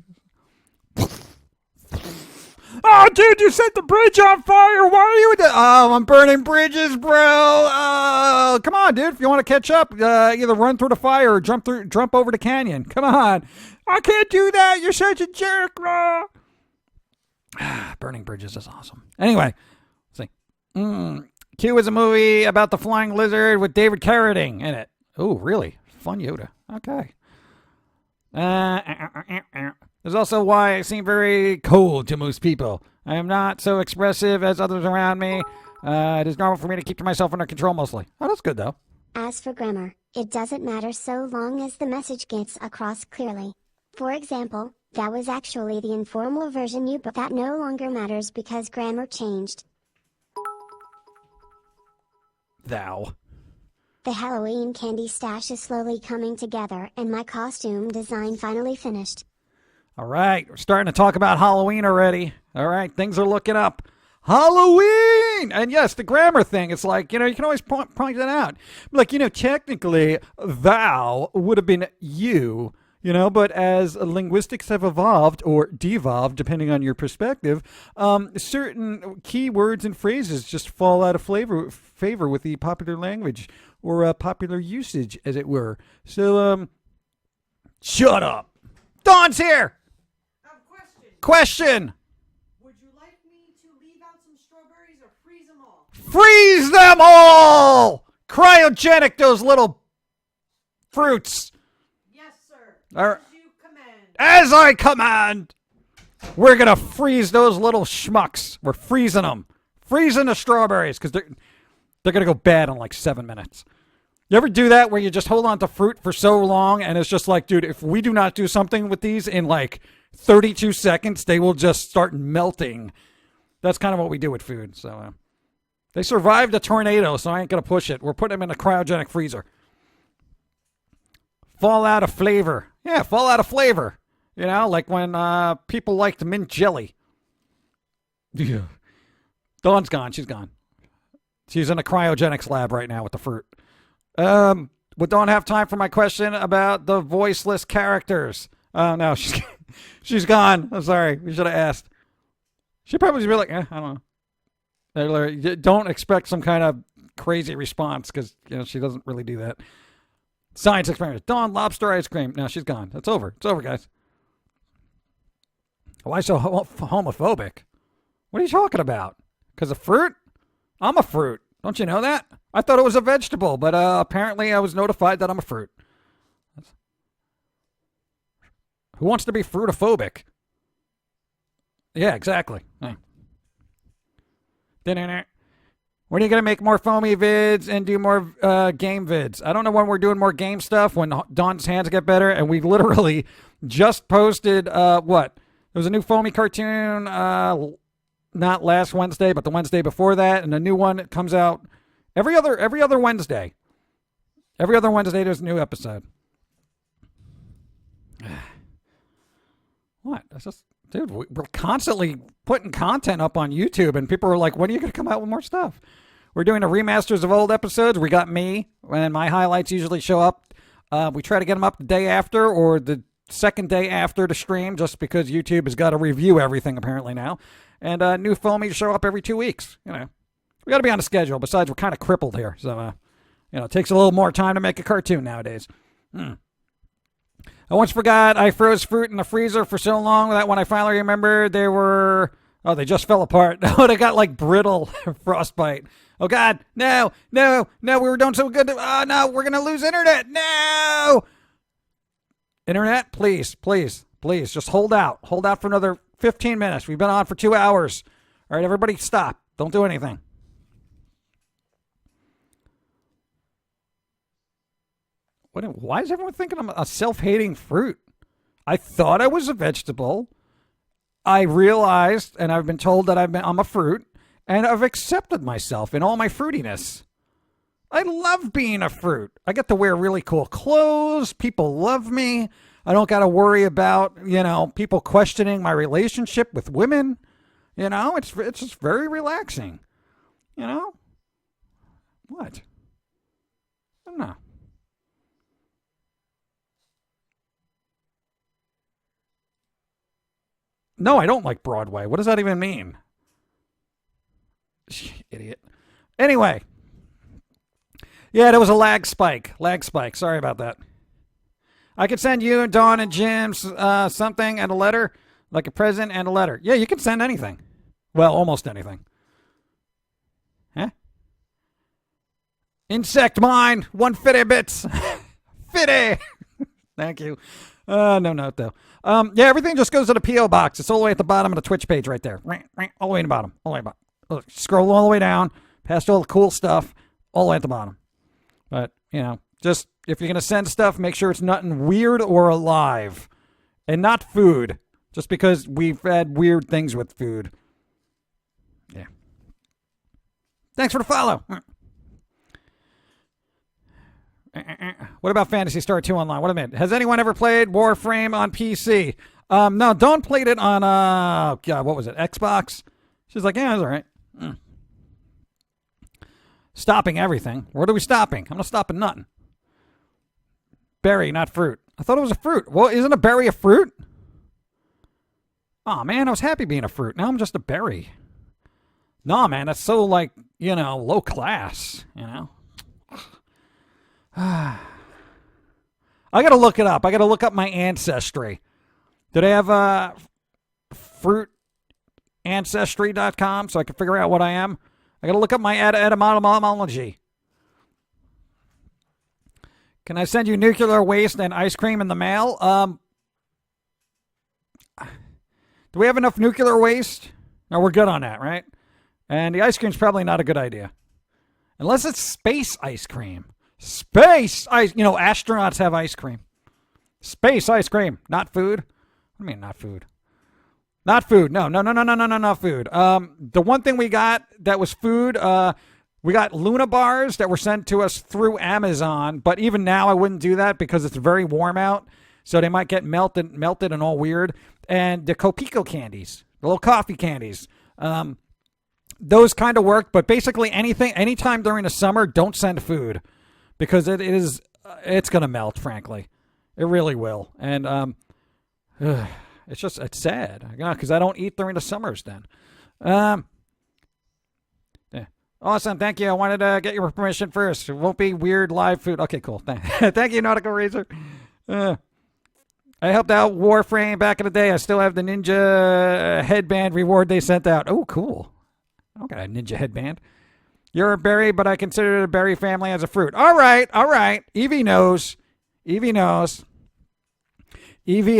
Oh, dude, you set the bridge on fire. Why are you? Oh, I'm burning bridges, bro. Oh, come on, dude. If you want to catch up, either run through the fire or jump over the canyon. Come on. I can't do that. You're such a jerk, bro. Burning bridges is awesome. Anyway, let's see. Q is a movie about the flying lizard with David Carradine in it. Oh, really? Fun Yoda. Okay. There's also why I seem very cold to most people. I am not so expressive as others around me. It is normal for me to keep myself under control mostly. Oh, that's good, though. As for grammar, it doesn't matter so long as the message gets across clearly. For example, that was actually the informal version but that no longer matters because grammar changed. Thou. The Halloween candy stash is slowly coming together and my costume design finally finished. All right, we're starting to talk about Halloween already. All right, things are looking up. Halloween! And yes, the grammar thing, it's like, you can always point that out. Like, technically, thou would have been you, but as linguistics have evolved or devolved, depending on your perspective, certain key words and phrases just fall out of favor with the popular language or popular usage, as it were. So, shut up. Dawn's here! I have a question. Question! Would you like me to leave out some strawberries or freeze them all? Freeze them all! Cryogenic those little fruits. Yes, sir. Ar- As you command. As I command! We're gonna freeze those little schmucks. We're freezing them. Freezing the strawberries, because they're gonna go bad in like 7 minutes. You ever do that where you just hold on to fruit for so long and it's just like, dude, if we do not do something with these in like 32 seconds, they will just start melting. That's kind of what we do with food. So they survived a tornado, so I ain't going to push it. We're putting them in a cryogenic freezer. Fall out of flavor. Yeah, fall out of flavor. Like when people liked mint jelly. Yeah. Dawn's gone. She's gone. She's in a cryogenics lab right now with the fruit. We don't have time for my question about the voiceless characters. Oh, no, she's gone. I'm sorry. We should have asked. She'd probably be like, I don't know. Don't expect some kind of crazy response because, she doesn't really do that. Science experiment. Dawn, lobster ice cream. No, she's gone. It's over. It's over, guys. Why so homophobic? What are you talking about? Because of fruit? I'm a fruit. Don't you know that? I thought it was a vegetable, but apparently I was notified that I'm a fruit. Who wants to be fruitophobic? Yeah, exactly. Hey. When are you going to make more foamy vids and do more game vids? I don't know when we're doing more game stuff, when Dawn's hands get better, and we literally just posted, what? There was a new foamy cartoon, not last Wednesday, but the Wednesday before that, and a new one comes out every other Wednesday. Every other Wednesday there's a new episode. What? That's just Dude, we're constantly putting content up on YouTube, and people are like, when are you going to come out with more stuff? We're doing the remasters of old episodes. We got me, and my highlights usually show up. We try to get them up the day after or the second day after the stream, just because YouTube has got to review everything apparently now. And new foamies show up every 2 weeks. You know, we got to be on a schedule. Besides, we're kind of crippled here, so it takes a little more time to make a cartoon nowadays. I once forgot I froze fruit in the freezer for so long that when I finally remembered they just fell apart. Oh, they got like brittle frostbite. Oh God, no, we were doing so good. Oh no, we're going to lose internet. No! Internet, please, just hold out. Hold out for another 15 minutes. We've been on for 2 hours. All right, everybody stop. Don't do anything. Why is everyone thinking I'm a self-hating fruit? I thought I was a vegetable. I realized, and I've been told that I'm a fruit, and I've accepted myself in all my fruitiness. I love being a fruit. I get to wear really cool clothes. People love me. I don't got to worry about, people questioning my relationship with women. It's just very relaxing. What? I don't know. No, I don't like Broadway. What does that even mean? Idiot. Anyway. Yeah, there was a lag spike. Sorry about that. I could send you, Dawn, and Jim something and a letter, like a present and a letter. Yeah, you can send anything. Well, almost anything. Huh? Insect mine, 150 bits. 50. Thank you. No note, though. Yeah, everything just goes to the P.O. box. It's all the way at the bottom of the Twitch page right there. All the way in the bottom. All the way at the bottom. Look, scroll all the way down, past all the cool stuff, all the way at the bottom. But, just if you're going to send stuff, make sure it's nothing weird or alive. And not food. Just because we've had weird things with food. Yeah. Thanks for the follow. What about Phantasy Star 2 Online? What a minute. Has anyone ever played Warframe on PC? No, Dawn played it on, what was it, Xbox? She's like, yeah, it's all right. Stopping everything. What are we stopping? I'm not stopping nothing. Berry, not fruit. I thought it was a fruit. Well, isn't a berry a fruit? Oh, man, I was happy being a fruit. Now I'm just a berry. No, man, that's so, low class, I got to look it up. I got to look up my ancestry. Do they have fruitancestry.com so I can figure out what I am? I got to look up my etymology. Can I send you nuclear waste and ice cream in the mail? Do we have enough nuclear waste? No, we're good on that, right? And the ice cream's probably not a good idea. Unless it's space ice cream. Space ice. Astronauts have ice cream. Space ice cream. Not food. What do you mean not food? Not food. No, not food. The one thing we got that was food, we got Luna bars that were sent to us through Amazon. But even now I wouldn't do that because it's very warm out. So they might get melted and all weird. And the Copico candies, the little coffee candies. Those kind of work. But basically anytime during the summer, don't send food. Because it's going to melt, frankly. It really will. And it's sad. Because I don't eat during the summers then. Yeah. Awesome. Thank you. I wanted to get your permission first. It won't be weird live food. Okay, cool. Thank you, Nautical Razor. I helped out Warframe back in the day. I still have the ninja headband reward they sent out. Oh, cool. I don't got a ninja headband. You're a berry, but I consider the berry family as a fruit. All right. Evie knows. Evie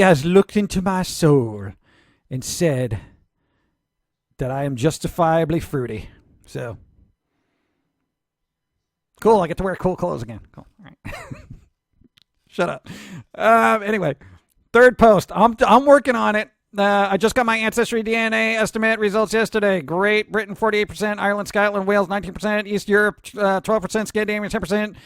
has looked into my soul and said that I am justifiably fruity. So, cool. I get to wear cool clothes again. Cool. All right. Shut up. Anyway, third post. I'm working on it. I just got my Ancestry DNA estimate results yesterday. Great Britain, 48%. Ireland, Scotland, Wales, 19%. East Europe, 12%. Scandinavia, 10%.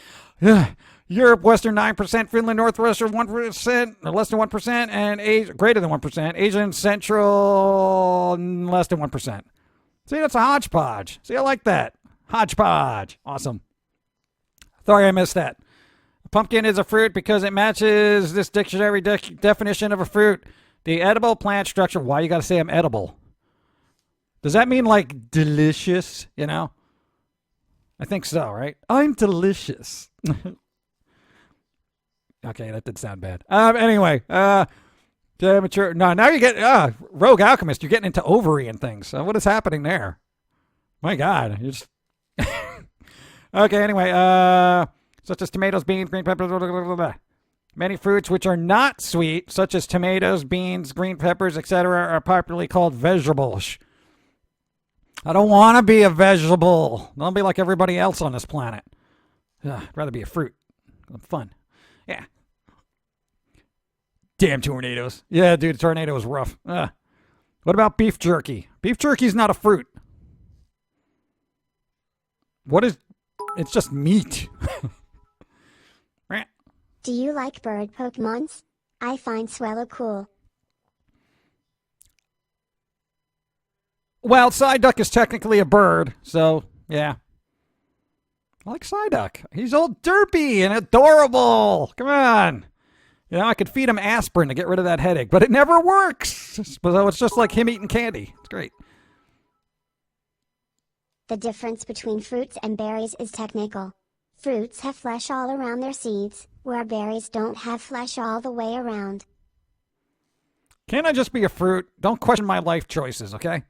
Europe, Western 9%, Finland, Northwestern 1%, or less than 1%, and Asia, greater than 1%, Asia and Central, less than 1%. See, that's a hodgepodge. See, I like that. Hodgepodge. Awesome. Sorry I missed that. A pumpkin is a fruit because it matches this dictionary definition of a fruit. The edible plant structure. Why you got to say I'm edible? Does that mean like delicious, you know? I think so, right? I'm delicious. Okay, that did sound bad. Anyway, mature. No, now you get Rogue Alchemist. You're getting into ovary and things. What is happening there? My God, you just okay. Anyway, such as tomatoes, beans, green peppers, blah, blah, blah, blah. Many fruits which are not sweet, such as tomatoes, beans, green peppers, etc., are popularly called vegetables. I don't want to be a vegetable. I'll be like everybody else on this planet. I'd rather be a fruit. Fun. Yeah. Damn tornadoes. Yeah, dude, a tornado was rough. What about beef jerky? Beef jerky's not a fruit. What is... It's just meat. Do you like bird Pokemons? I find Swellow cool. Well, Psyduck is technically a bird, so, yeah. I like Psyduck. He's all derpy and adorable. Come on. You know, I could feed him aspirin to get rid of that headache, but it never works. So it's just like him eating candy. It's great. The difference between fruits and berries is technical. Fruits have flesh all around their seeds, where berries don't have flesh all the way around. Can't I just be a fruit? Don't question my life choices, okay?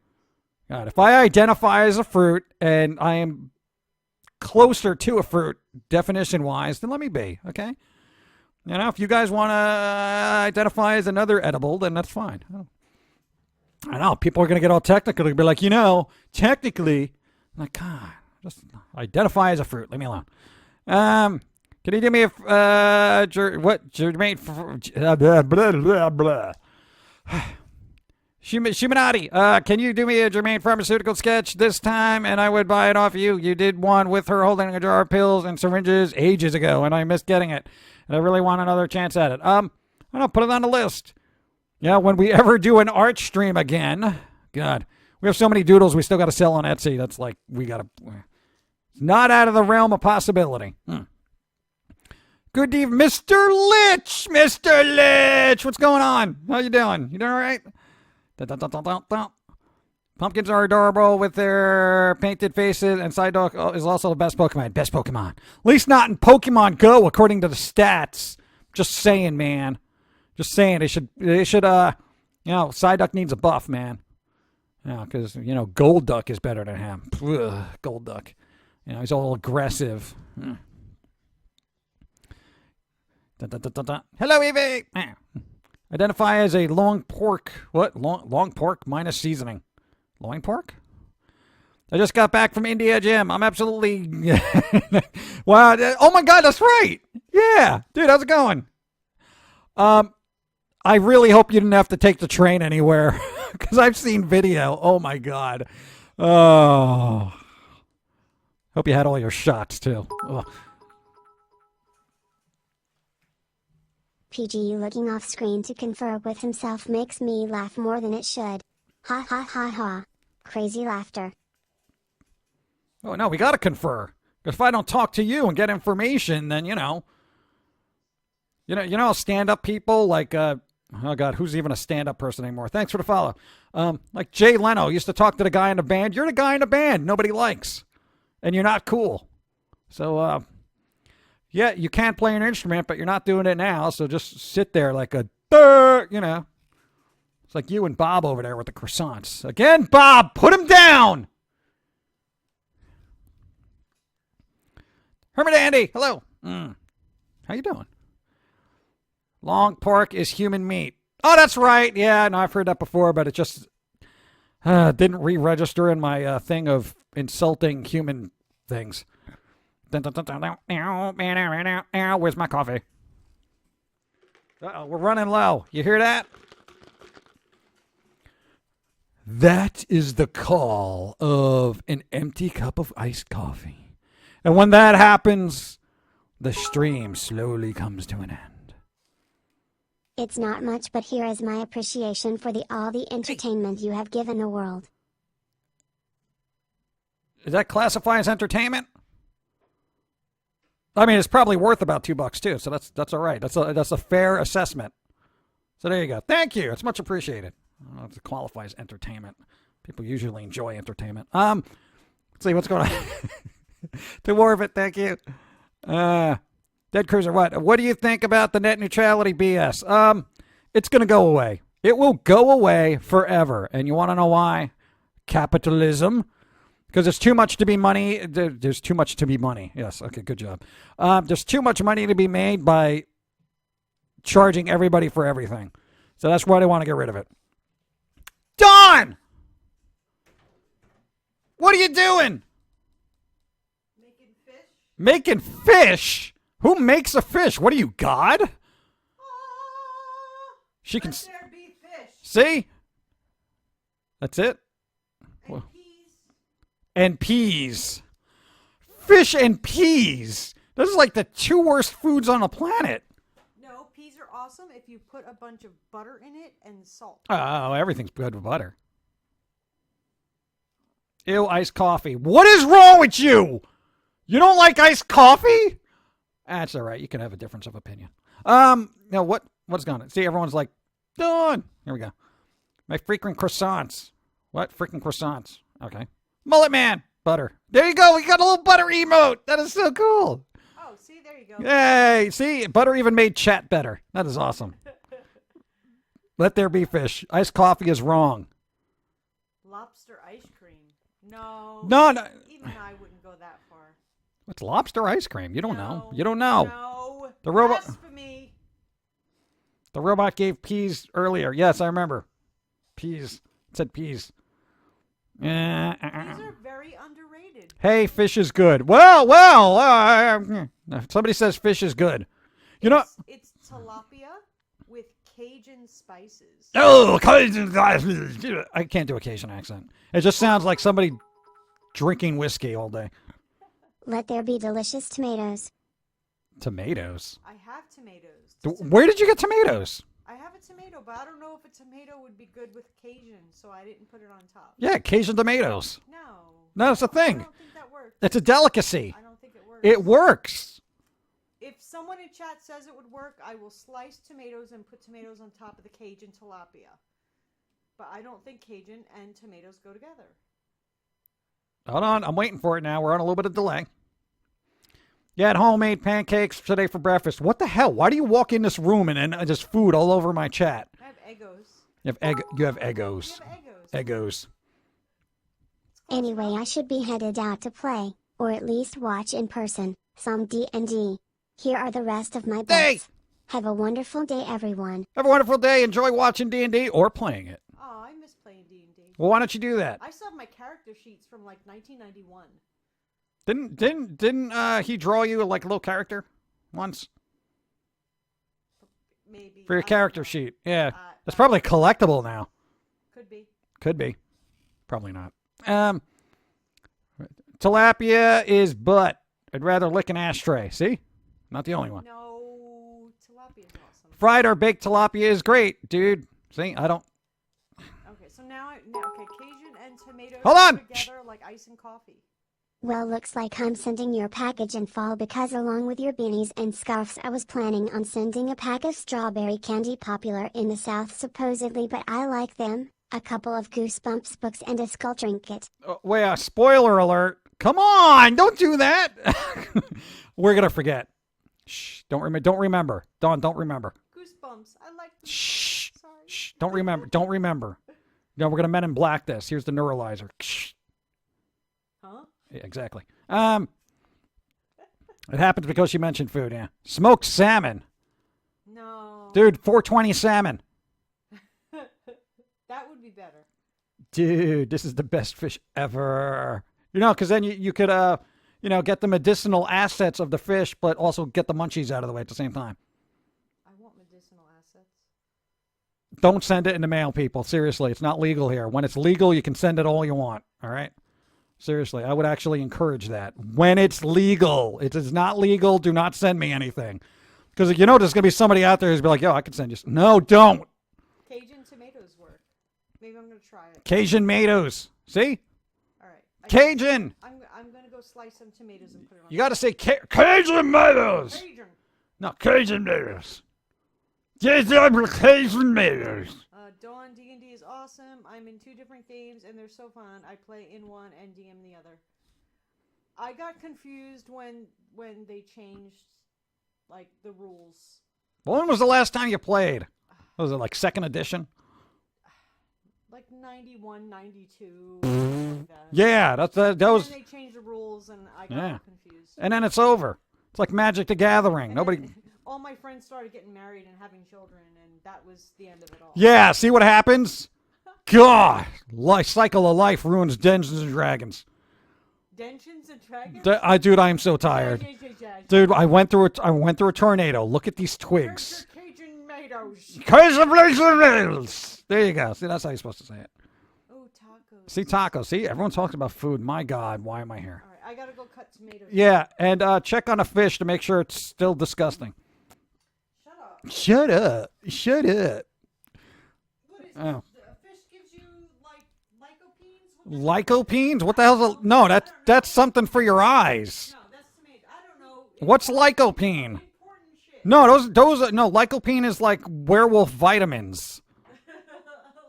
God, if I identify as a fruit and I am closer to a fruit, definition-wise, then let me be, okay? You know, if you guys want to identify as another edible, then that's fine. I know, people are going to get all technical. They'll be like, you know, technically, I'm like, God, just identify as a fruit. Leave me alone. Can you do me a, blah, blah, blah. Shuminati, can you do me a Germain pharmaceutical sketch this time, and I would buy it off you? You did one with her holding a jar of pills and syringes ages ago, and I missed getting it. And I really want another chance at it. I don't know, put it on the list. Yeah, when we ever do an art stream again, God, we have so many doodles we still got to sell on Etsy. That's like, we got to, it's not out of the realm of possibility. Good evening, Mr. Lich! Mr. Lich! What's going on? How you doing? You doing all right? Pumpkins are adorable with their painted faces, and Psyduck is also the best Pokemon. Best Pokemon. At least not in Pokemon Go, according to the stats. Just saying, man. Just saying. They should, Psyduck needs a buff, man. Yeah, because, Gold Duck is better than him. Ugh, Gold Duck. He's all aggressive. Hello, Evie! Identify as a long pork. What? Long pork minus seasoning. Loin pork? I just got back from India, Jim. I'm absolutely... Wow. Oh, my God, that's right. Yeah. Dude, how's it going? I really hope you didn't have to take the train anywhere, because I've seen video. Oh, my God. Oh. Hope you had all your shots, too. Ugh. PG looking off screen to confer with himself makes me laugh more than it should. Ha ha ha ha. Crazy laughter. Oh, no, we got to confer. Because if I don't talk to you and get information, then, stand-up people like, oh, God, who's even a stand-up person anymore? Thanks for the follow. Like Jay Leno used to talk to the guy in the band. You're the guy in the band nobody likes. And you're not cool. So, yeah, you can't play an instrument, but you're not doing it now. So just sit there like a, It's like you and Bob over there with the croissants. Again, Bob, put him down! Hermit Andy, hello. How you doing? Long pork is human meat. Oh, that's right. Yeah, no, I've heard that before, but it just didn't re-register in my thing of insulting human things. Where's my coffee? Uh-oh, we're running low. You hear that? That is the call of an empty cup of iced coffee. And when that happens, The stream slowly comes to an end. It's not much, but here is my appreciation for all the entertainment you have given the world. Does that classify as entertainment? I mean, it's probably worth about $2 too, so that's all right. That's a fair assessment. So there you go. Thank you. It's much appreciated. I don't know if it qualifies entertainment. People usually enjoy entertainment. Let's see what's going on. To more of it, thank you. Dead Cruiser, what do you think about the net neutrality BS? It's going to go away. It will go away forever. And you want to know why? Capitalism. Because there's too much to be money. There's too much to be money. Yes, okay, good job. There's too much money to be made by charging everybody for everything. So that's why they want to get rid of it. Dawn! What are you doing? Making fish? Making fish? Who makes a fish? What are you, God? She can... Let there be fish. See? That's it? And Well. peas. And peas. Fish and peas. Those are like the 2 worst foods on the planet. No, peas are awesome if you put a bunch of butter in it and salt. Oh, everything's good with butter. Ew, iced coffee. What is wrong with you? You don't like iced coffee? That's all right. You can have a difference of opinion. No, what's going on? See, everyone's like, done. Here we go. My frequent croissants. What? Freaking croissants. Okay. Mullet Man. Butter. There you go. We got a little butter emote. That is so cool. Oh, see, there you go. Yay. See, butter even made chat better. That is awesome. Let there be fish. Iced coffee is wrong. Lobster ice cream. No. No. Even I wouldn't go that far. What's lobster ice cream? You don't know. No. You don't know. No. The robot. Blasphemy. The robot gave peas earlier. Yes, I remember. Peas. It said peas. These are very underrated. Hey, fish is good. Well. If somebody says fish is good. You know. It's tilapia with Cajun spices. Oh, Cajun spices. I can't do a Cajun accent. It just sounds like somebody drinking whiskey all day. Let there be delicious tomatoes. Tomatoes. I have tomatoes. Where did you get tomatoes? I have a tomato, but I don't know if a tomato would be good with Cajun, so I didn't put it on top. Yeah, Cajun tomatoes. No. No, it's a thing. I don't think that works. It's a delicacy. I don't think it works. It works. If someone in chat says it would work, I will slice tomatoes and put tomatoes on top of the Cajun tilapia. But I don't think Cajun and tomatoes go together. Hold on. I'm waiting for it now. We're on a little bit of delay. You had homemade pancakes today for breakfast. What the hell? Why do you walk in this room and there's food all over my chat? I have Eggos. You have Eggos. You have Eggos. Eggos. Anyway, I should be headed out to play, or at least watch in person, some D&D. Here are the rest of my bets. Hey! Have a wonderful day, everyone. Have a wonderful day. Enjoy watching D&D or playing it. Oh, I miss playing D&D. Well, why don't you do that? I still have my character sheets from like 1991. Didn't he draw you like a little character once Maybe. for your I don't character know. sheet? Yeah, Uh, it's probably collectible now. Could be. Could be, probably not. Tilapia is butt. I'd rather lick an ashtray. See, not the only one. No, tilapia is awesome. Fried or baked tilapia is great, dude. See, I don't. Okay, so now Cajun and tomatoes Hold go on! together like ice and coffee. Well, looks like I'm sending your package in fall because along with your beanies and scarves I was planning on sending a pack of strawberry candy popular in the south supposedly, but I like them, a couple of Goosebumps books and a skull trinket. Wait, spoiler alert. Come on, don't do that. We're going to forget. Shh, don't remember. Dawn, don't remember. Goosebumps. I like them. Shh, Sorry. shh, don't remember. No, we're going to Men in Black this. Here's the neuralizer. Shh. Huh? Yeah, exactly. It happens because you mentioned food, yeah. Smoked salmon. No. Dude, 420 salmon. That would be better. Dude, this is the best fish ever. You know, because then you could, get the medicinal assets of the fish, but also get the munchies out of the way at the same time. I want medicinal assets. Don't send it in the mail, people. Seriously, it's not legal here. When it's legal, you can send it all you want, all right? Seriously, I would actually encourage that when it's legal. It is not legal. Do not send me anything. Because there's going to be somebody out there who's be like, yo, I can send you. No, don't. Cajun tomatoes work. Maybe I'm going to try it. Cajun tomatoes. See? All right. Cajun. I'm going to go slice some tomatoes and put it on. You got to say Cajun tomatoes. Cajun. No, Cajun tomatoes. Cajun tomatoes. Dawn D&D is awesome. I'm in 2 different games and they're so fun. I play in one and DM the other. I got confused when they changed like the rules. When was the last time you played? Was it like 2nd edition? Like 91, 92, something like that. Yeah, that was. And then they changed the rules and I got confused. And then it's over. It's like Magic the Gathering. And Nobody. then all my friends started getting married and having children, and that was the end of it all. Yeah, see what happens? God, cycle of life ruins Dungeons and Dragons. Dungeons and Dragons? Dude, I am so tired. Dude, I went through a tornado. Look at these twigs. Cajun tomatoes. There you go. See, that's how you're supposed to say it. Oh, tacos. See, tacos. See, everyone talks about food. My God, why am I here? All right, I gotta go cut tomatoes. Yeah, and check on a fish to make sure it's still disgusting. Shut up. Shut up. What is Oh. this? A fish gives you like lycopenes? Lycopenes? What the hell's no? That's something for your eyes. No, that's tomato. I don't know. What's lycopene? Important shit. No, those no. Lycopene is like werewolf vitamins.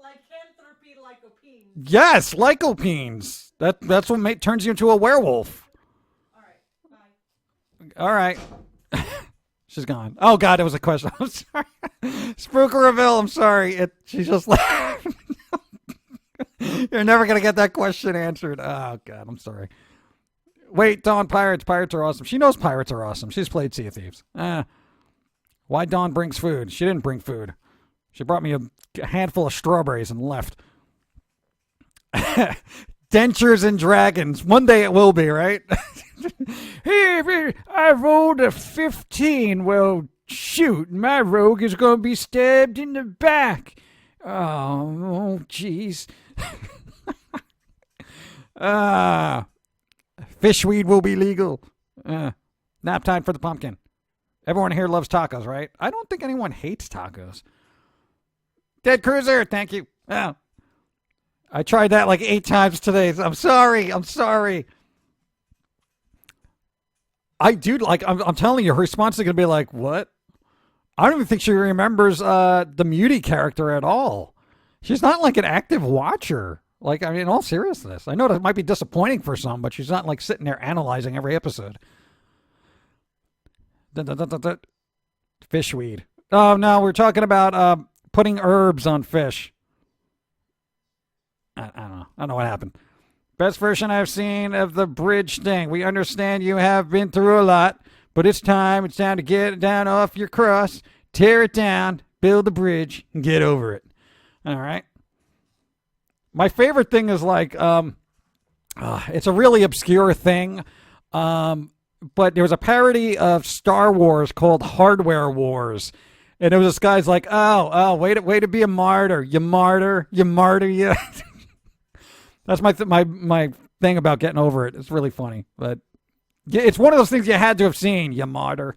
Lycanthropy lycopenes. Yes, lycopenes. That's what turns you into a werewolf. All right, bye. All right. She's gone. Oh God, it was a question. I'm sorry. Spookerville, I'm sorry. She's just like you're never gonna get that question answered. Oh God, I'm sorry. Wait, Dawn, pirates. Pirates are awesome. She knows pirates are awesome. She's played Sea of Thieves. Why Dawn brings food? She didn't bring food. She brought me a handful of strawberries and left. Dentures and dragons. One day it will be, right? Hey, I rolled a 15. Well, shoot, my rogue is going to be stabbed in the back. Oh, jeez. Fishweed will be legal. Nap time for the pumpkin. Everyone here loves tacos, right? I don't think anyone hates tacos. Dead Cruiser, thank you. Oh. I tried that like 8 times today. I'm sorry. I'm telling you, her response is going to be like, what? I don't even think she remembers the Mutie character at all. She's not like an active watcher. Like, I mean, in all seriousness. I know that might be disappointing for some, but she's not like sitting there analyzing every episode. Fishweed. Oh, no, we're talking about putting herbs on fish. I don't know. I don't know what happened. Best version I've seen of the bridge thing. We understand you have been through a lot, but it's time. It's time to get it down off your cross, tear it down, build the bridge, and get over it. All right. My favorite thing is like, it's a really obscure thing, but there was a parody of Star Wars called Hardware Wars. And it was this guy's like, way to be a martyr. You martyr. You. That's my thing about getting over it. It's really funny. But it's one of those things you had to have seen, you martyr.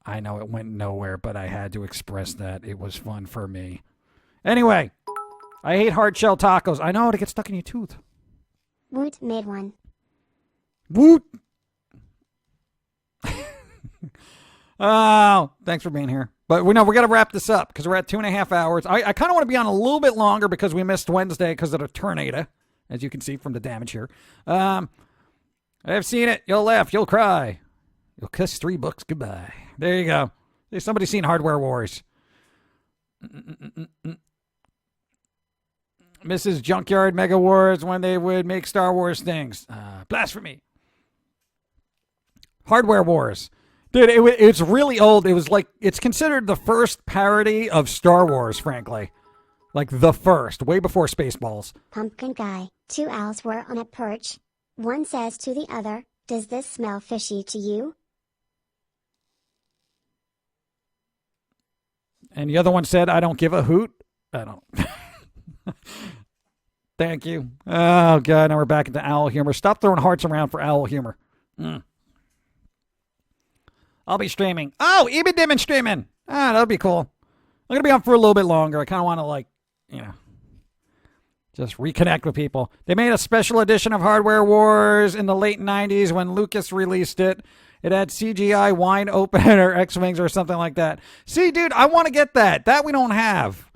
I know it went nowhere, but I had to express that. It was fun for me. Anyway, I hate hard shell tacos. I know, to get stuck in your tooth. Woot made one. Woot. Oh, thanks for being here. But we got to wrap this up because we're at 2.5 hours. I kind of want to be on a little bit longer because we missed Wednesday because of the tornado, as you can see from the damage here. I've seen it. You'll laugh. You'll cry. You'll kiss 3 books goodbye. There you go. Hey, somebody's seen Hardware Wars. Mrs. Junkyard Mega Wars when they would make Star Wars things. Blasphemy. Hardware Wars. Dude, it's really old. It was like, it's considered the first parody of Star Wars, frankly. Like the first, way before Spaceballs. Pum'Kin Guy. 2 owls were on a perch. One says to the other, "Does this smell fishy to you?" And the other one said, "I don't give a hoot." I don't. Thank you. Oh, God. Now we're back into owl humor. Stop throwing hearts around for owl humor. I'll be streaming. Oh, even Dimmin streaming. Ah, that'll be cool. I'm going to be on for a little bit longer. I kind of want to, just reconnect with people. They made a special edition of Hardware Wars in the late 90s when Lucas released it. It had CGI wine opener X-Wings or something like that. See, dude, I want to get that. That we don't have.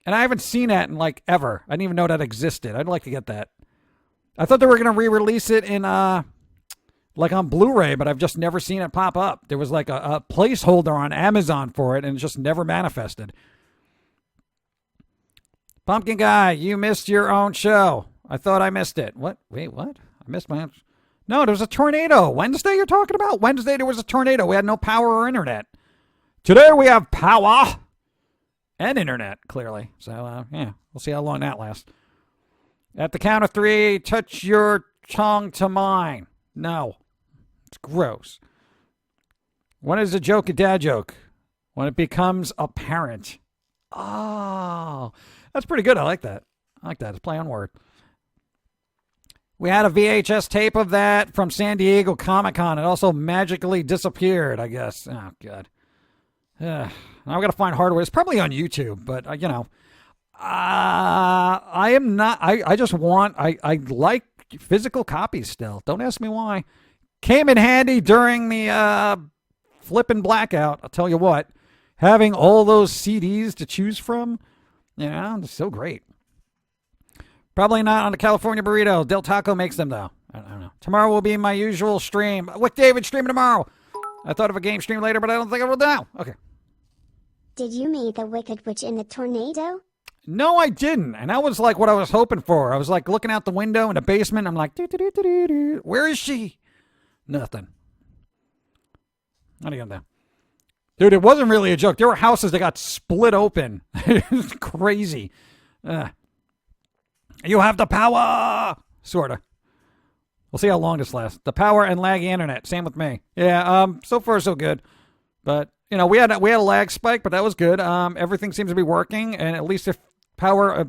And I haven't seen that in, ever. I didn't even know that existed. I'd like to get that. I thought they were going to re-release it in, on Blu-ray, but I've just never seen it pop up. There was, a placeholder on Amazon for it, and it just never manifested. Pum'Kin Guy, you missed your own show. I thought I missed it. What? Wait, what? I missed my own... No, there was a tornado. Wednesday you're talking about? Wednesday there was a tornado. We had no power or internet. Today we have power and internet, clearly. So, we'll see how long that lasts. At the count of 3, touch your tongue to mine. No. It's gross. When is a joke a dad joke? When it becomes apparent. Oh, that's pretty good. I like that. It's a play on word. We had a VHS tape of that from San Diego Comic-Con. It also magically disappeared, I guess. Oh, God. Now I've got to find hardware. It's probably on YouTube, but, I am not. I just want, I like physical copies still. Don't ask me why. Came in handy during the flipping blackout. I'll tell you what. Having all those CDs to choose from, it's so great. Probably not on the California Burrito. Del Taco makes them, though. I don't know. Tomorrow will be my usual stream. With David streaming tomorrow. I thought of a game stream later, but I don't think I will now. Okay. Did you meet the Wicked Witch in the tornado? No, I didn't. And that was what I was hoping for. I was looking out the window in the basement. I'm like, where is she? Nothing. What are you going to do? Dude, it wasn't really a joke. There were houses that got split open. It was crazy. You have the power! Sort of. We'll see how long this lasts. The power and laggy internet. Same with me. Yeah, so far so good. But, we had a lag spike, but that was good. Everything seems to be working, and at least if power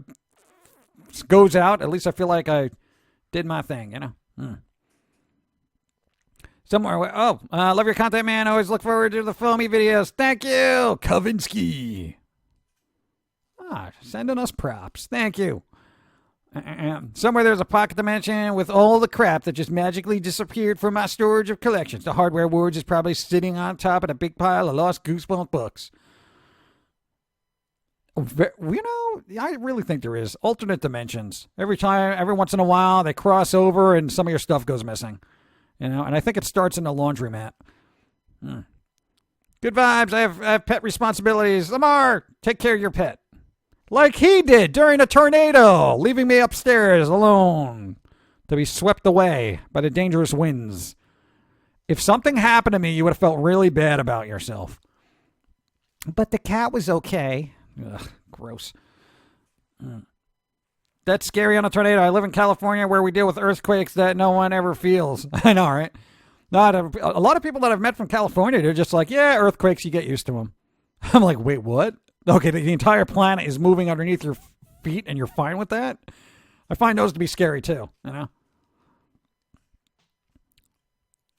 goes out, at least I feel like I did my thing, Somewhere. Love your content, man. Always look forward to the filmy videos. Thank you, Kovinsky. Sending us props. Thank you. Somewhere there's a pocket dimension with all the crap that just magically disappeared from my storage of collections. The Hardware Wars is probably sitting on top of a big pile of lost Goosebumps books. I really think there is alternate dimensions. Every once in a while, they cross over and some of your stuff goes missing. And I think it starts in the laundromat. Good vibes. I have pet responsibilities. Lamar, take care of your pet. Like he did during a tornado, leaving me upstairs alone to be swept away by the dangerous winds. If something happened to me, you would have felt really bad about yourself. But the cat was okay. Ugh, gross. That's scary on a tornado. I live in California where we deal with earthquakes that no one ever feels. I know, right? A lot of people that I've met from California, they're just like, yeah, earthquakes, you get used to them. I'm like, wait, what? Okay, the entire planet is moving underneath your feet and you're fine with that? I find those to be scary too,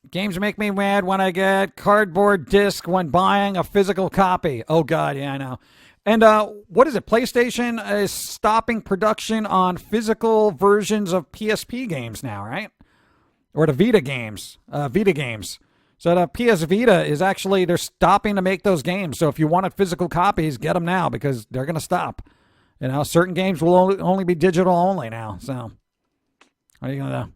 Games make me mad when I get cardboard disc when buying a physical copy. Oh, God, yeah, I know. And what is it? PlayStation is stopping production on physical versions of PSP games now, right? Or the Vita games. So the PS Vita is actually, they're stopping to make those games. So if you wanted physical copies, get them now because they're going to stop. Certain games will only be digital only now. So what are you going to do?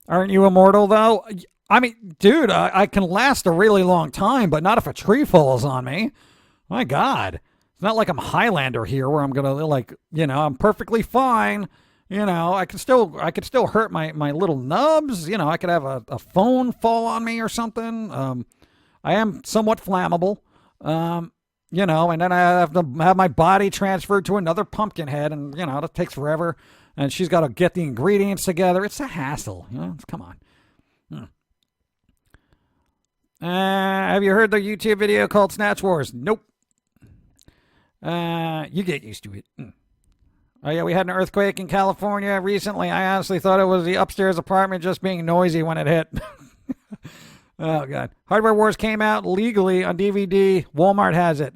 Aren't you immortal, though? I mean, dude, I can last a really long time, but not if a tree falls on me. My God. It's not like I'm Highlander here where I'm going to, I'm perfectly fine. I could still hurt my little nubs. I could have a phone fall on me or something. I am somewhat flammable. And then I have to have my body transferred to another pumpkin head, and, that takes forever. And she's got to get the ingredients together. It's a hassle. Come on. Have you heard the YouTube video called Snatch Wars? Nope. You get used to it. Oh, yeah, we had an earthquake in California recently. I honestly thought it was the upstairs apartment just being noisy when it hit. Oh, God. Hardware Wars came out legally on DVD. Walmart has it.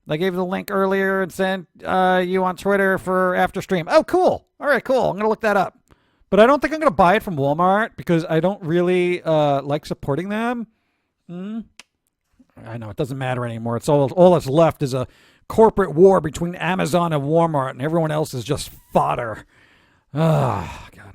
I gave the link earlier and sent you on Twitter for after stream. Oh, cool. All right, cool. I'm going to look that up. But I don't think I'm going to buy it from Walmart because I don't really like supporting them. I know, it doesn't matter anymore. It's all that's left is a corporate war between Amazon and Walmart, and everyone else is just fodder. Oh, God.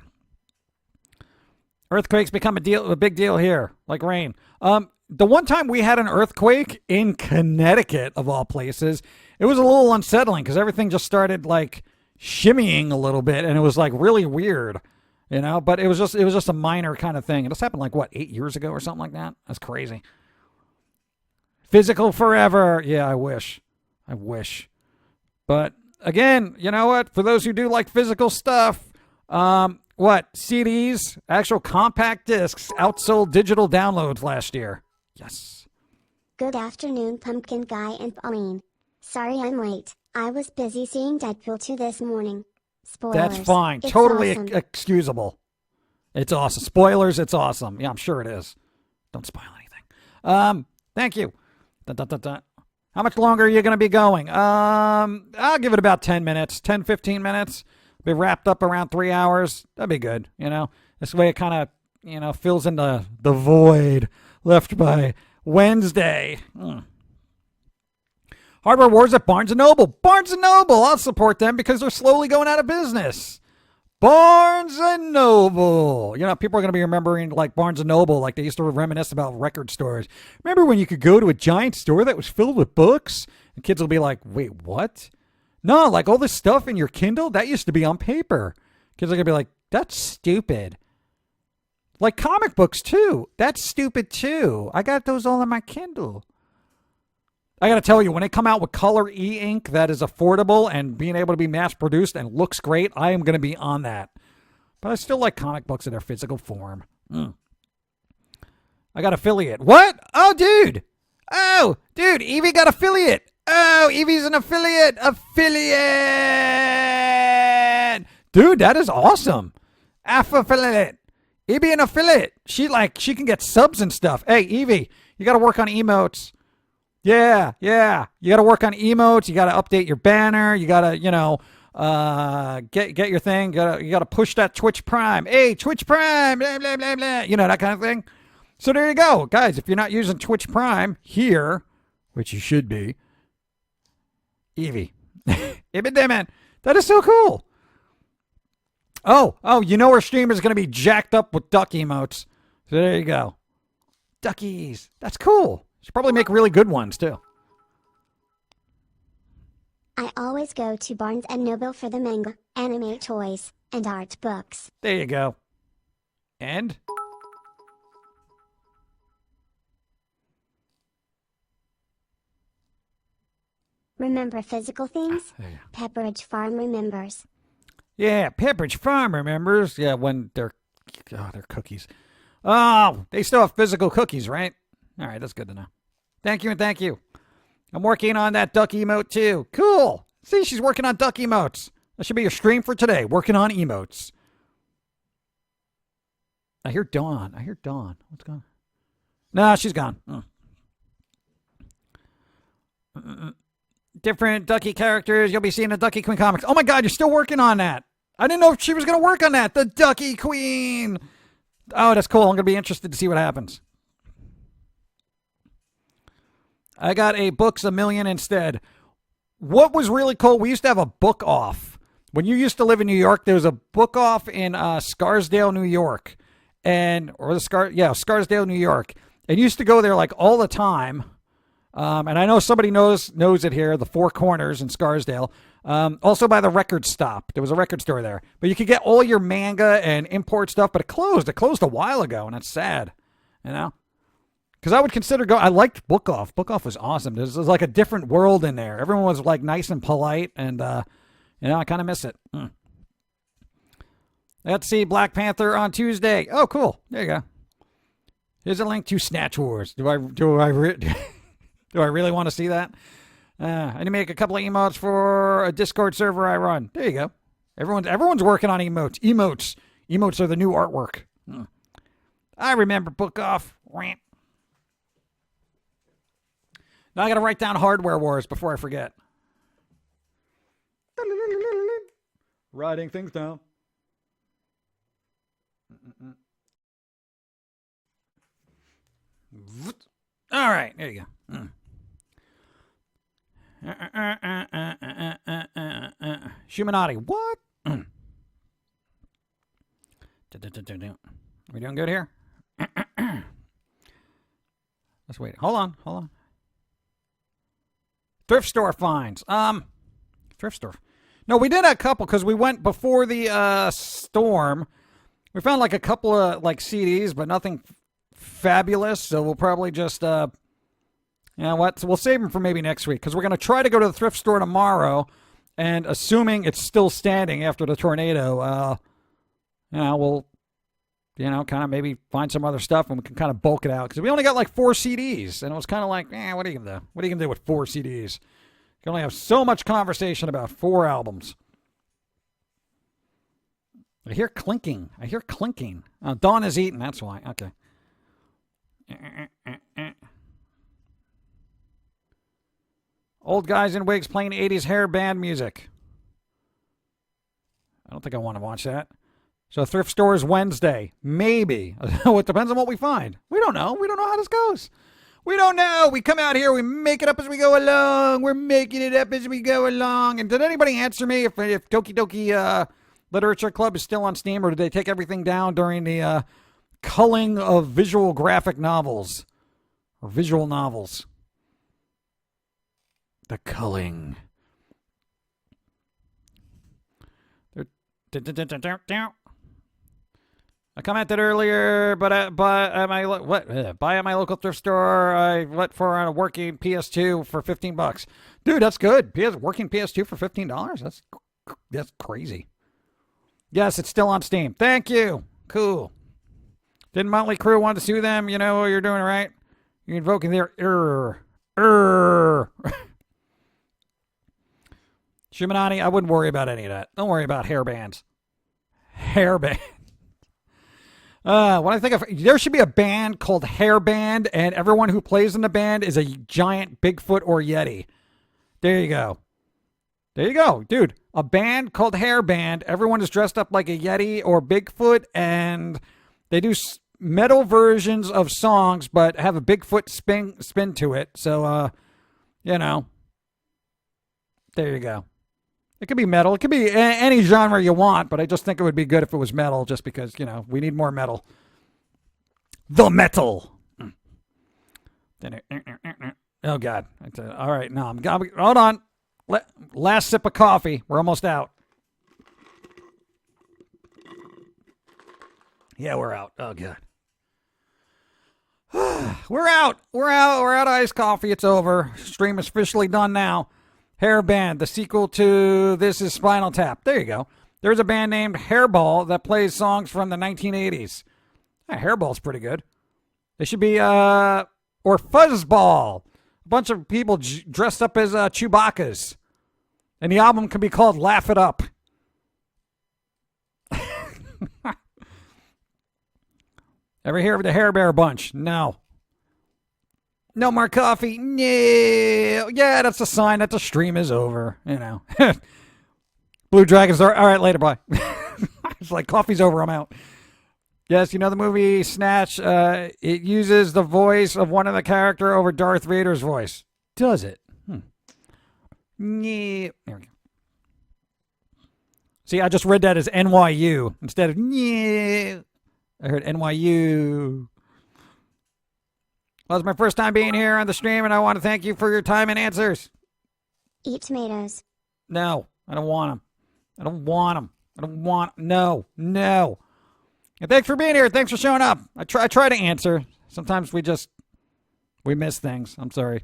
Earthquakes become a big deal here, like rain. The one time we had an earthquake in Connecticut, of all places, it was a little unsettling because everything just started like shimmying a little bit, and it was like really weird, you know. But it was just a minor kind of thing. And this happened like what, 8 years ago or something like that. That's crazy. Physical forever. Yeah, I wish. But again, you know what? For those who do like physical stuff, what CDs, actual compact discs, outsold digital downloads last year. Yes. Good afternoon, Pumpkin Guy and Pauline. Sorry I'm late. I was busy seeing Deadpool 2 this morning. Spoilers. That's fine. It's Totally awesome. excusable. It's awesome. Spoilers, it's awesome. Yeah, I'm sure it is. Don't spoil anything. Thank you. How much longer are you going to be going? I'll give it about 10 minutes, 10, 15 minutes. Be wrapped up around 3 hours. That'd be good, you know. This way it kind of, fills in the void left by Wednesday. Hardware Wars at Barnes & Noble. Barnes & Noble, I'll support them because they're slowly going out of business. Barnes & Noble. You know, people are going to be remembering like Barnes & Noble, like they used to reminisce about record stores. Remember when you could go to a giant store that was filled with books? And kids will be like, wait, what? No, like all this stuff in your Kindle, that used to be on paper. Kids are going to be like, that's stupid. Like comic books, too. That's stupid, too. I got those all on my Kindle. I got to tell you, when they come out with color e-ink that is affordable and being able to be mass-produced and looks great, I am going to be on that. But I still like comic books in their physical form. I got affiliate. What? Oh, dude. Evie got affiliate. Oh, Evie's an affiliate. Affiliate. Dude, that is awesome. Affiliate. Evie an affiliate. She can get subs and stuff. Hey, Evie, you got to work on emotes. Yeah. You got to work on emotes. You got to update your banner. You got to, get your thing. You got to push that Twitch Prime. Hey, Twitch Prime, blah, blah, blah, blah. You know, that kind of thing. So there you go. Guys, if you're not using Twitch Prime here, which you should be, Evie. That is so cool. Oh, you know our stream is going to be jacked up with duck emotes. So there you go. Duckies. That's cool. Should probably make really good ones, too. I always go to Barnes & Noble for the manga, anime toys, and art books. There you go. And? Remember physical things? Yeah. Pepperidge Farm remembers. Yeah, Pepperidge Farm remembers. Yeah, when they're cookies. Oh, they still have physical cookies, right? All right, that's good to know. Thank you. I'm working on that duck emote too. Cool. See, she's working on duck emotes. That should be your stream for today. Working on emotes. I hear Dawn. What's going on? No, she's gone. Different Ducky characters you'll be seeing in Ducky Queen comics. Oh my God, you're still working on that. I didn't know if she was going to work on that. The Ducky Queen. Oh, that's cool. I'm going to be interested to see what happens. I got a Books A Million instead. What was really cool, we used to have a book off. When you used to live in New York, there was a book off in Scarsdale, New York. Scarsdale, New York. And you used to go there like all the time. And I know somebody knows it here, the Four Corners in Scarsdale. Also by the record stop. There was a record store there. But you could get all your manga and import stuff, but it closed. It closed a while ago, and that's sad. You know? Because I would consider I liked Book Off. Book Off was awesome. There was like a different world in there. Everyone was like nice and polite, and, I kind of miss it. Let's see Black Panther on Tuesday. Oh, cool. There you go. Here's a link to Snatch Wars. Do I really want to see that? I need to make a couple of emotes for a Discord server I run. There you go. Everyone's working on emotes. Emotes are the new artwork. I remember book off. Now I got to write down Hardware Wars before I forget. Writing things down. All right, there you go. Humanati, what? We doing good here? Let's wait. Hold on. Thrift store finds. Thrift store. No, we did a couple because we went before the storm. We found like a couple of like CDs, but nothing fabulous. So we'll probably just, you know what? So we'll save them for maybe next week because we're going to try to go to the thrift store tomorrow. And assuming it's still standing after the tornado, we'll, kind of maybe find some other stuff and we can kind of bulk it out. Because we only got like 4 CDs. And it was kind of like, what are you going to do? What are you going to do with 4 CDs? You can only have so much conversation about 4 albums. I hear clinking. Dawn is eating. That's why. Okay. Old guys in wigs playing 80s hair band music. I don't think I want to watch that. So thrift stores Wednesday. Maybe. It depends on what we find. We don't know. We don't know how this goes. We don't know. We come out here. We make it up as we go along. We're making it up as we go along. And did anybody answer me if Doki Doki Literature Club is still on Steam, or did they take everything down during the culling of visual graphic novels? Or visual novels? The culling. I commented earlier, but at my buy at my local thrift store. I went for a working PS2 for $15. Dude, that's good. Working PS2 for $15. That's crazy. Yes, it's still on Steam. Thank you. Cool. Didn't Motley Crue want to sue them? You know you're doing it right. You're invoking their Shumanani, I wouldn't worry about any of that. Don't worry about hair bands. When I think of, there should be a band called Hair Band, and everyone who plays in the band is a giant Bigfoot or Yeti. There you go. Dude. A band called Hair Band. Everyone is dressed up like a Yeti or Bigfoot, and they do metal versions of songs, but have a Bigfoot spin to it. So, there you go. It could be metal. It could be any genre you want, but I just think it would be good if it was metal, just because, we need more metal. The metal. Oh, God. All right. No, hold on. Last sip of coffee. We're almost out. Yeah, we're out. Oh, God. We're out. We're out of iced coffee. It's over. Stream is officially done now. Hair Band, the sequel to This Is Spinal Tap. There you go. There's a band named Hairball that plays songs from the 1980s. Hairball's pretty good. They should be, or Fuzzball. A bunch of people dressed up as Chewbacca's. And the album can be called Laugh It Up. Ever hear of the Hair Bear Bunch? No. No more coffee. No. Yeah, that's a sign that the stream is over. Blue Dragons are all right. Later, bye. It's like coffee's over. I'm out. Yes, the movie Snatch. It uses the voice of one of the character over Darth Vader's voice. Does it? Yeah. There we go. See, I just read that as NYU instead of yeah. I heard NYU. Well, it's my first time being here on the stream, and I want to thank you for your time and answers. Eat tomatoes. No, I don't want them. No. And thanks for being here. Thanks for showing up. I try to answer. Sometimes we miss things. I'm sorry.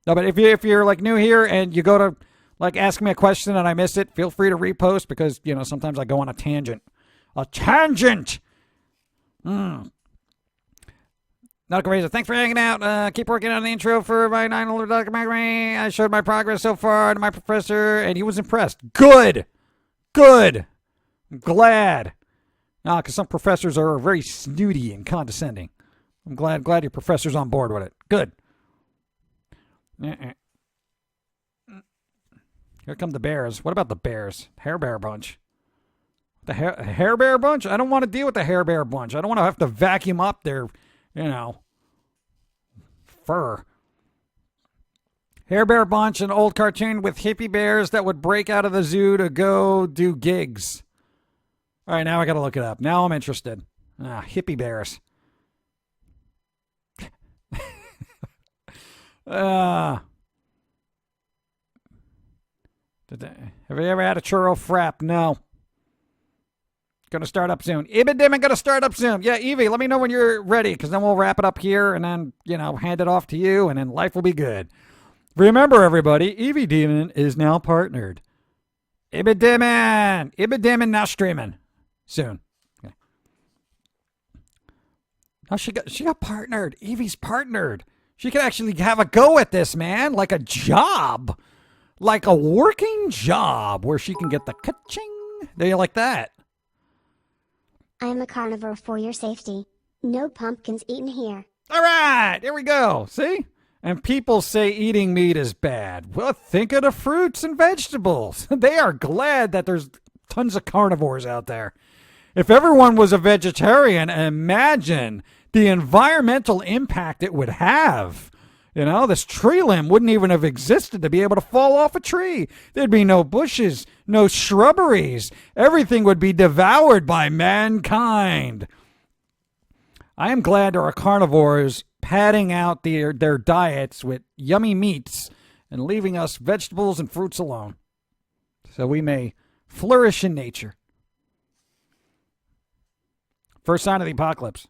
No, but if you're like new here and you go to like ask me a question and I miss it, feel free to repost because sometimes I go on a tangent. Not crazy. Thanks for hanging out. Keep working on the intro for my 9 documentary. I showed my progress so far to my professor, and he was impressed. Good. I'm glad. Because some professors are very snooty and condescending. I'm glad your professor's on board with it. Good. Here come the bears. What about the bears? Hair Bear bunch. The hair Bear bunch? I don't want to deal with the Hair Bear bunch. I don't want to have to vacuum up their, fur. Hair Bear bunch, an old cartoon with hippie bears that would break out of the zoo to go do gigs. All right, now I got to look it up. Now I'm interested. Hippie bears. Have you ever had a churro frap? No. Gonna start up soon. Ibidimmin gonna start up soon. Yeah, Evie, let me know when you're ready, because then we'll wrap it up here and then, hand it off to you, and then life will be good. Remember, everybody, Evie Demon is now partnered. Ibidimmin now streaming. Soon. Okay. Oh, she got partnered. Evie's partnered. She could actually have a go at this, man. Like a job. Like a working job where she can get the ka-ching. Do you like that? I am a carnivore for your safety. No pumpkins eaten here. All right. Here we go. See? And people say eating meat is bad. Well, think of the fruits and vegetables. They are glad that there's tons of carnivores out there. If everyone was a vegetarian, imagine the environmental impact it would have. This tree limb wouldn't even have existed to be able to fall off a tree. There'd be no bushes, no shrubberies. Everything would be devoured by mankind. I am glad there are carnivores padding out their diets with yummy meats and leaving us vegetables and fruits alone, so we may flourish in nature. First sign of the apocalypse.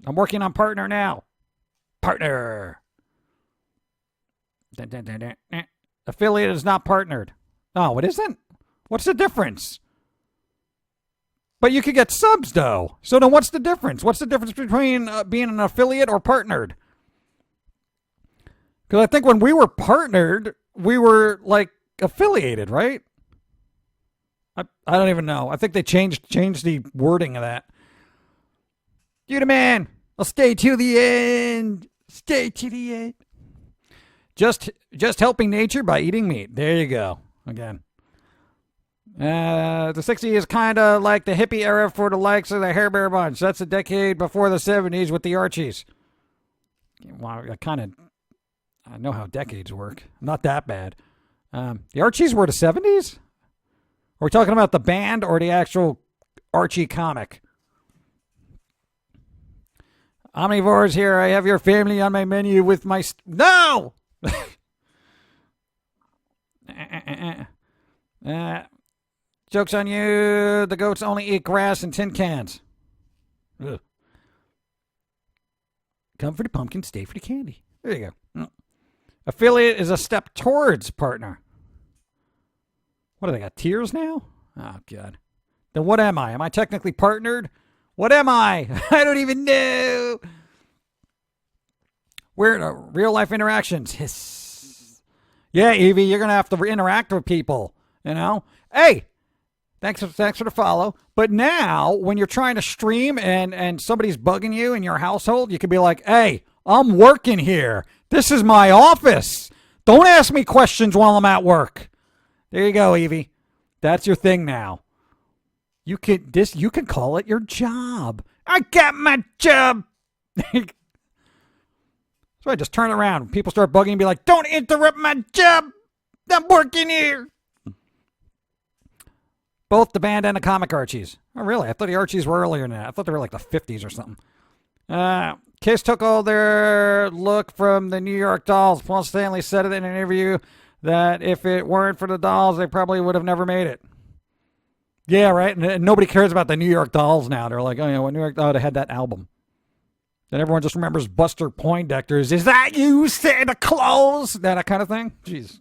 I'm working on partner now. Partner. Affiliate is not partnered. Oh, it isn't? What's the difference? But you could get subs, though. So then what's the difference? What's the difference between being an affiliate or partnered? Because I think when we were partnered, we were, affiliated, right? I don't even know. I think they changed the wording of that. You the man. I'll stay to the end. Stay to the end. Just helping nature by eating meat. There you go. Again. The 60s is kind of like the hippie era for the likes of the Hair Bear bunch. That's a decade before the 70s with the Archies. Well, I know how decades work. Not that bad. The Archies were the 70s? Are we talking about the band or the actual Archie comic? Omnivores here. I have your family on my menu with my... No! Joke's on you. The goats only eat grass and tin cans. Ugh. Come for the pumpkin, stay for the candy. There you go. Affiliate is a step towards partner. What do they got? Tiers now? Oh, God. Then what am I? Am I technically partnered? What am I? I don't even know. We're in real life interactions. Hiss. Yeah, Evie, you're going to have to interact with people. Hey, thanks for the follow. But now, when you're trying to stream and somebody's bugging you in your household, you can be like, hey, I'm working here. This is my office. Don't ask me questions while I'm at work. There you go, Evie. That's your thing now. You can call it your job. I got my job. So I just turn around. People start bugging and be like, don't interrupt my job. I'm working here. Both the band and the comic Archies. Oh, really? I thought the Archies were earlier than that. I thought they were like the 50s or something. Kiss took all their look from the New York Dolls. Paul Stanley said in an interview that if it weren't for the Dolls, they probably would have never made it. Yeah, right? And nobody cares about the New York Dolls now. They're like, what New York... Oh, they had that album. Then everyone just remembers Buster Poindexter's, is that you, Santa Claus? That kind of thing. Jeez.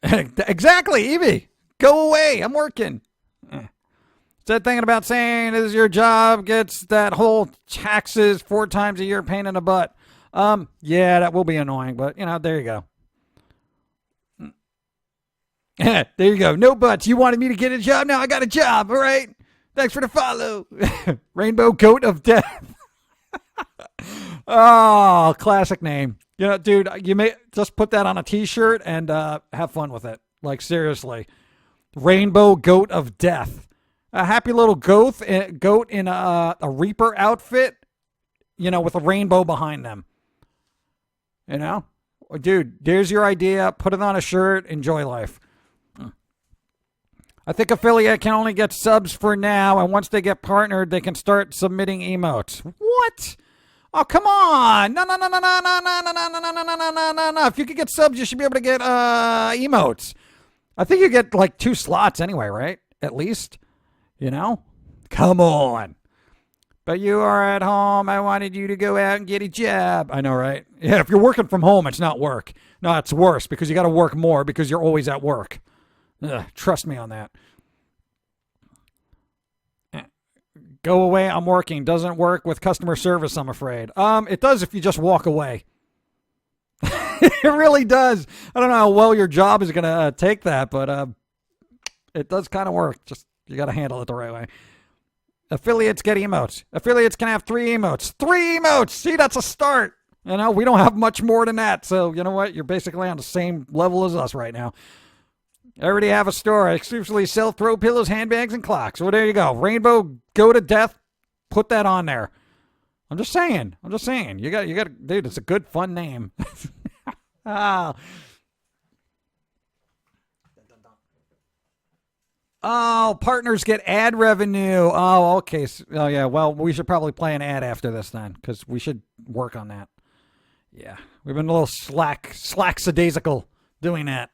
Exactly, Evie. Go away. I'm working. Said thinking about saying this is your job gets that whole taxes 4 times a year pain in the butt. Yeah, that will be annoying, but, there you go. There you go. No buts. You wanted me to get a job. Now I got a job. All right. Thanks for the follow. Rainbow Goat of Death. Oh, classic name. You know, dude, you may just put that on a t-shirt and have fun with it. Like, seriously. Rainbow Goat of Death. A happy little goat in a Reaper outfit, you know, with a rainbow behind them. You know? Dude, there's your idea. Put it on a shirt. Enjoy life. I think affiliate can only get subs for now, and once they get partnered, they can start submitting emotes. What? Oh, come on. No. If you could get subs, you should be able to get emotes. I think you get like 2 slots anyway, right? At least. You know? Come on. But you are at home. I wanted you to go out and get a job. I know, right? Yeah, if you're working from home, it's not work. No, it's worse because you got to work more because you're always at work. Ugh, trust me on that. Go away, I'm working. Doesn't work with customer service, I'm afraid. It does if you just walk away. It really does. I don't know how well your job is going to take that, but it does kind of work. Just you got to handle it the right way. Affiliates get emotes. Affiliates can have 3 emotes. 3 emotes! See, that's a start. You know, we don't have much more than that. So, you know what? You're basically on the same level as us right now. I already have a store. I exclusively sell throw pillows, handbags, and clocks. Well, there you go. Rainbow Go to Death. Put that on there. I'm just saying. You got, dude, it's a good, fun name. Ah. Oh, partners get ad revenue. Oh, okay. Oh, yeah. Well, we should probably play an ad after this then, because we should work on that. Yeah. We've been a little slackadaisical doing that.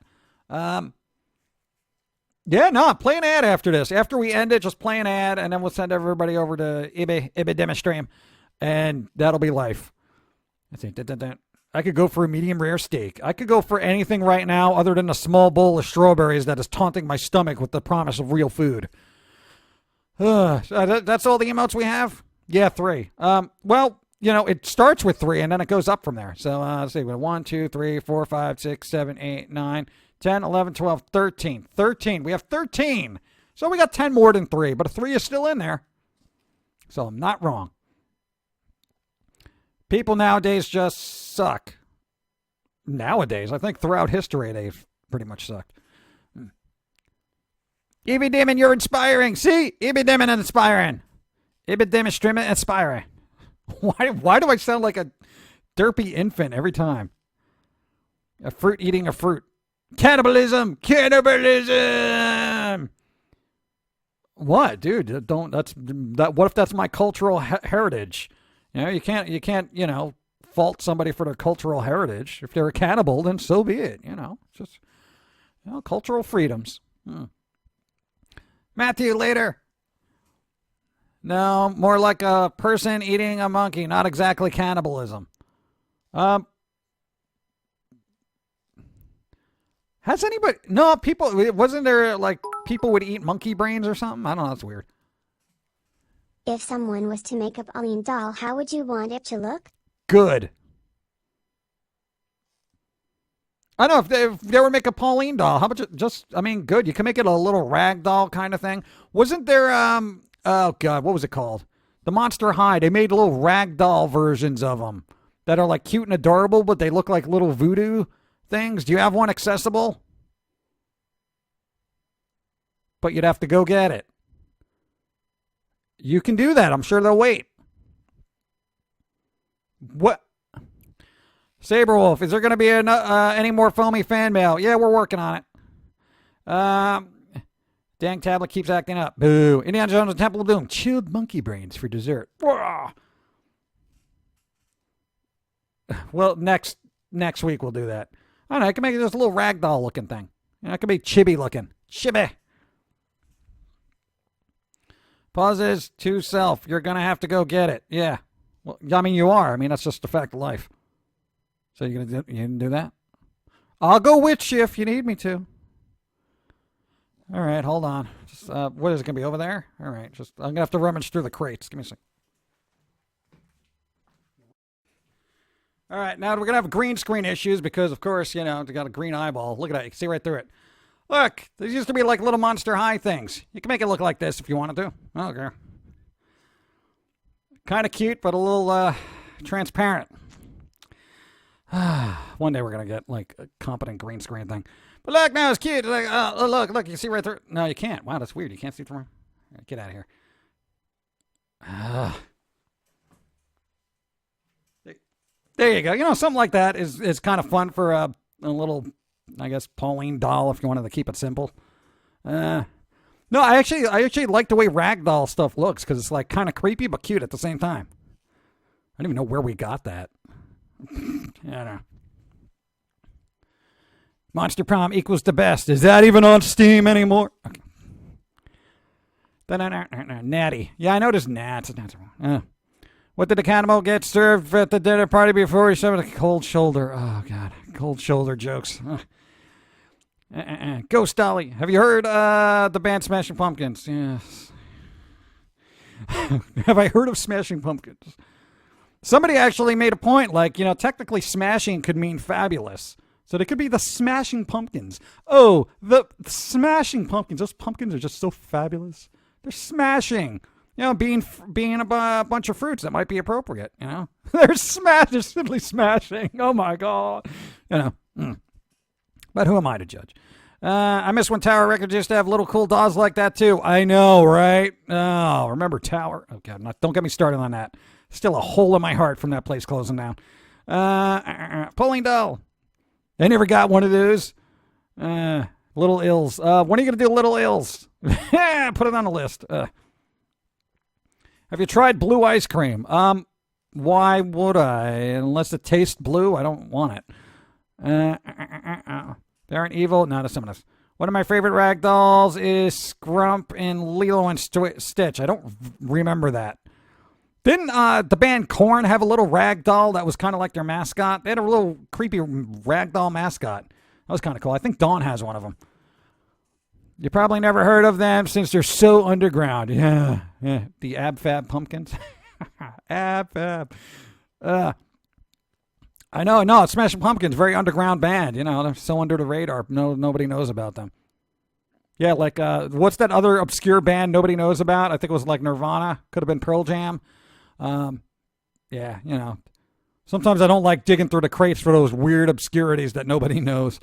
Yeah, no, play an ad after this. After we end it, just play an ad, and then we'll send everybody over to Ibe Stream, and that'll be life. I think I could go for a medium rare steak. I could go for anything right now other than a small bowl of strawberries that is taunting my stomach with the promise of real food. That's all the emotes we have? Yeah, 3. Well, you know, it starts with 3, and then it goes up from there. So, let's see. 1, 2, 3, 4, 5, 6, 7, 8, 9, 10, 11, 12, 13. 13. We have 13. So we got 10 more than 3, but a 3 is still in there. So I'm not wrong. People nowadays just suck. Nowadays, I think throughout history, they've pretty much sucked. Ibi Demon, you're inspiring. See? Ibi Demon inspiring. Ibi Demon streaming inspiring. Why do I sound like a derpy infant every time? A fruit eating a fruit. Cannibalism! What, dude? Don't. What if that's my cultural heritage? You know, you can't. You know, fault somebody for their cultural heritage. If they're a cannibal, then so be it. You know, just cultural freedoms. Matthew, later. No, more like a person eating a monkey. Not exactly cannibalism. Has anybody... No, people... Wasn't there, like, people would eat monkey brains or something? I don't know. That's weird. If someone was to make a Pauline doll, how would you want it to look? Good. I don't know. If they were make a Pauline doll, how about good. You can make it a little rag doll kind of thing. Wasn't there... Oh, God. What was it called? The Monster High. They made little rag doll versions of them that are, like, cute and adorable, but they look like little voodoo things. Do you have one accessible? But you'd have to go get it. You can do that. I'm sure they'll wait. What? Saberwolf, is there going to be any more foamy fan mail? Yeah, we're working on it. Dang tablet keeps acting up. Boo. Indiana Jones and Temple of Doom. Chilled monkey brains for dessert. Well, next week we'll do that. I don't know. I can make it just a little ragdoll looking thing. You know, it can be chibi looking. Chibi. Pauses to self. You're going to have to go get it. Yeah. Well, I mean, you are. I mean, that's just a fact of life. So you gonna do that? I'll go with you if you need me to. All right, hold on. Just, what is it going to be over there? All right, I'm going to have to rummage through the crates. Give me a second. All right, now we're going to have green screen issues because, of course, you know, they got a green eyeball. Look at that. You can see right through it. Look, these used to be like little Monster High things. You can make it look like this if you wanted to. Okay. Kind of cute, but a little transparent. One day we're going to get like a competent green screen thing. But look, now it's cute. Like, look, you see right through. No, you can't. Wow, that's weird. You can't see through. Get out of here. There you go. You know, something like that is kind of fun for a little, I guess, Pauline doll if you wanted to keep it simple. No, I actually like the way ragdoll stuff looks because it's like kind of creepy but cute at the same time. I don't even know where we got that. I don't know. Monster Prom equals the best. Is that even on Steam anymore? Okay. Natty. Yeah, I noticed Nats. What did the cannibal get served at the dinner party before he shoved a cold shoulder? Oh, God. Cold shoulder jokes. Ghost Dolly. Have you heard the band Smashing Pumpkins? Yes. Have I heard of Smashing Pumpkins? Somebody actually made a point, like, you know, technically smashing could mean fabulous. So they could be the Smashing Pumpkins. Oh, the Smashing Pumpkins. Those pumpkins are just so fabulous. They're smashing. You know, being a bunch of fruits that might be appropriate, you know. They're simply smashing. Oh, my God. You know. But who am I to judge? I miss when Tower Records used to have little cool dolls like that, too. I know, right? Oh, remember Tower? Oh, God, don't get me started on that. Still a hole in my heart from that place closing down. Pulling doll. I never got one of those. Little Ills. When are you going to do Little Ills? Put it on the list. Have you tried blue ice cream? Why would I? Unless it tastes blue, I don't want it. They aren't evil. No, that's some of this. One of my favorite rag dolls is Scrump and Lilo and Stitch. I don't remember that. Didn't the band Korn have a little rag doll that was kind of like their mascot? They had a little creepy rag doll mascot. That was kind of cool. I think Dawn has one of them. You probably never heard of them since they're so underground. Yeah. The Ab Fab Pumpkins. Ab Fab. I know. No, Smashing Pumpkins, very underground band. You know, they're so under the radar. Nobody knows about them. Yeah, like, what's that other obscure band nobody knows about? I think it was like Nirvana. Could have been Pearl Jam. Yeah, you know. Sometimes I don't like digging through the crates for those weird obscurities that nobody knows.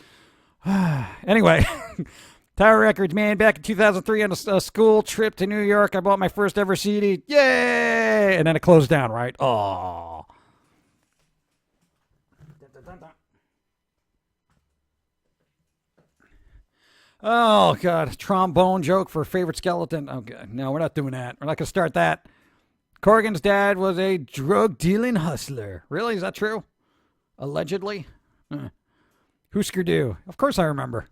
Anyway, Tower Records, man. Back in 2003 on a school trip to New York, I bought my first ever CD. Yay! And then it closed down, right? Oh. Oh, God. Trombone joke for favorite skeleton. Oh, God. No, we're not doing that. We're not going to start that. Corrigan's dad was a drug-dealing hustler. Really? Is that true? Allegedly? Husker Du. Of course I remember.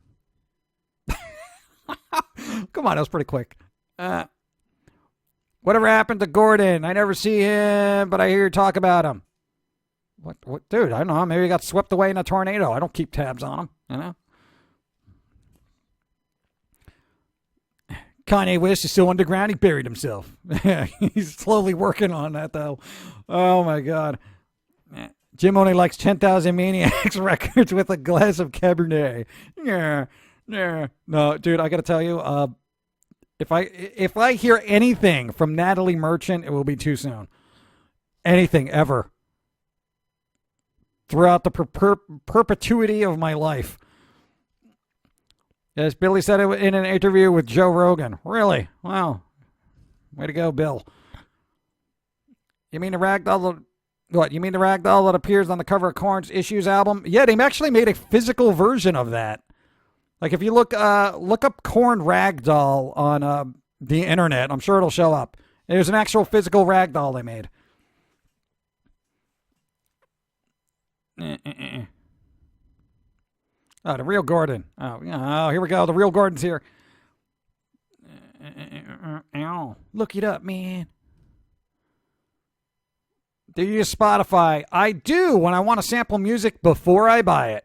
Come on, that was pretty quick. Whatever happened to Gordon? I never see him, but I hear you talk about him. What? Dude, I don't know. Maybe he got swept away in a tornado. I don't keep tabs on him, you know? Kanye West is so underground, he buried himself. He's slowly working on that, though. Oh, my God. Jim only likes 10,000 Maniacs records with a glass of Cabernet. Yeah. No, dude, I got to tell you, if I hear anything from Natalie Merchant, it will be too soon. Anything, ever. Throughout the perpetuity of my life. Yes, Billy said it in an interview with Joe Rogan. Really? Wow. Way to go, Bill. You mean the ragdoll? What? You mean the ragdoll that appears on the cover of Korn's Issues album? Yeah, they actually made a physical version of that. Like if you look up Korn ragdoll on the internet, I'm sure it'll show up. There's an actual physical ragdoll they made. Oh, the real Gordon. Oh, here we go. The real Gordon's here. Look it up, man. Do you use Spotify? I do when I want to sample music before I buy it.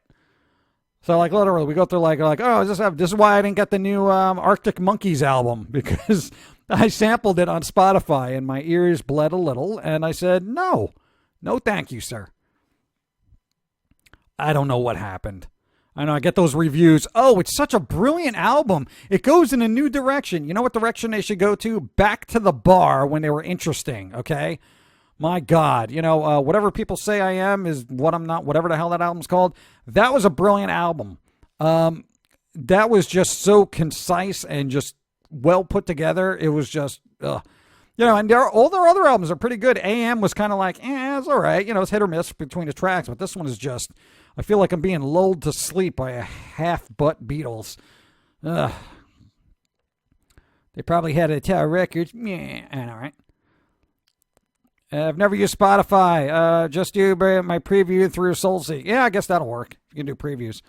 So, like, literally, we go through, like, oh, this is why I didn't get the new Arctic Monkeys album, because I sampled it on Spotify, and my ears bled a little, and I said, no, thank you, sir. I don't know what happened. I know, I get those reviews. Oh, it's such a brilliant album. It goes in a new direction. You know what direction they should go to? Back to the bar when they were interesting, okay? My God. You know, whatever people say I am is what I'm not, whatever the hell that album's called. That was a brilliant album. That was just so concise and just well put together. It was just, you know, and all their other albums are pretty good. A.M. was kind of like, it's all right. You know, it's hit or miss between the tracks, but this one is just, I feel like I'm being lulled to sleep by a half-butt Beatles. They probably had a Tower Records. Yeah, I know, right? I've never used Spotify. Just do my preview through SoulSeek. Yeah, I guess that'll work. You can do previews.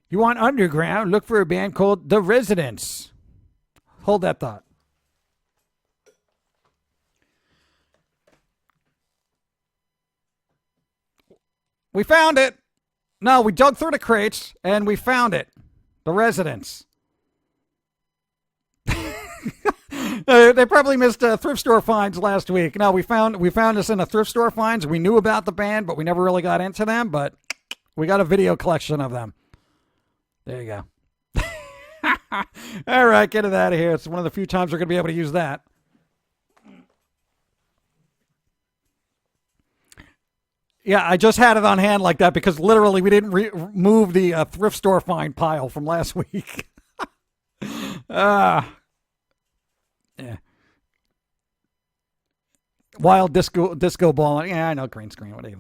You want underground? Look for a band called The Residents. Hold that thought. We found it. No, we dug through the crates and we found it. The Residents. They probably missed thrift store finds last week. No, we found this in a thrift store finds. We knew about the band, but we never really got into them. But we got a video collection of them. There you go. All right, get it out of here. It's one of the few times we're going to be able to use that. Yeah, I just had it on hand like that because literally we didn't remove the thrift store find pile from last week. Yeah. Wild disco ball. Yeah, I know, green screen. What are you?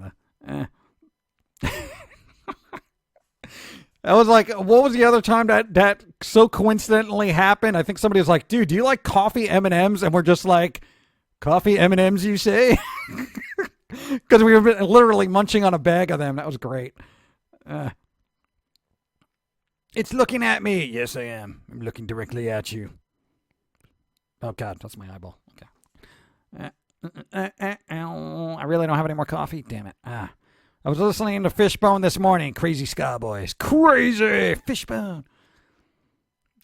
That was like, what was the other time that so coincidentally happened? I think somebody was like, dude, do you like coffee M&Ms? And we're just like, coffee M&Ms, you say? Because we were literally munching on a bag of them. That was great. It's looking at me. Yes, I am. I'm looking directly at you. Oh, God, that's my eyeball. Okay. I really don't have any more coffee. Damn it. I was listening to Fishbone this morning. Crazy Ska Boys. Crazy Fishbone.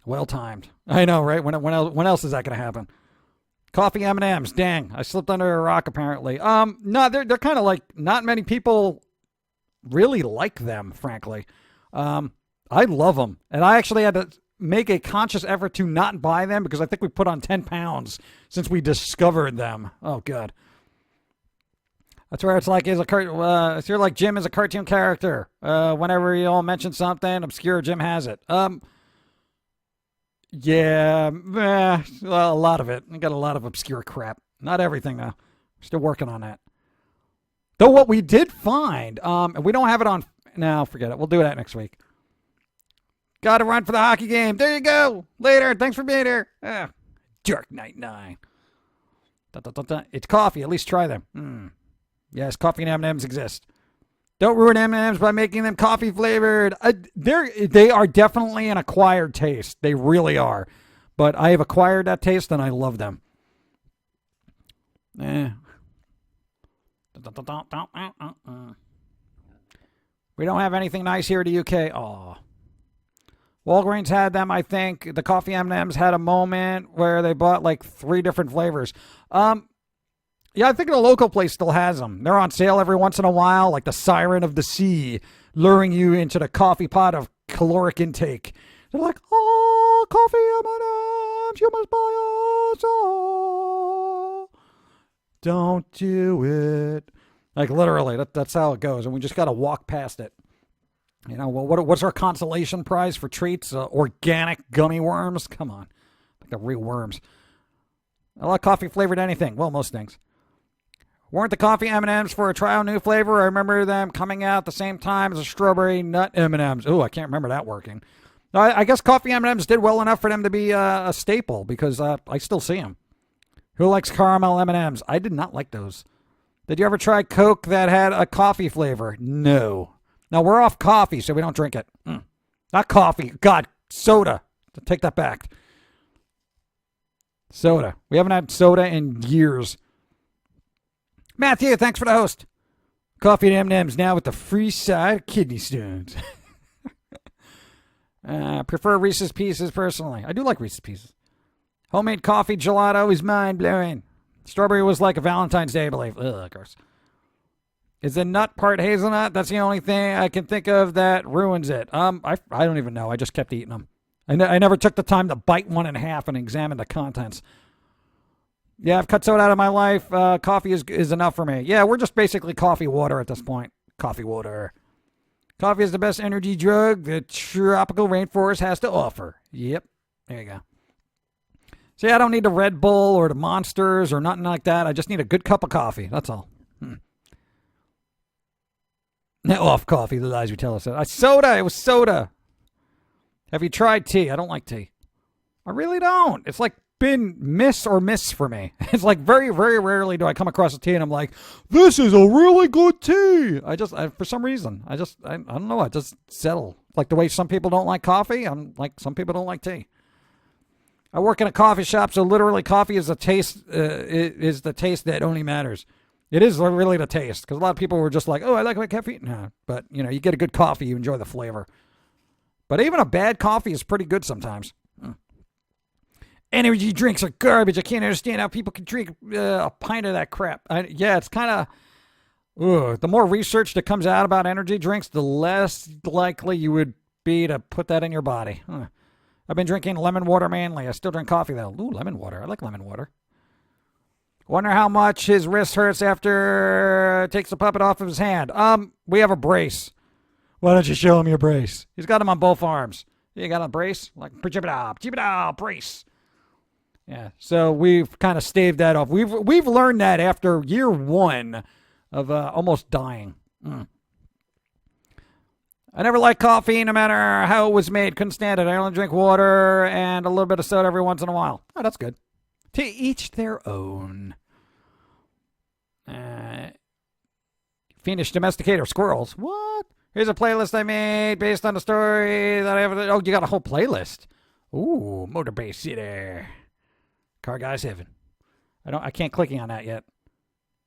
Well timed. I know, right? When else is that going to happen? Coffee M&Ms. Dang, I slipped under a rock apparently. No, they're kind of like, not many people really like them, frankly. I love them. And I actually had to make a conscious effort to not buy them because I think we put on 10 pounds since we discovered them. Oh, God. That's where it's like, it's here like Jim is a cartoon character. Whenever you all mention something obscure, Jim has it. Yeah, well, a lot of it. I got a lot of obscure crap. Not everything, though. Still working on that. Though what we did find, and we don't have it on, no, forget it. We'll do that next week. Got to run for the hockey game. There you go. Later. Thanks for being here. Dark Knight 9. It's coffee. At least try them. Yes, coffee and M&Ms exist. Don't ruin M&Ms by making them coffee flavored. They are definitely an acquired taste. They really are. But I have acquired that taste and I love them. We don't have anything nice here in the UK. Aw. Walgreens had them, I think. The coffee M&Ms had a moment where they bought like 3 different flavors. Yeah, I think the local place still has them. They're on sale every once in a while, like the Siren of the Sea, luring you into the coffee pot of caloric intake. They're like, oh, coffee M&Ms, you must buy us all. Don't do it. Like literally, that's how it goes, and we just got to walk past it. You know, well, what's our consolation prize for treats? Organic gummy worms? Come on, like the real worms. I like coffee flavored anything. Well, most things. Weren't the coffee M&Ms for a trial new flavor? I remember them coming out at the same time as the strawberry nut M&Ms. Oh, I can't remember that working. I guess coffee M&Ms did well enough for them to be a staple because I still see them. Who likes caramel M&Ms? I did not like those. Did you ever try Coke that had a coffee flavor? No. Now, we're off coffee, so we don't drink it. Not coffee. God, soda. Take that back. Soda. We haven't had soda in years. Matthew, thanks for the host. Coffee and M&M's now with the free side of kidney stones. Prefer Reese's Pieces personally. I do like Reese's Pieces. Homemade coffee gelato is mind-blowing. Strawberry was like a Valentine's Day, I believe. Ugh, of course. Is the nut part hazelnut? That's the only thing I can think of that ruins it. I don't even know. I just kept eating them. I never took the time to bite one in half and examine the contents. Yeah, I've cut soda out of my life. Coffee is enough for me. Yeah, we're just basically coffee water at this point. Coffee water. Coffee is the best energy drug the tropical rainforest has to offer. Yep. There you go. See, I don't need the Red Bull or the Monsters or nothing like that. I just need a good cup of coffee. That's all. Now off coffee, the lies we tell us. Soda. It was soda. Have you tried tea? I don't like tea. I really don't. It's like been miss for me. It's like very, very rarely do I come across a tea and I'm like, this is a really good tea. For some reason, I don't know. I just settle. Like the way some people don't like coffee, I'm like some people don't like tea. I work in a coffee shop, so literally coffee is the taste that only matters. It is really the taste, because a lot of people were just like, oh, I like my caffeine. No, but, you get a good coffee, you enjoy the flavor. But even a bad coffee is pretty good sometimes. Energy drinks are garbage. I can't understand how people can drink a pint of that crap. It's kind of... the more research that comes out about energy drinks, the less likely you would be to put that in your body. I've been drinking lemon water mainly. I still drink coffee, though. Ooh, lemon water. I like lemon water. Wonder how much his wrist hurts after takes the puppet off of his hand. We have a brace. Why don't you show him your brace? He's got him on both arms. You got a brace? Like, brace. Yeah, so we've kind of staved that off. We've learned that after year one of almost dying. I never liked coffee, no matter how it was made. Couldn't stand it. I only drink water and a little bit of soda every once in a while. Oh, that's good. To each their own. Fiendish domesticator squirrels. What? Here's a playlist I made based on the story that I have. Oh, you got a whole playlist. Ooh, Motor Base City. Car Guys Heaven. I can't clicking on that yet.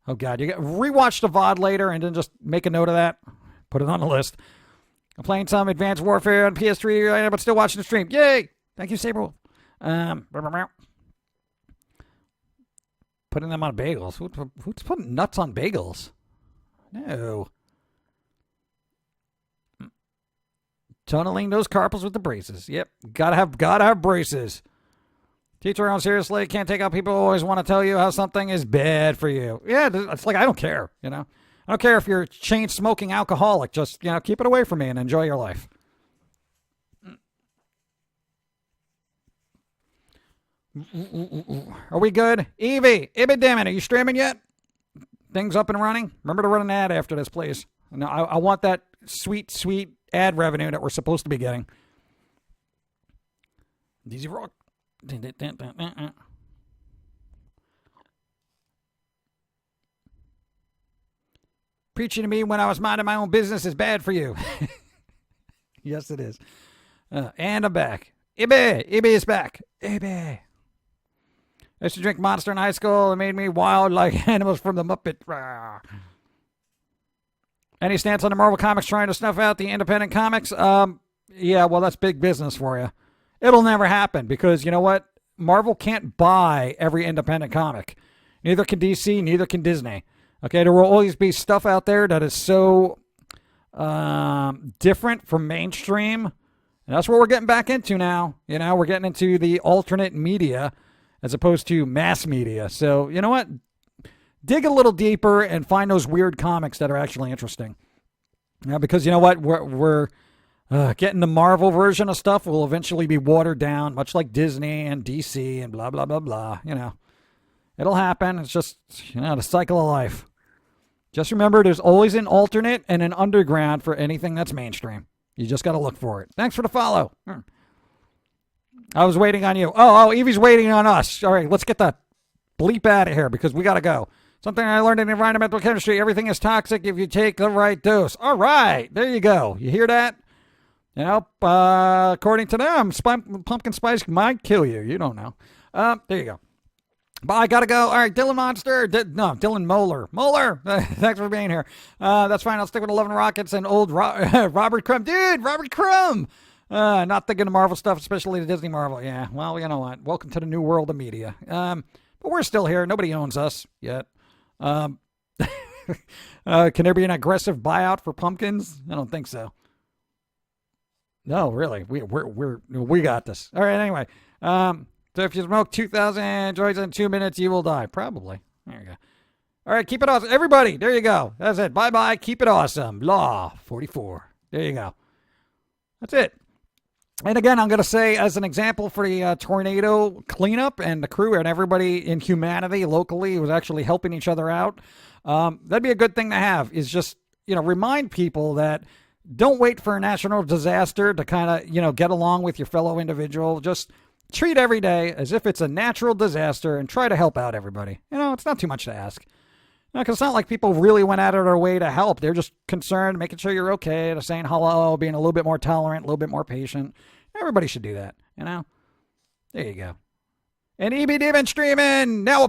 Oh God, rewatch the VOD later and then just make a note of that. Put it on the list. I'm playing some Advanced Warfare on PS3 right now, but still watching the stream. Yay! Thank you, Saberwolf. Putting them on bagels. Who's putting nuts on bagels? No. Tunneling those carpals with the braces. Yep. Gotta have braces. Teach her on seriously. Can't take out people who always want to tell you how something is bad for you. Yeah, it's like I don't care, I don't care if you're a chain-smoking alcoholic. Just, keep it away from me and enjoy your life. Are we good? Evie, damn it, are you streaming yet? Things up and running? Remember to run an ad after this, please. No, I want that sweet, sweet ad revenue that we're supposed to be getting. Easy rock. Preaching to me when I was minding my own business is bad for you. Yes, it is. And I'm back. Ibe is back. Ibe. I used to drink Monster in high school. It made me wild like animals from the Muppet. Any stance on the Marvel Comics trying to snuff out the independent comics? Yeah, well, that's big business for you. It'll never happen because, you know what? Marvel can't buy every independent comic. Neither can DC, neither can Disney. Okay, there will always be stuff out there that is so different from mainstream. And that's what we're getting back into now. We're getting into the alternate media as opposed to mass media. So, you know what? Dig a little deeper and find those weird comics that are actually interesting. Because you know what? We're getting the Marvel version of stuff will eventually be watered down, much like Disney and DC and blah, blah, blah, blah. It'll happen. It's just, the cycle of life. Just remember, there's always an alternate and an underground for anything that's mainstream. You just got to look for it. Thanks for the follow. I was waiting on you. Oh, Evie's waiting on us. All right, let's get the bleep out of here because we got to go. Something I learned in environmental chemistry. Everything is toxic if you take the right dose. All right, there you go. You hear that? According to them, pumpkin spice might kill you. You don't know. There you go. But I gotta go. All right, Dylan Monster. Dylan Moeller. Moeller, thanks for being here. That's fine. I'll stick with 11 Rockets and old Robert Crumb. Dude, Robert Crumb. Not thinking of Marvel stuff, especially the Disney Marvel. Yeah, well, you know what? Welcome to the new world of media. But we're still here. Nobody owns us yet. Can there be an aggressive buyout for pumpkins? I don't think so. No, really, we got this. All right, anyway. So if you smoke 2,000 joints in 2 minutes, you will die. Probably. There you go. All right, keep it awesome. Everybody, there you go. That's it. Bye-bye. Keep it awesome. Law 44. There you go. That's it. And again, I'm going to say as an example for the tornado cleanup and the crew and everybody in humanity locally who was actually helping each other out, that'd be a good thing to have, is just, remind people that don't wait for a national disaster to kind of, get along with your fellow individual. Just treat every day as if it's a natural disaster and try to help out everybody. It's not too much to ask. Because it's not like people really went out of their way to help. They're just concerned, making sure you're okay, to saying hello, being a little bit more tolerant, a little bit more patient. Everybody should do that, There you go. And EB Demon streaming, now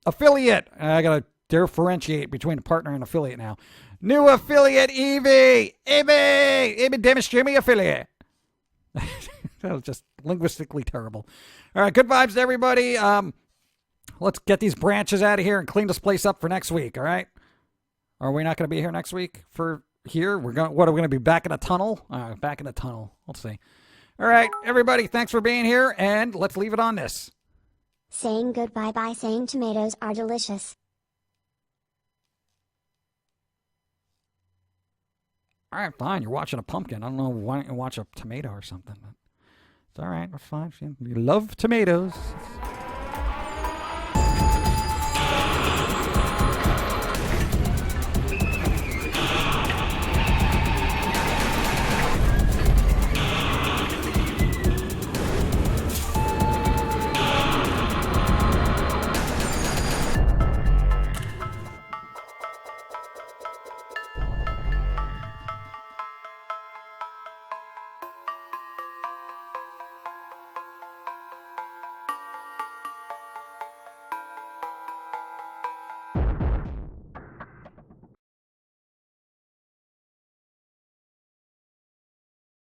affiliate. I got to differentiate between a partner and affiliate now. New affiliate, Evie. EB Demon streaming affiliate. That was just linguistically terrible. All right, good vibes to everybody. Let's get these branches out of here and clean this place up for next week, all right? Are we not going to be here next week for here? Are we going to be back in a tunnel? Back in a tunnel. Let's see. All right, everybody, thanks for being here, and let's leave it on this. Saying goodbye by saying tomatoes are delicious. All right, fine. You're watching a pumpkin. I don't know why don't you watch a tomato or something. But it's all right. That's fine. You love tomatoes.